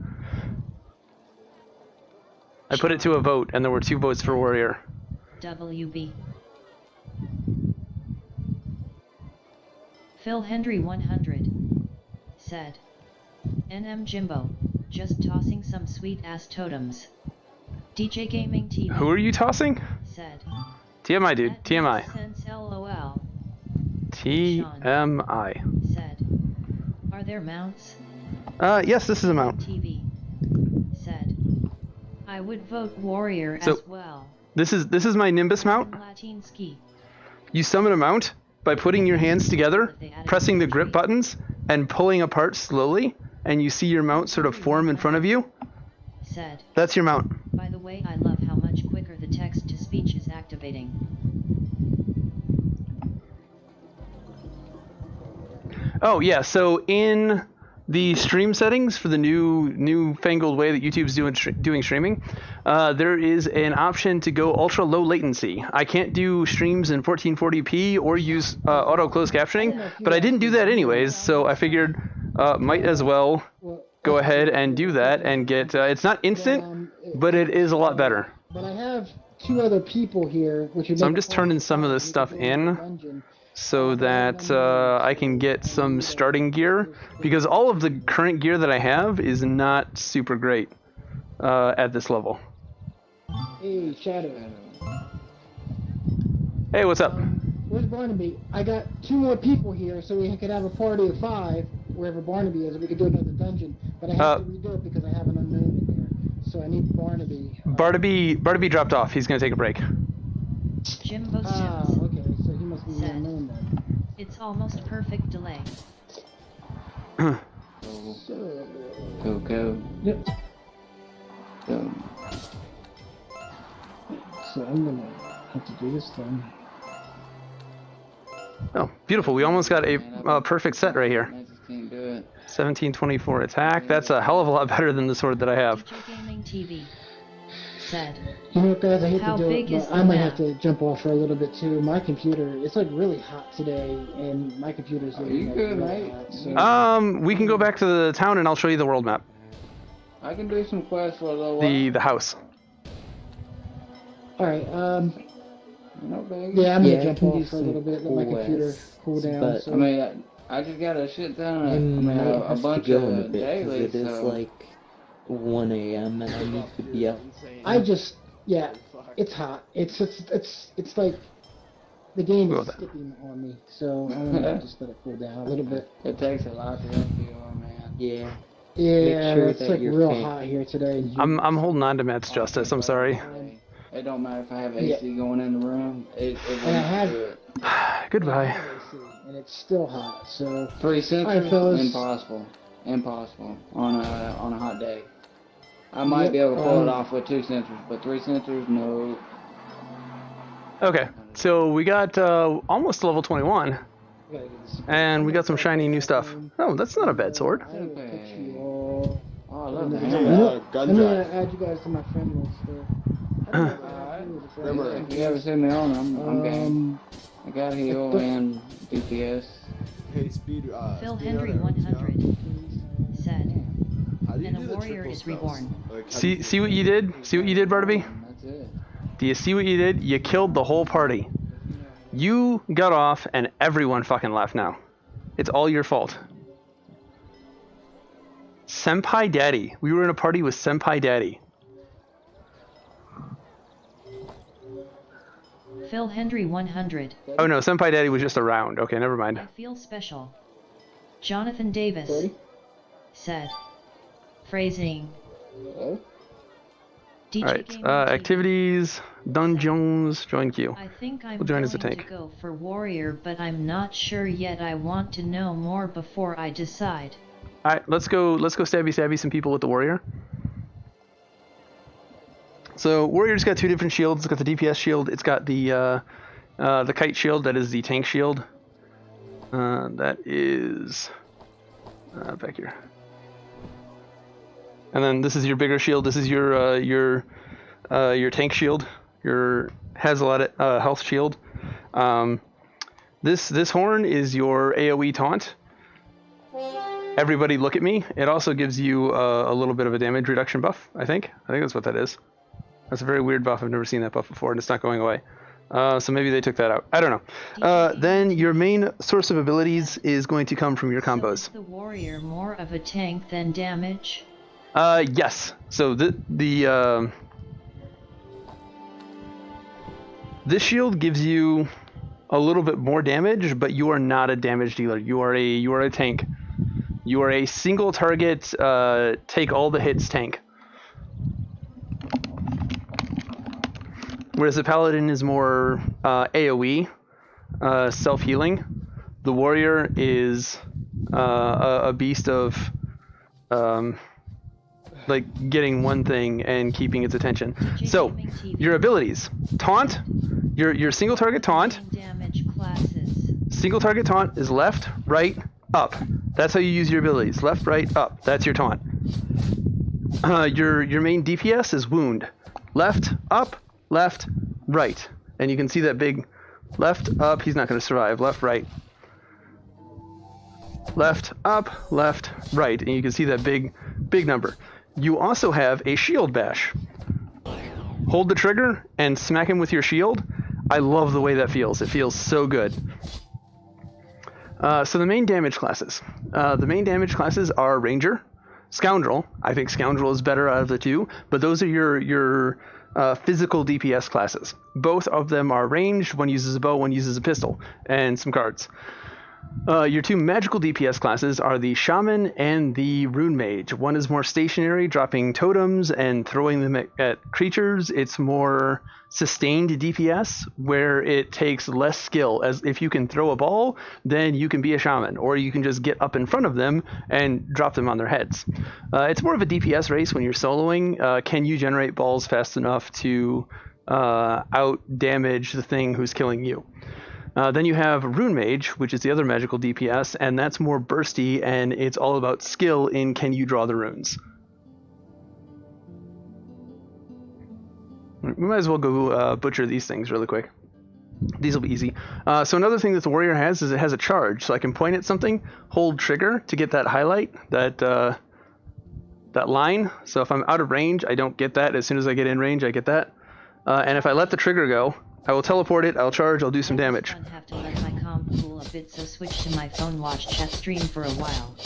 I put it to a vote, and there were 2 votes for Warrior. WB. Phil Hendry 100 said, NM Jimbo, just tossing some sweet ass totems. DJ Gaming TV. Who are you tossing? Said. TMI, dude. That TMI. makes sense, LOL. TMI. Said. Are there mounts? Yes, this is a mount. TV. Said. I would vote Warrior So, as well. This is my Nimbus mount. Latinski. You summon a mount by putting your hands together, pressing the grip buttons, and pulling apart slowly, and you see your mount sort of form in front of you. Said. That's your mount. By the way, I love how much quicker the text-to-speech is activating. Oh yeah, so in the stream settings for the newfangled way that YouTube's doing streaming, there is an option to go ultra low latency. I can't do streams in 1440p or use auto closed captioning, but I didn't do that anyways, so I figured might as well go ahead and do that and get. It's not instant, but it is a lot better. But I have 2 other people here, which would So I'm make just turning some of this stuff in, so that I can get some starting gear, because all of the current gear that I have is not super great at this level. Hey, Shadow. Hey, what's up? Where's Barnaby? I got 2 more people here, so we could have a party of 5, wherever Barnaby is, and we could do another dungeon. But I have to redo it because I have an unknown in there. So I need Barnaby. Barnaby dropped off. He's going to take a break. Jimbo Sims. Okay, so he must be the unknown then. It's almost perfect delay. Go. Yep. Go. So I'm gonna have to do this thing. Oh, beautiful. We almost got a perfect set right here. I just can't do it. 1724 attack. That's a hell of a lot better than the sword that I have. DJ Gaming TV. Said. You know what, guys? I hate How to do big it, is but the I might map? have to jump off for a little bit too. My computer, it's like really hot today, and my computer's you good, really mate? hot, so- We can go back to the town and I'll show you the world map. I can do some quests for a little while. The house. All right. No big. Yeah, I'm Yeah, gonna I jump can do off for a some little bit, let my computer quests, cool down. but- So. I mean, I just got a shit ton of, a bunch go in a of bit, 'cause dailies, it is so... like 1 a.m. and I need to be up. Yeah, it's hot. It's like the game Well, is then. skipping on me, so I'm gonna just let it cool down a little bit. It takes a lot to help you, man. Yeah. Yeah, sure it's that like your real fan- hot here today. I'm holding on to Matt's justice. I'm sorry. It don't matter if I have AC going in the room. It And I have- do it. Goodbye. And it's still hot, so 3 sensors? Alright, fellas. Impossible on a hot day. I might be able to pull it off with 2 sensors, but 3 sensors, no. Okay, so we got almost level 21, and we got some shiny new stuff. Oh, that's not a bad sword. I will put you all. Oh, I love that. I'm gonna add you guys to my friend list. If you ever see me on them, I'm game. I got heal and DPS. Hey, speed. Phil speed Hendry runner, 100 said. How do you And do a the warrior triple is spells? reborn. Like, how do you- See what you did? See what you did, Barnaby? That's it. Do you see what you did? You killed the whole party. You got off, and everyone fucking left now. It's all your fault. Senpai Daddy. We were in a party with Senpai Daddy. Phil Hendry 100. Oh no, Senpai Daddy was just around. Okay, never mind. I feel special. Jonathan Davis said. Phrasing. DJ Alright, Gaming TV. activities, dungeons, join queue. I think I'm We'll join as a going tank. to go for warrior, but I'm not sure yet. I want to know more before I decide. Alright, let's go stabby some people with the warrior. So warrior's got 2 different shields. It's got the DPS shield. It's got the kite shield. That is the tank shield. That is back here. And then this is your bigger shield. This is your tank shield. Has a lot of health shield. This horn is your AOE taunt. everybody look at me. It also gives you a little bit of a damage reduction buff, I think. I think that's what that is. That's a very weird buff. I've never seen that buff before, and it's not going away. So maybe they took that out. I don't know. Then your main source of abilities is going to come from your combos. Is the warrior more of a tank than damage? Yes. So this shield gives you a little bit more damage, but you are not a damage dealer. You are a tank. You are a single target, take all the hits tank. Whereas the paladin is more AoE, self-healing. The warrior is a beast of like getting one thing and keeping its attention. So your abilities: taunt, your single target taunt. Damage classes. Single target taunt is left, right, up. That's how you use your abilities. Left, right, up. That's your taunt. Your main DPS is wound. Left, up, left, right. And you can see that big left, up. He's not going to survive. Left, right. Left, up, left, right. And you can see that big number. You also have a shield bash. Hold the trigger and smack him with your shield. I love the way that feels. It feels so good. So the main damage classes. The main damage classes are Ranger, Scoundrel. I think Scoundrel is better out of the two, but those are your physical DPS classes. Both of them are ranged. One uses a bow, one uses a pistol, and some cards. Your two magical DPS classes are the Shaman and the Rune Mage. One is more stationary, dropping totems and throwing them at creatures. It's more sustained DPS, where it takes less skill. As if you can throw a ball, then you can be a Shaman, or you can just get up in front of them and drop them on their heads. It's more of a DPS race when you're soloing. Can you generate balls fast enough to out damage the thing who's killing you? Then you have Rune Mage, which is the other magical DPS, and that's more bursty, and it's all about skill in can you draw the runes. We might as well go butcher these things really quick. These will be easy. So another thing that the warrior has is it has a charge, so I can point at something, hold trigger to get that highlight, that line. So if I'm out of range, I don't get that. As soon as I get in range, I get that. And if I let the trigger go, I will teleport it, I'll charge, I'll do some damage. I have to let my comp cool a bit, so switch to my phone, watch chat stream for a while.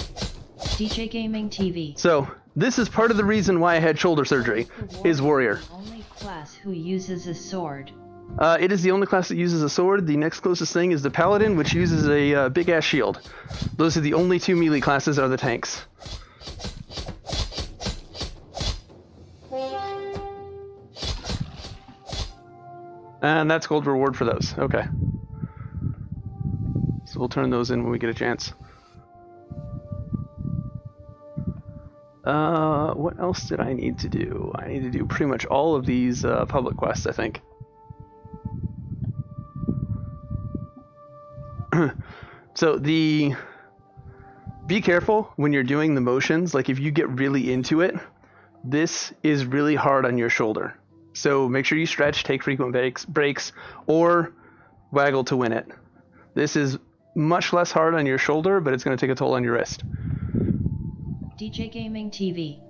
DJ Gaming TV. So this is part of the reason why I had shoulder surgery, is warrior. Only class who uses a sword. It is the only class that uses a sword. The next closest thing is the paladin, which uses a big ass shield. Those are the only two melee classes are the tanks. And that's gold reward for those. Okay. So we'll turn those in when we get a chance. What else did I need to do? I need to do pretty much all of these public quests, I think. So be careful when you're doing the motions. Like if you get really into it, this is really hard on your shoulder. So make sure you stretch, take frequent breaks, or waggle to win it. This is much less hard on your shoulder, but it's going to take a toll on your wrist. DJ Gaming TV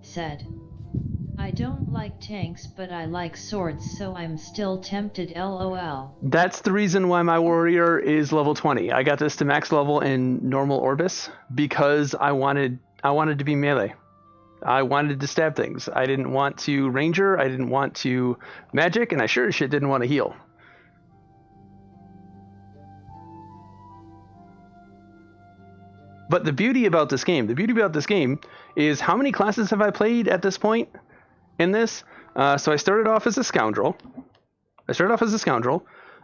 said, I don't like tanks, but I like swords, so I'm still tempted, LOL. That's the reason why my warrior is level 20. I got this to max level in normal Orbus because I wanted to be melee. I wanted to stab things. I didn't want to ranger, I didn't want to magic, and I sure as shit didn't want to heal. But the beauty about this game is how many classes have I played at this point in this? So I started off as a scoundrel.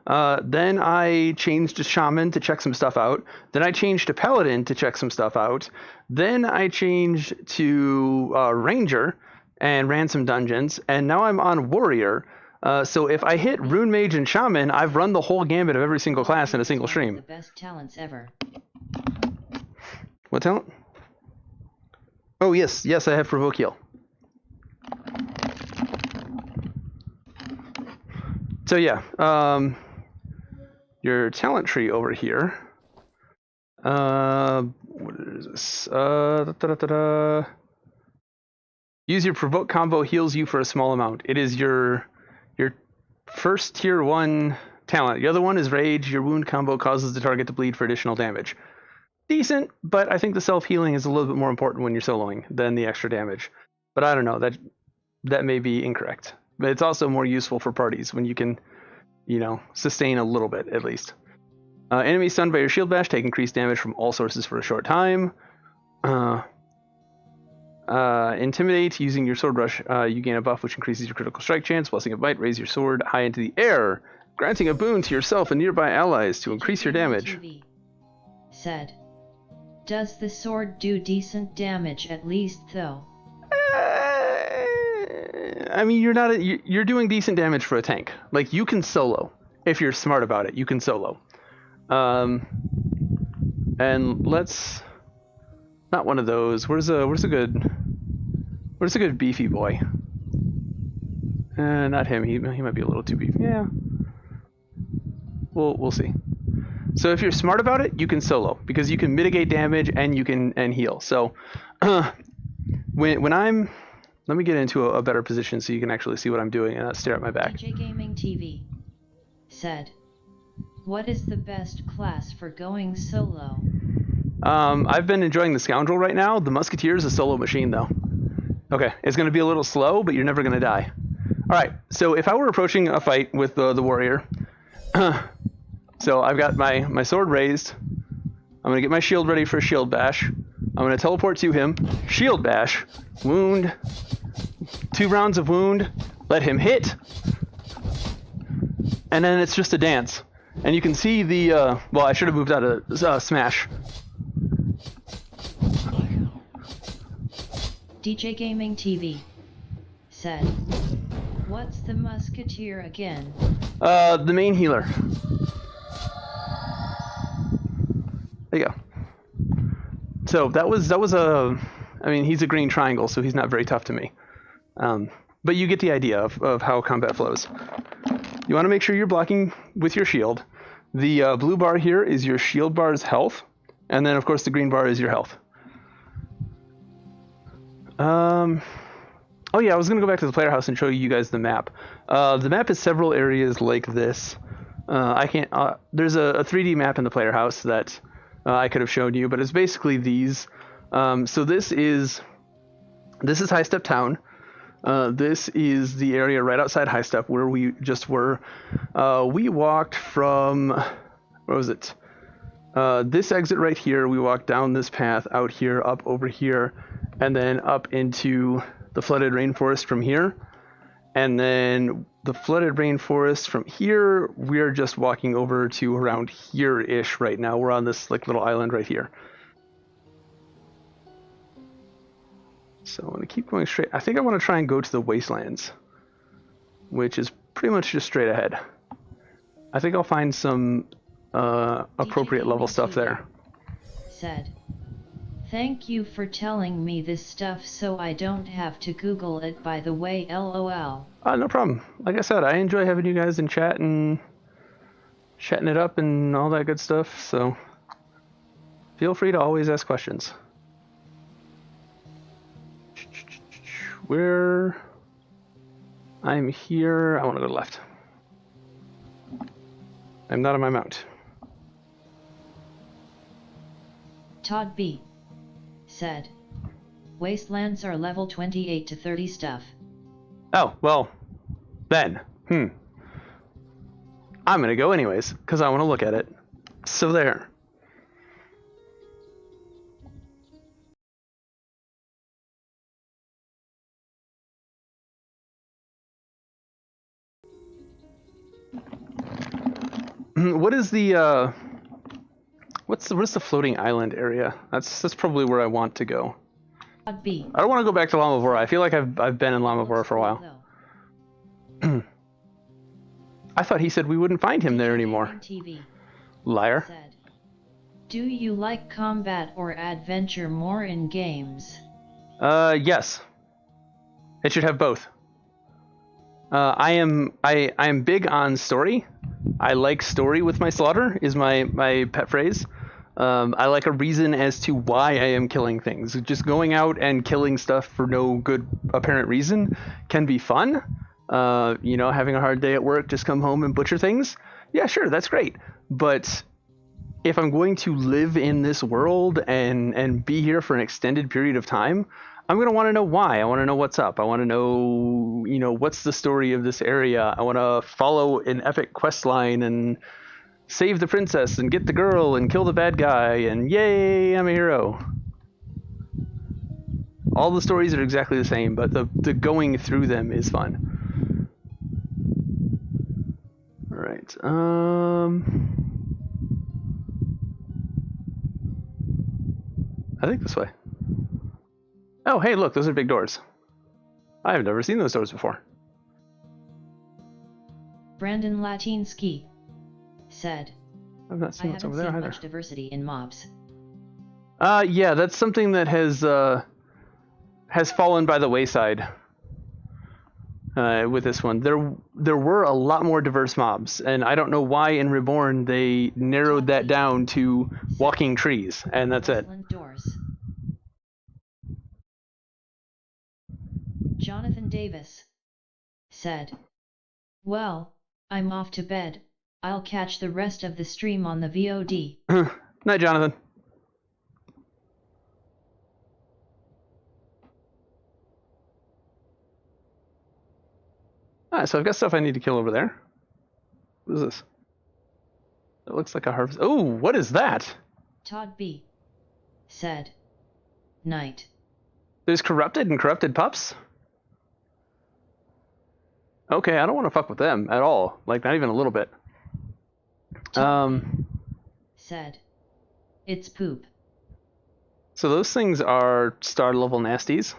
Then I changed to shaman to check some stuff out. Then I changed to paladin to check some stuff out. Then I changed to ranger and ran some dungeons. And now I'm on warrior. So if I hit rune mage and shaman, I've run the whole gambit of every single class in a single stream. The best talents ever. What talent? Oh yes, I have provoke heal. So yeah, your talent tree over here. What is this? Use your provoke combo heals you for a small amount. It is your first tier 1 talent. The other one is rage. Your wound combo causes the target to bleed for additional damage. Decent, but I think the self-healing is a little bit more important when you're soloing than the extra damage. But I don't know, that may be incorrect. But it's also more useful for parties when you can, sustain a little bit at least. Enemies stunned by your shield bash take increased damage from all sources for a short time. Intimidate, using your sword rush, you gain a buff which increases your critical strike chance. Blessing of Might, raise your sword high into the air, granting a boon to yourself and nearby allies to increase your damage. Said, does the sword do decent damage at least though? I mean, you're doing decent damage for a tank. Like, you can solo if you're smart about it. You can solo. And let's not one of those. Where's a good beefy boy? Not him. He might be a little too beefy. Yeah. We'll see. So if you're smart about it, you can solo because you can mitigate damage and you can heal. So when I'm, let me get into a better position so you can actually see what I'm doing and not stare at my back. DJ Gaming TV said, what is the best class for going solo? I've been enjoying the Scoundrel right now. The Musketeer is a solo machine though. Okay, it's going to be a little slow, but you're never going to die. All right, so if I were approaching a fight with the warrior, so I've got my sword raised. I'm going to get my shield ready for a shield bash. I'm going to teleport to him. Shield bash. Wound. 2 rounds of wound. Let him hit. And then it's just a dance. And you can see the... well, I should have moved out of smash. DJ Gaming TV said, what's the Musketeer again? The main healer. There you go. So that was a, I mean, he's a green triangle, so he's not very tough to me. But you get the idea of how combat flows. You want to make sure you're blocking with your shield. The blue bar here is your shield bar's health, and then of course the green bar is your health. Oh yeah, I was gonna go back to the player house and show you guys the map. The map is several areas like this. I can't. There's a 3D map in the player house that I could have shown you, but it's basically these. So this is High Step Town. This is the area right outside High Step where we just were. We walked from, what was it? This exit right here. We walked down this path out here, up over here, and then up into the flooded rainforest from here. And then the flooded rainforest from here, we're just walking over to around here-ish right now. We're on this like little island right here. So I'm going to keep going straight. I think I want to try and go to the wastelands, which is pretty much just straight ahead. I think I'll find some appropriate level stuff there. Said, thank you for telling me this stuff so I don't have to Google it, by the way, LOL. No problem. Like I said, I enjoy having you guys in chat and chatting it up and all that good stuff, so feel free to always ask questions. Where I'm here, I want to go left. I'm not on my mount. Todd B said, wastelands are level 28 to 30 stuff. Oh, well, then, I'm gonna go anyways, because I want to look at it. So there. What is the, what's the floating island area? That's probably where I want to go. Todd B. I don't want to go back to Lamavora. I feel like I've been in Lamavora for a while. I thought he said we wouldn't find him there anymore. TV Liar. said, do you like combat or adventure more in games? Yes. It should have both. I am big on story. I like story with my slaughter is my pet phrase. I like a reason as to why I am killing things. Just going out and killing stuff for no good apparent reason can be fun. You know, having a hard day at work, just come home and butcher things. Yeah, sure, that's great. But if I'm going to live in this world and be here for an extended period of time, I'm going to want to know why. I want to know what's up. I want to know, you know, what's the story of this area. I want to follow an epic quest line and save the princess and get the girl and kill the bad guy and yay, I'm a hero. All the stories are exactly the same, but the going through them is fun. All right. I think this way. Oh, hey, look, those are big doors. I have never seen those doors before. Brandon Latinsky said, I've not I seen what's haven't over there seen either. much diversity in mobs. Yeah, that's something that has fallen by the wayside with this one. There were a lot more diverse mobs, and I don't know why in Reborn they narrowed that down to walking trees, and that's it. Excellent doors. Jonathan Davis said, well, I'm off to bed. I'll catch the rest of the stream on the VOD. Night, Jonathan. Alright, so I've got stuff I need to kill over there. What is this? It looks like a harvest. Oh, what is that? Todd B. said, night. There's corrupted and corrupted pups? Okay, I don't want to fuck with them at all. Like, not even a little bit. Said, it's poop. So those things are star level nasties.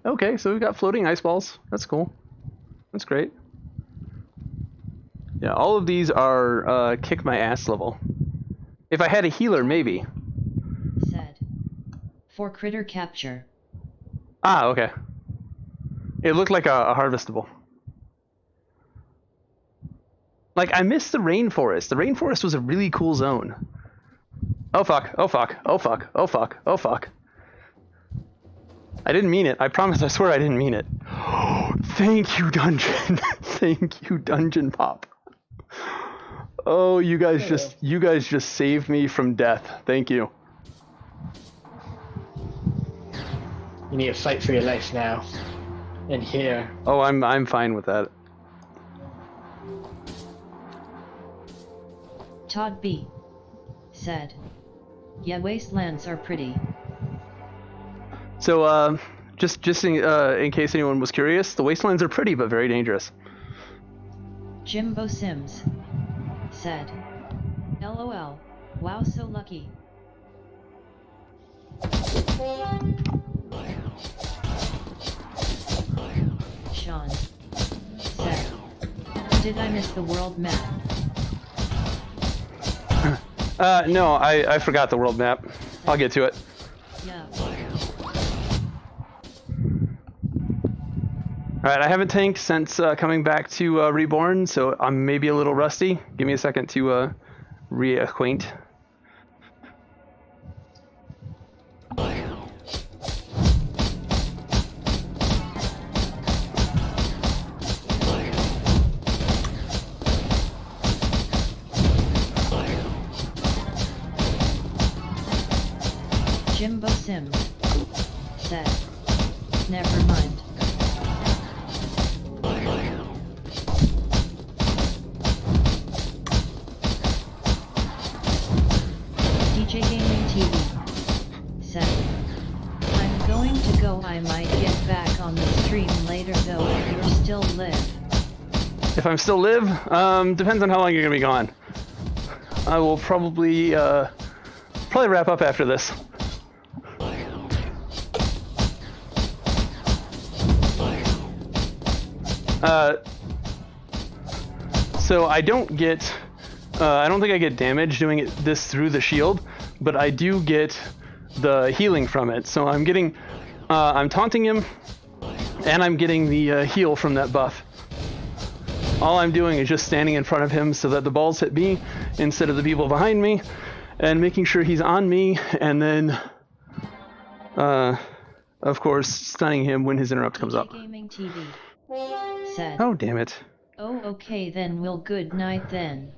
Okay, so we've got floating ice balls. That's cool. That's great. Yeah, all of these are kick my ass level. If I had a healer, maybe. Said, for critter capture. Ah, okay. It looked like a harvestable. Like, I missed the rainforest. The rainforest was a really cool zone. Oh fuck, oh fuck, oh fuck, oh fuck, oh fuck. I didn't mean it. I promise, I swear I didn't mean it. Thank you, Dungeon. Thank you, Dungeon Pop. Oh, you guys just saved me from death. Thank you. You need to fight for your life now. In here. Oh, I'm fine with that. Todd B. said, yeah, wastelands are pretty. So, just in case anyone was curious, the wastelands are pretty but very dangerous. Jimbo Sims said, LOL, wow, so lucky. Sean said, did I miss the world map? No, I forgot the world map. I'll get to it. Yeah. Alright, I haven't tanked since coming back to Reborn, so I'm maybe a little rusty. Give me a second to reacquaint. Jimbo Sims said, never mind. DJ Gaming TV said, I'm going to go. I might get back on the stream later though if you're still live. If I'm still live, depends on how long you're gonna be gone. I will probably wrap up after this. So I don't get, I don't think I get damage doing this through the shield, but I do get the healing from it. So I'm getting, I'm taunting him, And I'm getting the heal from that buff. All I'm doing is just standing in front of him so that the balls hit me instead of the people behind me, and making sure he's on me, and then, of course, stunning him when his interrupt comes up. Gaming TV said, Oh, damn it. "Oh, okay then, we'll good night then."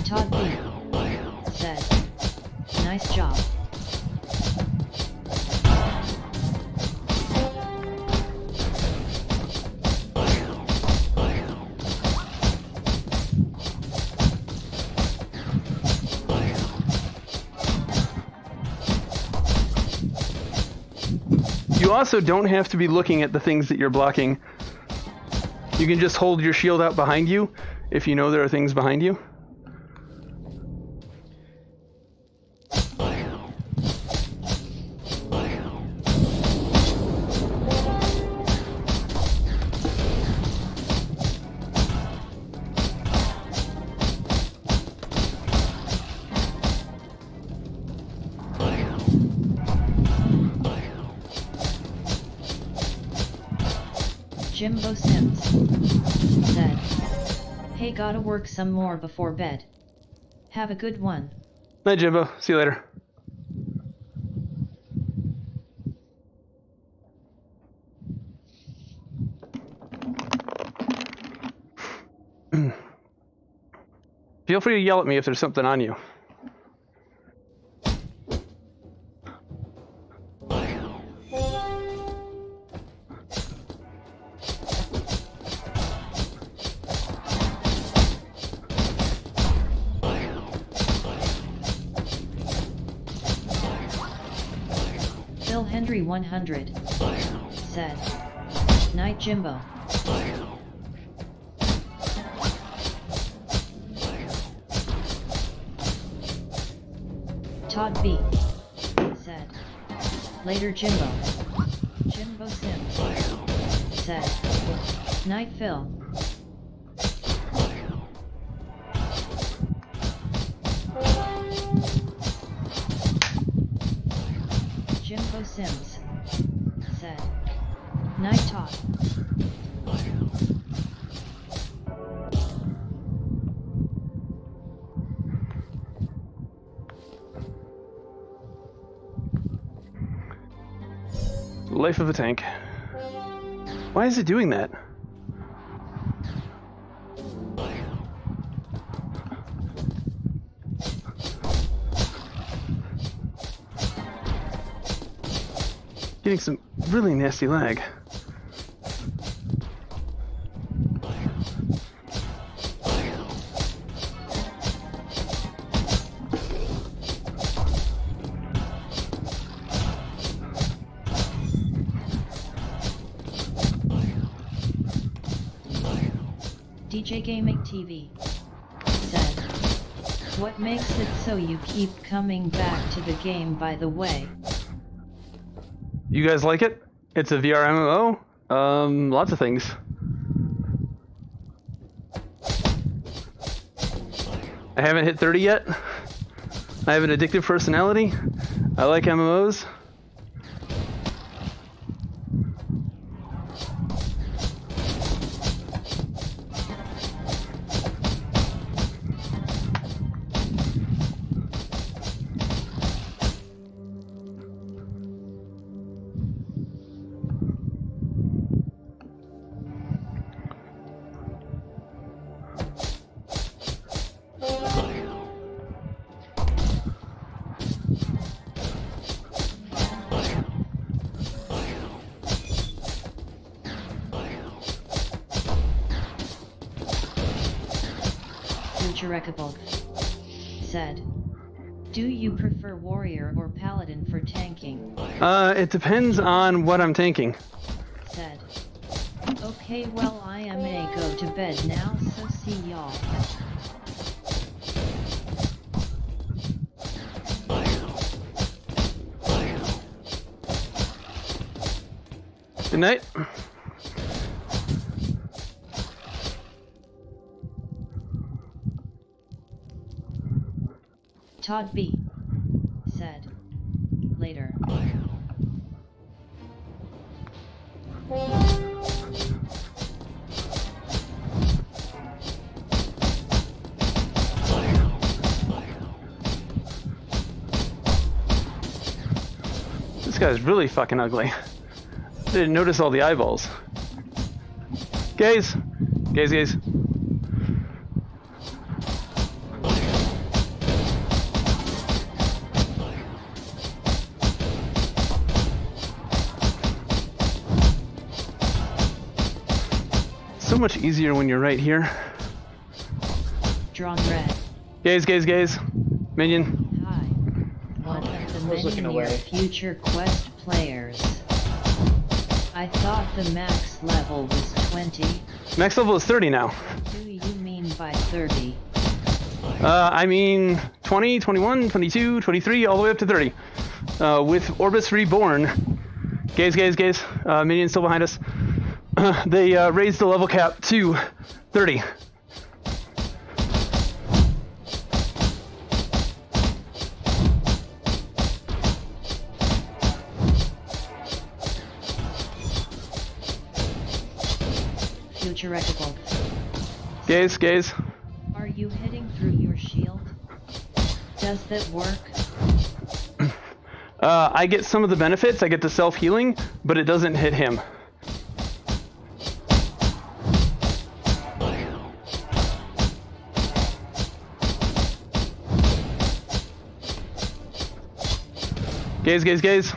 Todd B said, "Nice job." You also don't have to be looking at the things that you're blocking. You can just hold your shield out behind you if you know there are things behind you. Jimbo Sims said, "Hey, gotta work some more before bed. Have a good one." Night, Jimbo. See you later. Feel free to yell at me if there's something on you. Phil Hendry 100 said, "Night Jimbo." Todd B said, "Later Jimbo." Jimbo Sims said, "Night Phil." Jimbo Sims said, "Night Todd." Life of a tank. Why is it doing that? Getting some really nasty lag. DJ Gaming TV said, "What makes it so you keep coming back to the game, by the way?" You guys like it? It's a VR MMO. Lots of things. I haven't hit 30 yet. I have an addictive personality. I like MMOs. Futurekable said, "Do you prefer warrior or paladin for tanking?" It depends on what I'm tanking. Said, "Okay, well, I am a go to bed now, so see y'all." Good night. Todd B. said. Later. This guy's really fucking ugly. Didn't notice all the eyeballs. Gaze! Gaze, gaze. So much easier when you're right here. Drawn red. Gaze, gaze, gaze. Minion. Hi. One of the was looking many near away. future Quest players. I thought the max level was 20. Max level is 30 now. What do you mean by 30? I mean 20, 21, 22, 23, all the way up to 30. With Orbus Reborn. Gaze, gaze, gaze. Minion still behind us. They raised the level cap to 30. Futuretical. Gaze, gaze. Are you hitting through your shield? Does that work? I get some of the benefits. I get the self-healing, but it doesn't hit him. Gaze, gaze, gaze.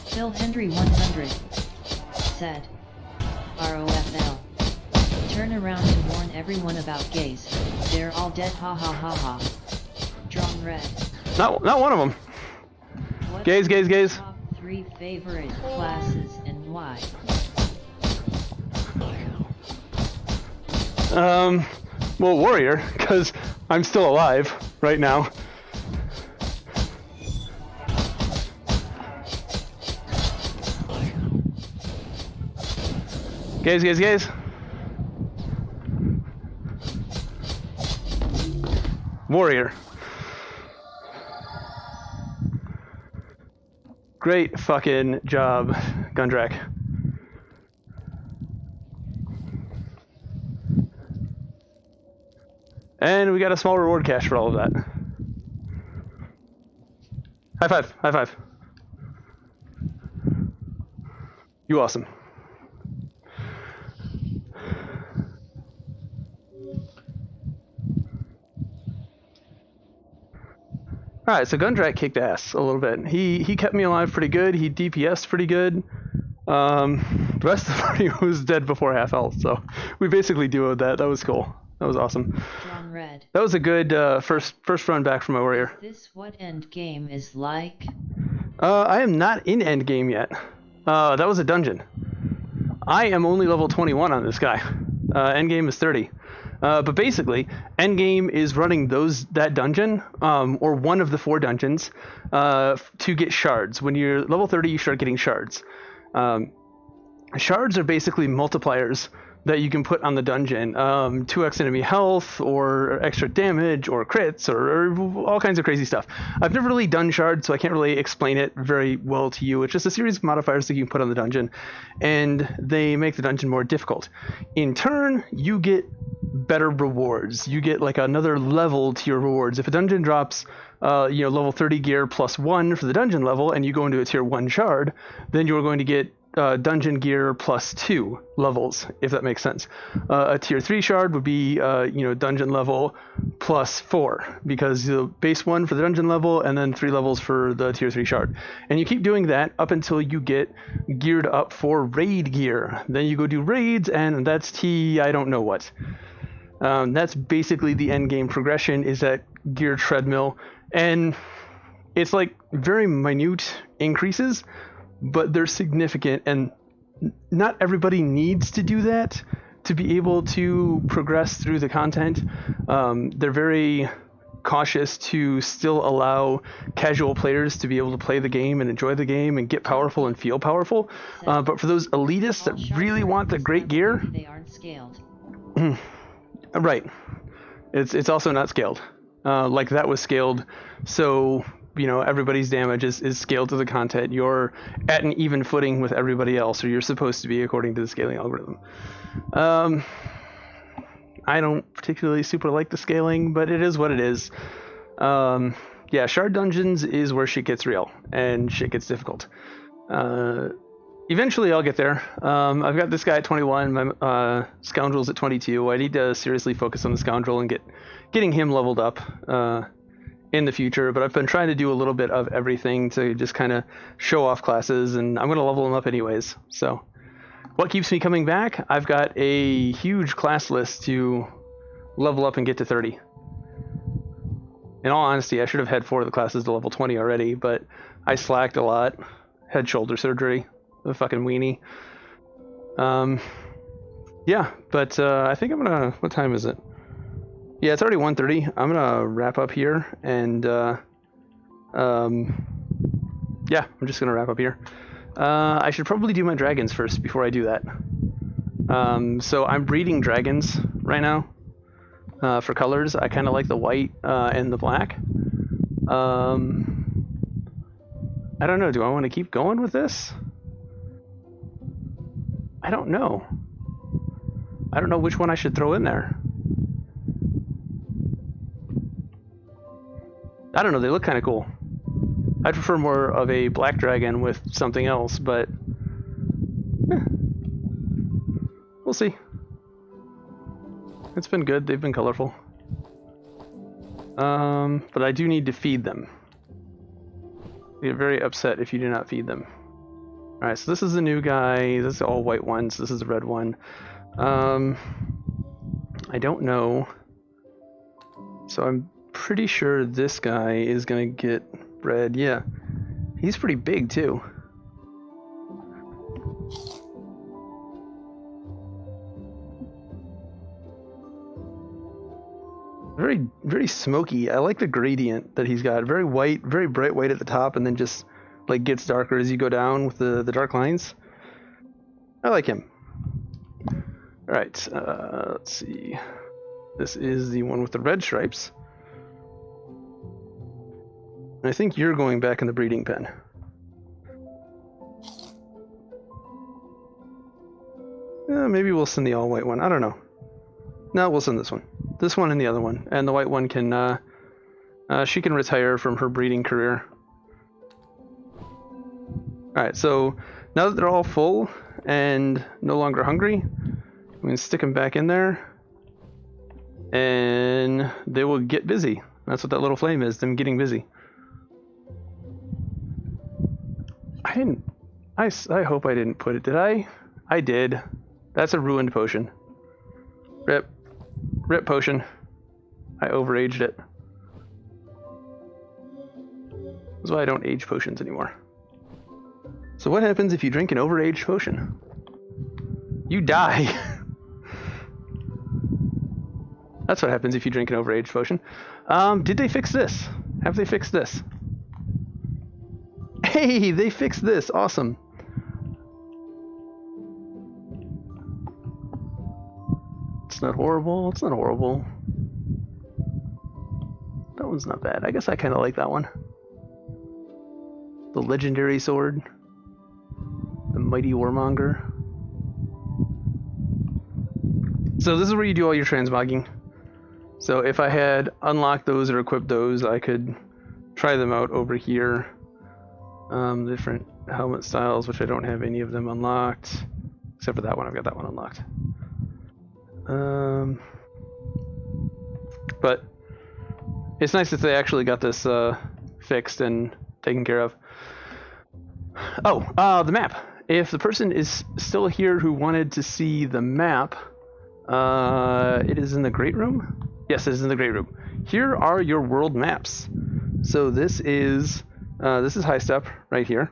Phil Hendry 100 said. ROFL. Turn around to warn everyone about gays. They're all dead, ha ha ha ha. Drawn red. Not one of them. What Gaze, gaze, gaze. are your top 3 favorite classes and why? Well, warrior, because I'm still alive right now. Gaze, gaze, gaze. Warrior. Great fucking job, Gundrak. And we got a small reward cache for all of that. High five, high five. You awesome. Alright, so Gundrak kicked ass a little bit. He kept me alive pretty good. He DPS'd pretty good. The rest of the party was dead before half health, so we basically duoed that. That was cool. That was awesome. Drawn red. That was a good first run back from my warrior. Is this what end game is like? I am not in end game yet. That was a dungeon. I am only level 21 on this guy. End game is 30. But basically, end game is running that dungeon, or one of the 4 dungeons, to get shards. When you're level 30, you start getting shards. Shards are basically multipliers that you can put on the dungeon. 2x enemy health, or extra damage, or crits, or all kinds of crazy stuff. I've never really done shards, so I can't really explain it very well to you. It's just a series of modifiers that you can put on the dungeon, and they make the dungeon more difficult. In turn, you get better rewards. You get like another level to your rewards. If a dungeon drops level 30 gear plus 1 for the dungeon level, and you go into a tier 1 shard, then you're going to get dungeon gear plus 2 levels, if that makes sense. A tier 3 shard would be dungeon level plus 4, because the base 1 for the dungeon level and then 3 levels for the tier 3 shard. And you keep doing that up until you get geared up for raid gear. Then you go do raids, and that's I don't know what. That's basically the end game progression, is that gear treadmill, and it's like very minute increases, but they're significant, and not everybody needs to do that to be able to progress through the content. They're very cautious to still allow casual players to be able to play the game and enjoy the game and get powerful and feel powerful. But for those elitists that really want the great gear, they aren't scaled. right? It's also not scaled. Like that was scaled, so everybody's damage is scaled to the content. You're at an even footing with everybody else, or you're supposed to be according to the scaling algorithm. I don't particularly super like the scaling, but it is what it is. Yeah, Shard Dungeons is where shit gets real and shit gets difficult. Eventually I'll get there. I've got this guy at 21, my Scoundrel's at 22. I need to seriously focus on the Scoundrel and getting him leveled up in the future, but I've been trying to do a little bit of everything to just kind of show off classes, and I'm going to level them up anyways. So what keeps me coming back? I've got a huge class list to level up and get to 30. In all honesty, I should have had 4 of the classes to level 20 already, but I slacked a lot. Had shoulder surgery. A fucking weenie. Yeah, but I think I'm gonna... What time is it? Yeah, it's already 1:30. I'm gonna wrap up here, and yeah, I'm just gonna wrap up here. I should probably do my dragons first before I do that. So I'm breeding dragons right now for colors. I kind of like the white and the black. I don't know. Do I want to keep going with this? I don't know. I don't know which one I should throw in there. I don't know. They look kind of cool. I'd prefer more of a black dragon with something else, but we'll see. It's been good. They've been colorful. But I do need to feed them. They get very upset if you do not feed them. Alright, so this is the new guy. This is all white ones. This is the red one. I don't know. So I'm pretty sure this guy is gonna get bred. Yeah. He's pretty big too. Very, very smoky. I like the gradient that he's got. Very white, very bright white at the top, and then just like gets darker as you go down with the dark lines. I like him. All right, let's see. This is the one with the red stripes. I think you're going back in the breeding pen. Maybe we'll send the all white one. I don't know. No, we'll send this one. This one and the other one. And the white one can, she can retire from her breeding career. Alright, so now that they're all full and no longer hungry, we can stick them back in there. And they will get busy. That's what that little flame is, them getting busy. I hope I didn't put it, did I? I did. That's a ruined potion. Rip. Rip potion. I overaged it. That's why I don't age potions anymore. So what happens if you drink an overaged potion? You die. That's what happens if you drink an overaged potion. Did they fix this? Have they fixed this? Hey, they fixed this. Awesome. It's not horrible. It's not horrible. That one's not bad. I guess I kind of like that one. The legendary sword. The mighty warmonger. So this is where you do all your transmogging. So if I had unlocked those or equipped those, I could try them out over here. Different helmet styles, which I don't have any of them unlocked. Except for that one, I've got that one unlocked. But it's nice that they actually got this fixed and taken care of. Oh, the map. If the person is still here who wanted to see the map, it is in the Great Room? Yes, it is in the Great Room. Here are your world maps. So this is High Step right here.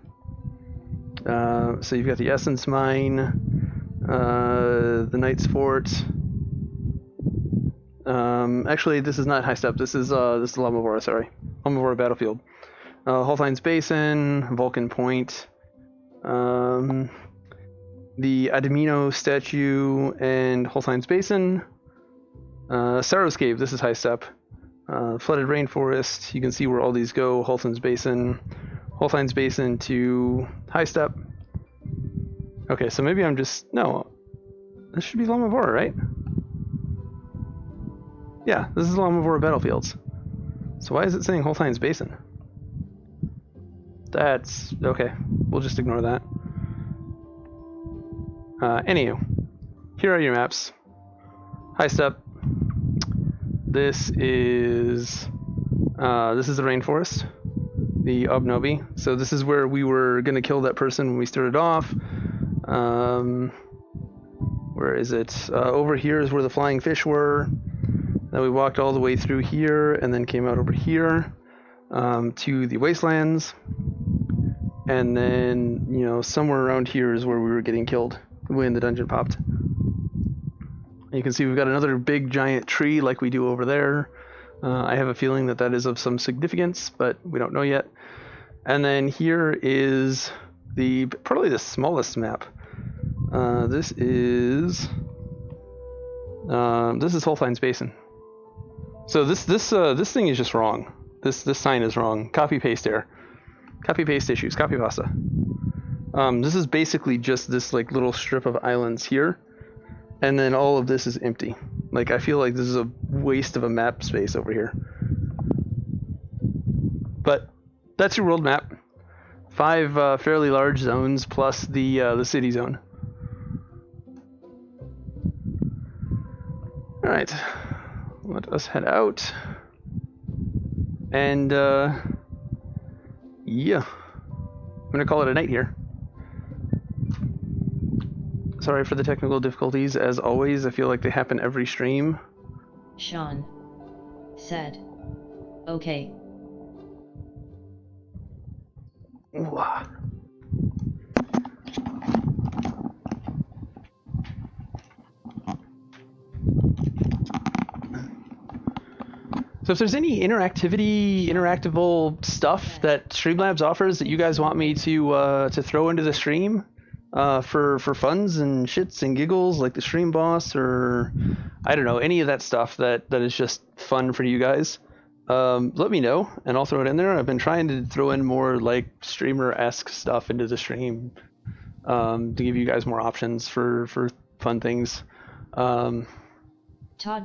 So you've got the Essence Mine, the Knight's Fort, Actually, this is not High Step. This is Lamavora. Sorry, Lamavora Battlefield. Holstein's Basin, Vulcan Point, the Adamino statue, and Holstein's Basin. Saros Cave. This is High Step. Flooded Rainforest. You can see where all these go. Holstein's Basin to High Step. Okay, so maybe I'm just no. This should be Lamavora, right? Yeah, this is Lamavora Battlefields. So why is it saying Holstein's Basin? That's okay. We'll just ignore that. Anywho, here are your maps. High Step. This is the rainforest, the Obnobi. So this is where we were gonna kill that person when we started off. Where is it? Over here is where the flying fish were. Then we walked all the way through here and then came out over here to the wastelands. And then, you know, somewhere around here is where we were getting killed when the dungeon popped. You can see we've got another big giant tree like we do over there. I have a feeling that that is of some significance, but we don't know yet. And then here is probably the smallest map. This is Holstein's Basin. So this thing is just wrong. This sign is wrong. Copy paste error. Copy paste issues. Copy pasta. This is basically just this like little strip of islands here, and then all of this is empty. Like I feel like this is a waste of a map space over here. But that's your world map. 5 fairly large zones plus the city zone. All right, let us head out. And yeah, I'm gonna call it a night here. Sorry for the technical difficulties. As always, I feel like they happen every stream. Sean said, okay. Ooh. So if there's any interactable stuff that Streamlabs offers that you guys want me to throw into the stream for funs and shits and giggles, like the stream boss or I don't know, any of that stuff that is just fun for you guys, let me know and I'll throw it in there. I've been trying to throw in more like streamer-esque stuff into the stream to give you guys more options for fun things. Todd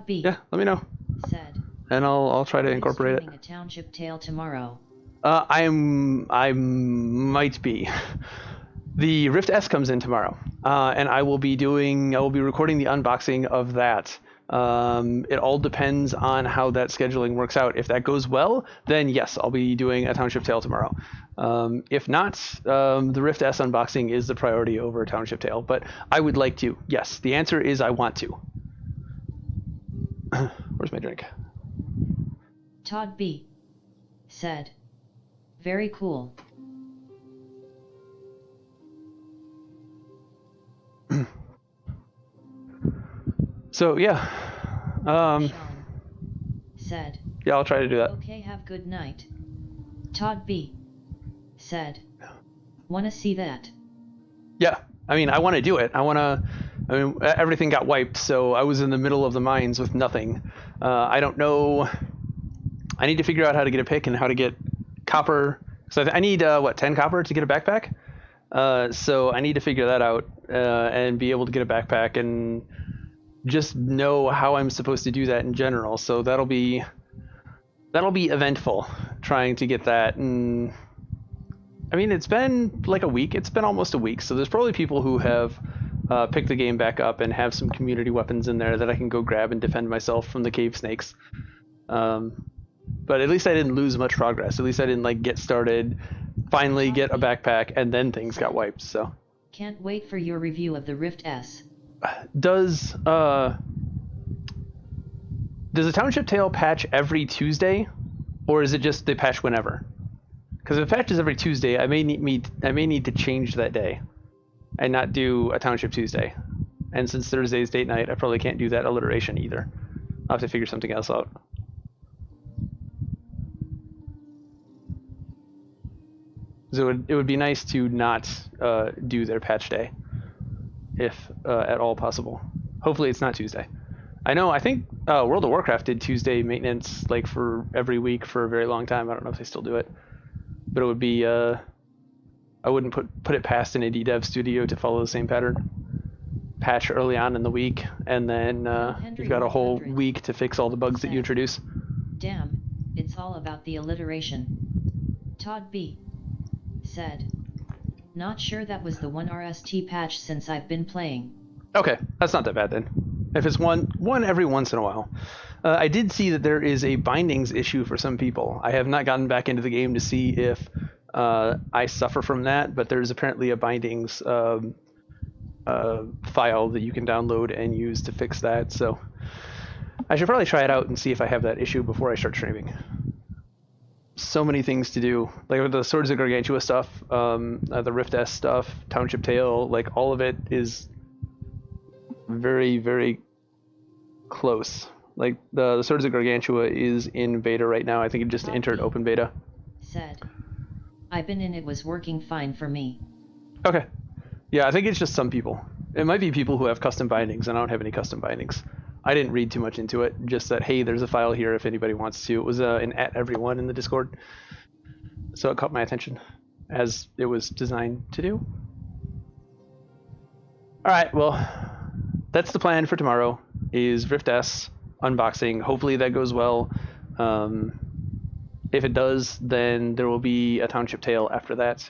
B. Yeah, let me know. Said. And I'll try to incorporate it. A township tale tomorrow. I might be. The Rift S comes in tomorrow, and I will be recording the unboxing of that. It all depends on how that scheduling works out. If that goes well, then yes, I'll be doing a township tale tomorrow. If not, the Rift S unboxing is the priority over a township tale. But I would like to. Yes, the answer is I want to. Where's my drink? Todd B. said, very cool. So yeah, Sean said, yeah, I'll try to do that. Okay, have good night. Todd B. said, wanna see that? Yeah, I mean, I want to do it. Everything got wiped, so I was in the middle of the mines with nothing. I don't know. I need to figure out how to get a pick and how to get copper. So I need 10 copper to get a backpack. So I need to figure that out and be able to get a backpack and just know how I'm supposed to do that in general. So that'll be eventful trying to get that. And I mean, it's been like a week. It's been almost a week. So there's probably people who have picked the game back up and have some community weapons in there that I can go grab and defend myself from the cave snakes. But at least I didn't lose much progress. At least I didn't like get started, finally get a backpack, and then things got wiped. So can't wait for your review of the Rift S. Does a Township Tale patch every Tuesday, or is it just they patch whenever? Because if it patches every Tuesday, I may need to change that day and not do a Township Tuesday. And since Thursday's date night, I probably can't do that alliteration either. I'll have to figure something else out. So it would be nice to not do their patch day, if at all possible. Hopefully it's not Tuesday. I think World of Warcraft did Tuesday maintenance like for every week for a very long time. I don't know if they still do it, but it would be I wouldn't put it past an indie dev studio to follow the same pattern. Patch early on in the week, and then you've got a whole week to fix all the bugs that you introduce. Damn, it's all about the alliteration. Todd B. said, not sure that was the one RST patch since I've been playing. Okay, that's not that bad then. If it's one every once in a while. I did see that there is a bindings issue for some people. I have not gotten back into the game to see if I suffer from that, but there's apparently a bindings file that you can download and use to fix that. So I should probably try it out and see if I have that issue before I start streaming. So many things to do, like with the Swords of Gargantua stuff, the Rift S stuff, Township Tale, like all of it is very, very close. Like the Swords of Gargantua is in beta right now. I think it just entered open beta. Said, I've been in, it was working fine for me. Okay. Yeah, I think it's just some people. It might be people who have custom bindings, and I don't have any custom bindings. I didn't read too much into it, just that, hey, there's a file here if anybody wants to. It was an @everyone in the Discord, so it caught my attention, as it was designed to do. Alright, well, that's the plan for tomorrow, is Rift S unboxing. Hopefully that goes well. If it does, then there will be a Township Tale after that.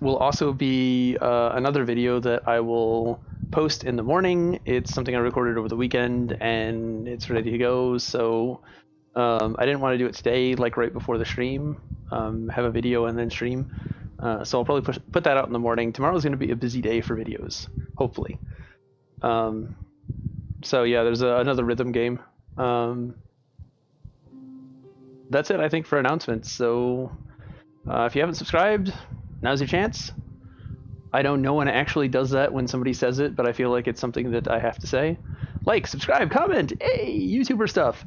Will also be another video that I will post in the morning. It's something I recorded over the weekend and it's ready to go. So I didn't want to do it today, like right before the stream, have a video and then stream. So I'll probably put that out in the morning. Tomorrow's going to be a busy day for videos, hopefully. So yeah, there's another rhythm game. That's it, I think, for announcements. So if you haven't subscribed, now's your chance. I know no one actually does that when somebody says it, but I feel like it's something that I have to say. Like, subscribe, comment, hey, YouTuber stuff.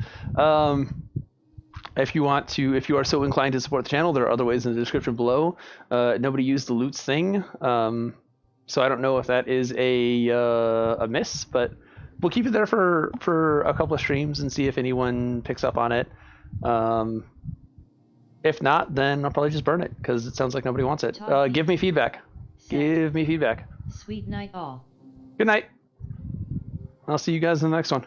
If you are so inclined to support the channel, there are other ways in the description below. Nobody used the loots thing, so I don't know if that is a miss, but we'll keep it there for a couple of streams and see if anyone picks up on it. If not, then I'll probably just burn it, because it sounds like nobody wants it. Give me feedback. Give me feedback. Sweet night all. Good night. I'll see you guys in the next one.